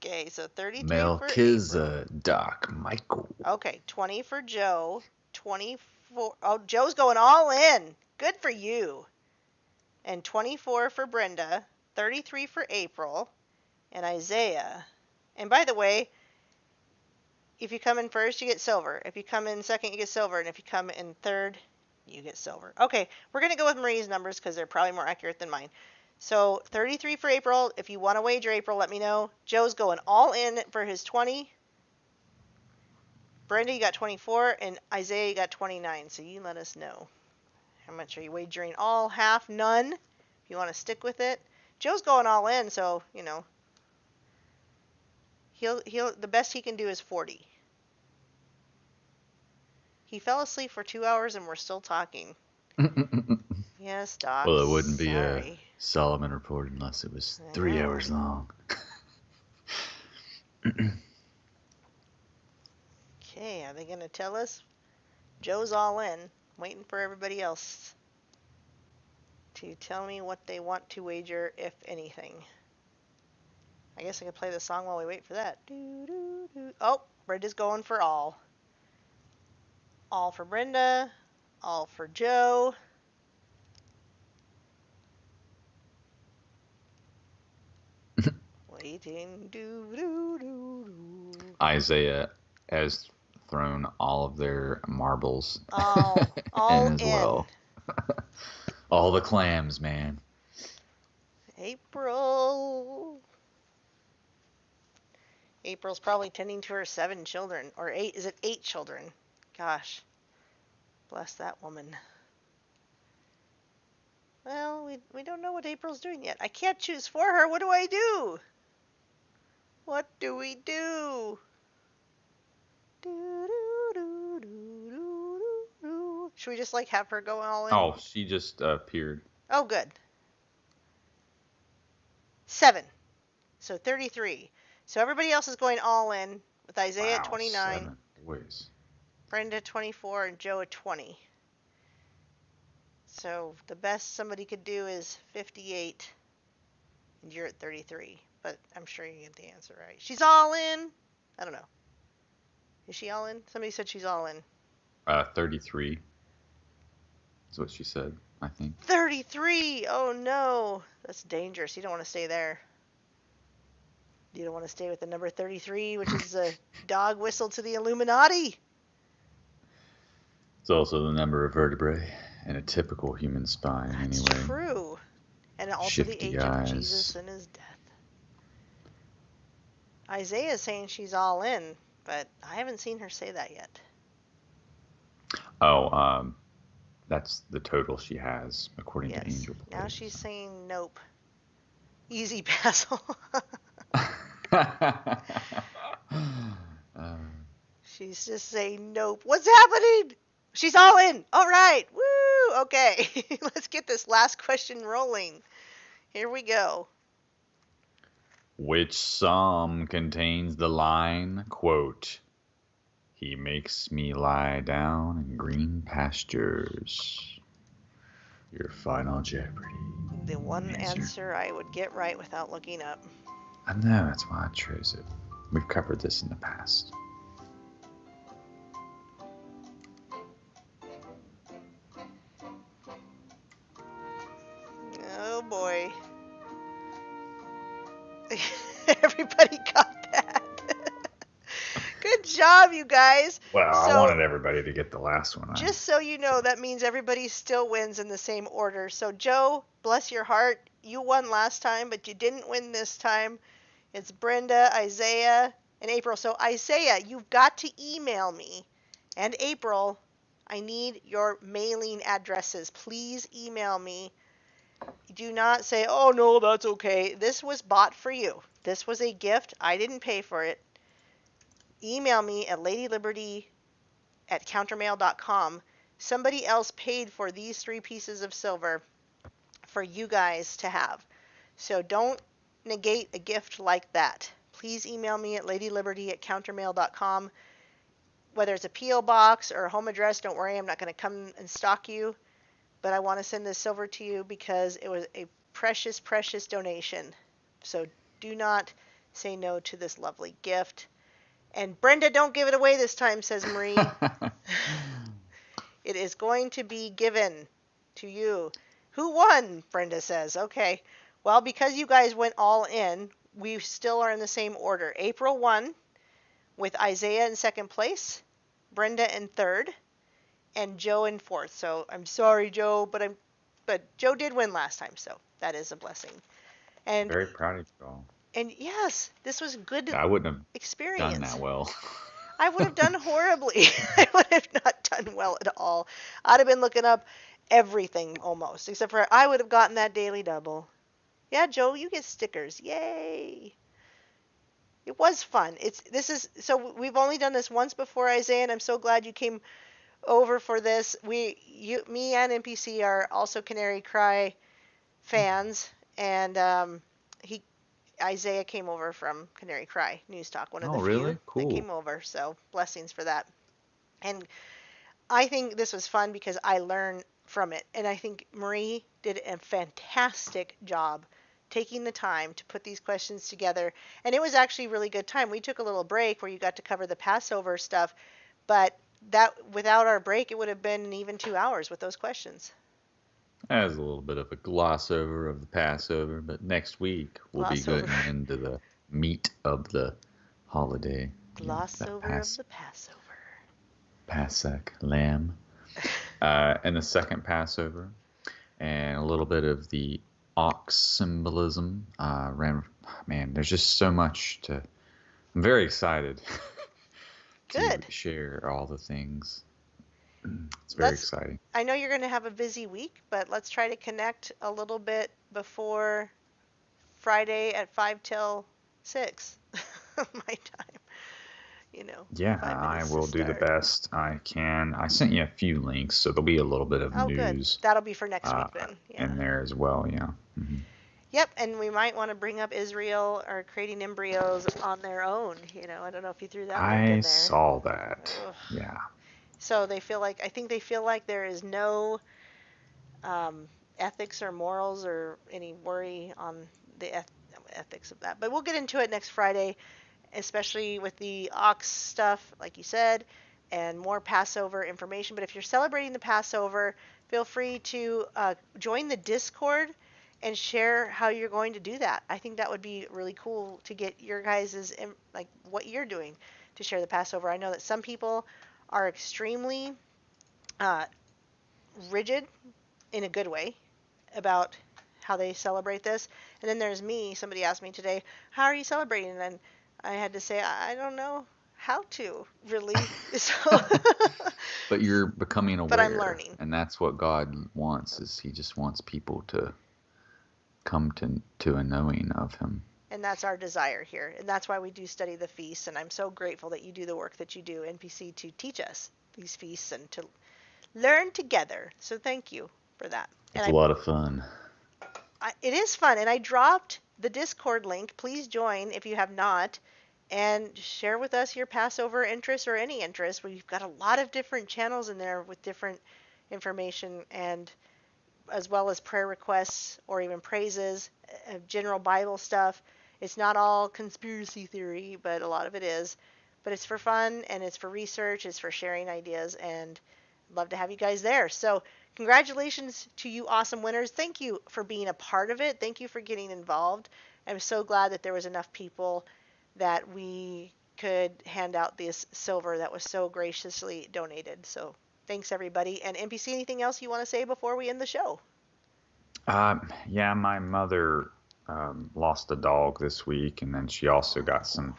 Okay, so 33 for April. Doc Michael. Okay, 20 for Joe. 24. Oh, Joe's going all in. Good for you. And 24 for Brenda. 33 for April. And Isaiah. And by the way, if you come in first, you get silver. If you come in second, you get silver. And if you come in third, you get silver. Okay, we're going to go with Marie's numbers because they're probably more accurate than mine. So 33 for April. If you want to wager April, let me know. Joe's going all in for his 20. Brenda, you got 24. And Isaiah, you got 29. So you let us know. How much are you wagering? All, half, none? If you want to stick with it. Joe's going all in, so, you know. The best he can do is 40. He fell asleep for 2 hours and we're still talking. Yes, Doc. Well, it wouldn't be a Sorry. Solomon report unless it was 3 hours long. Okay, are they going to tell us? Joe's all in, waiting for everybody else to tell me what they want to wager, if anything. I guess I could play the song while we wait for that. Oh, Brenda's going for all. All for Brenda. All for Joe. Waiting. Isaiah has thrown all of their marbles All in as in. well. All the clams, man. April. April's probably tending to her 7 children. Or 8. Is it 8 children? Gosh. Bless that woman. Well, we don't know what April's doing yet. I can't choose for her. What do I do? What do we do? Should we just, like, have her go all in? Oh, she just appeared. Oh, good. 7. So 33. So everybody else is going all in with Isaiah at 29. 7 boys. Brenda 24 and Joe at 20. So the best somebody could do is 58, and you're at 33. But I'm sure you get the answer right. She's all in. I don't know. Is she all in? Somebody said she's all in. 33 is what she said, I think. 33! Oh no. That's dangerous. You don't want to stay there. You don't want to stay with the number 33, which is a dog whistle to the Illuminati. It's also the number of vertebrae in a typical human spine, That's anyway. true. And also Shifty the age eyes. of Jesus and his death. Isaiah is saying she's all in, but I haven't seen her say that yet. Oh, that's the total she has, according to Angel Plays. Now she's saying nope. Easy pass. She's just saying nope. What's happening? She's all in. All right. Woo. Okay. Let's get this last question rolling. Here we go. Which psalm contains the line, quote, "He makes me lie down in green pastures"? Your final Jeopardy. The one answer. answer I would get right without looking up. I know, that's why I chose it. We've covered this in the past. Oh boy. Everybody got that. Good job, you guys. Well, I So, wanted everybody to get the last one. just so you know, that means everybody still wins in the same order. So, Joe, bless your heart, you won last time, but you didn't win this time. It's Brenda, Isaiah, and April. So, Isaiah, you've got to email me. And April, I need your mailing addresses. Please email me. Do not say, oh, no, that's okay. This was bought for you. This was a gift. I didn't pay for it. Email me at ladyliberty@countermail.com. Somebody else paid for these 3 pieces of silver for you guys to have. So don't negate a gift like that. Please email me at ladyliberty@countermail.com. Whether it's a P.O. box or a home address, don't worry, I'm not going to come and stalk you. But I want to send this silver to you because it was a precious, precious donation. So do not say no to this lovely gift. And Brenda, don't give it away this time, says Marie. It is going to be given to you. Who won? Brenda says. Okay. Well, because you guys went all in, we still are in the same order. April won with Isaiah in second place, Brenda in third, and Joe in fourth. So I'm sorry, Joe, but Joe did win last time, so that is a blessing. And Very proud of you all. and yes, this was good I wouldn't have done experience. that well. I would have done horribly. I would have not done well at all. I'd have been looking up everything almost, except for I would have gotten that daily double. Yeah, Joe, you get stickers. Yay. It was fun. So we've only done this once before, Isaiah, and I'm so glad you came over for this. Me and NPC are also Canary Cry fans, and he Isaiah came over from Canary Cry News Talk, one of the Oh, few really? that Cool. came over. So blessings for that. And I think this was fun because I learned from it. And I think Marie did a fantastic job taking the time to put these questions together. And it was actually a really good time. We took a little break where you got to cover the Passover stuff, but that without our break, it would have been even 2 hours with those questions. As a little bit of a gloss over of the Passover, but next week we'll be Gloss over, getting into the meat of the holiday. gloss That over of the Passover. Passover lamb. And the second Passover, and a little bit of the ox symbolism. Man, there's just so much to. I'm very excited to Good. share all the things. It's very Let's. exciting. I know you're going to have a busy week, but let's try to connect a little bit before Friday at 5 till 6 my time. Yeah, 5 minutes I to will do the start. best I can. I sent you a few links, so there'll be a little bit of Oh, good. news That'll be for next uh, week then. Yeah. in there as well. Yeah. Yep, and we might want to bring up Israel or creating embryos on their own. I don't know if you threw that link I in there. saw that. Ugh. Yeah. So I think they feel like there is no um, ethics or morals or any worry on the ethics of that. But we'll get into it next Friday, especially with the ox stuff, like you said, and more Passover information. But if you're celebrating the Passover, feel free to join the Discord and share how you're going to do that. I think that would be really cool to get your guys's like what you're doing to share the Passover. I know that some people are extremely uh, rigid in a good way about how they celebrate this. And then there's me. Somebody asked me today, "How are you celebrating?" And I had to say, "I don't know how to really." So, But you're becoming but I'm aware, learning, and that's what God wants. Is He just wants people to come to a knowing of Him. and that's our desire here, and that's why we do study the feasts. And I'm so grateful that you do the work that you do, NPC, to teach us these feasts and to learn together. So thank you for that. And It's a lot of fun. it is fun, and I dropped the Discord link. Please join if you have not, and share with us your Passover interest or any interest. We've got a lot of different channels in there with different information, and as well as prayer requests or even praises, general Bible stuff. It's not all conspiracy theory, but a lot of it is. But it's for fun and it's for research, it's for sharing ideas, and I'd love to have you guys there. So, congratulations to you, awesome winners. Thank you for being a part of it. Thank you for getting involved. I'm so glad that there was enough people that we could hand out this silver that was so graciously donated. So, thanks everybody. And NPC, anything else you want to say before we end the show? Yeah, my mother lost a dog this week, and then she also got some,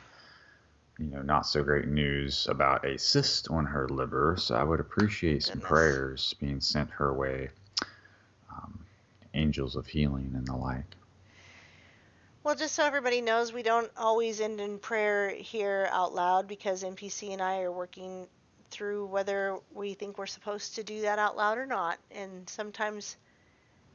not so great news about a cyst on her liver. So I would appreciate some Goodness. prayers being sent her way, um, angels of healing and the like. Well, just so everybody knows, we don't always end in prayer here out loud because NPC and I are working through whether we think we're supposed to do that out loud or not. And sometimes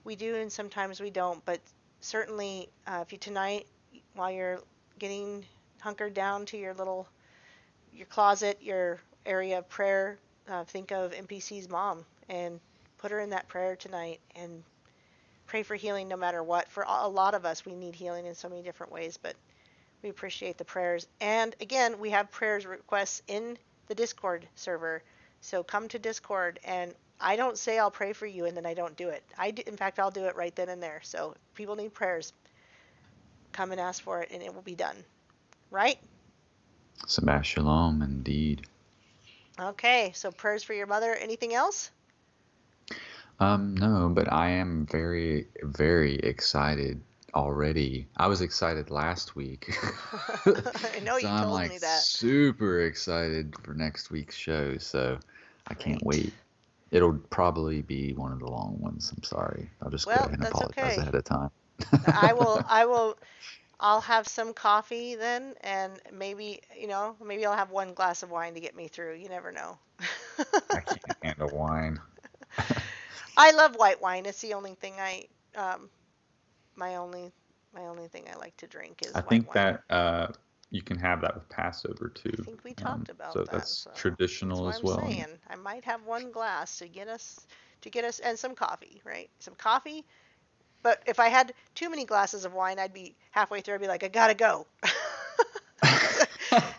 we do and sometimes we don't. But certainly, if you tonight, while you're getting hunkered down to your closet, your area of prayer, think of NPC's mom and put her in that prayer tonight and pray for healing no matter what. For a lot of us, we need healing in so many different ways, but we appreciate the prayers. And again, we have prayers requests in the Discord server. So come to Discord, and I don't say I'll pray for you and then I don't do it. In fact, I'll do it right then and there. So if people need prayers, come and ask for it and it will be done. Right? Shabbat shalom, indeed. Okay, so prayers for your mother. Anything else? No, but I am very, very excited already. I was excited last week. I know So you I'm told like me that. super excited for next week's show. So I can't Great. wait. It'll probably be one of the long ones. I'm sorry. I'll just go Well, ahead and that's apologize okay. ahead of time. I'll have some coffee then, and maybe I'll have one glass of wine to get me through. You never know. I can't handle wine. I love white wine. It's the only thing my only, my only thing I like to drink is I white think wine. that you can have that with Passover I too. think we talked about So that, that's so that's traditional why as I'm well. saying I might have one glass to get us, and some coffee, right? Some coffee. But if I had too many glasses of wine, I'd be halfway through. I'd be like, I gotta go.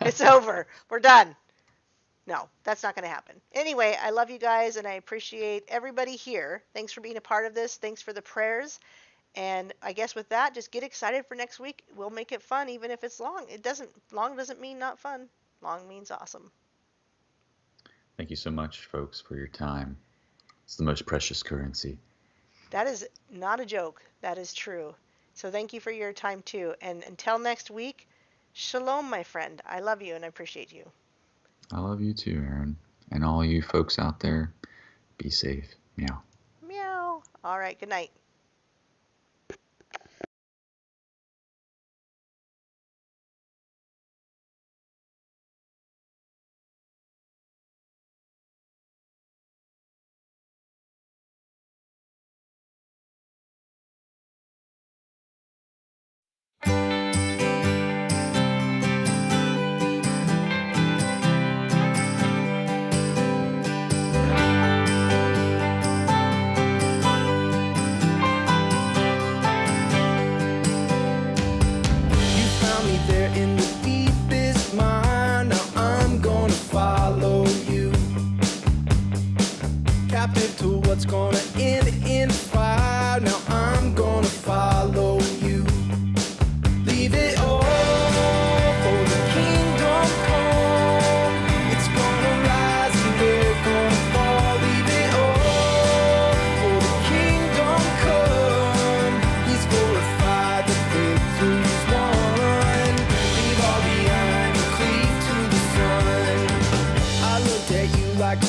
It's over. We're done. No, that's not going to happen. Anyway, I love you guys and I appreciate everybody here. Thanks for being a part of this. Thanks for the prayers. And I guess with that, just get excited for next week. We'll make it fun even if it's long. Long doesn't mean not fun. Long means awesome. Thank you so much, folks, for your time. It's the most precious currency. That is not a joke. That is true. So thank you for your time too. And until next week, shalom, my friend. I love you and I appreciate you. I love you too, Aaron. And all you folks out there, be safe. Meow. Meow. All right. Good night. You found me there in the deepest mine. Now I'm gonna follow you. Captive to what's gonna end in fire. Now I'm gonna follow you. Leave it all for the kingdom come. It's gonna rise and they're gonna fall. Leave it all for the kingdom come. He's glorified, the victory's won. Leave all behind and cleave to the sun. I looked at you like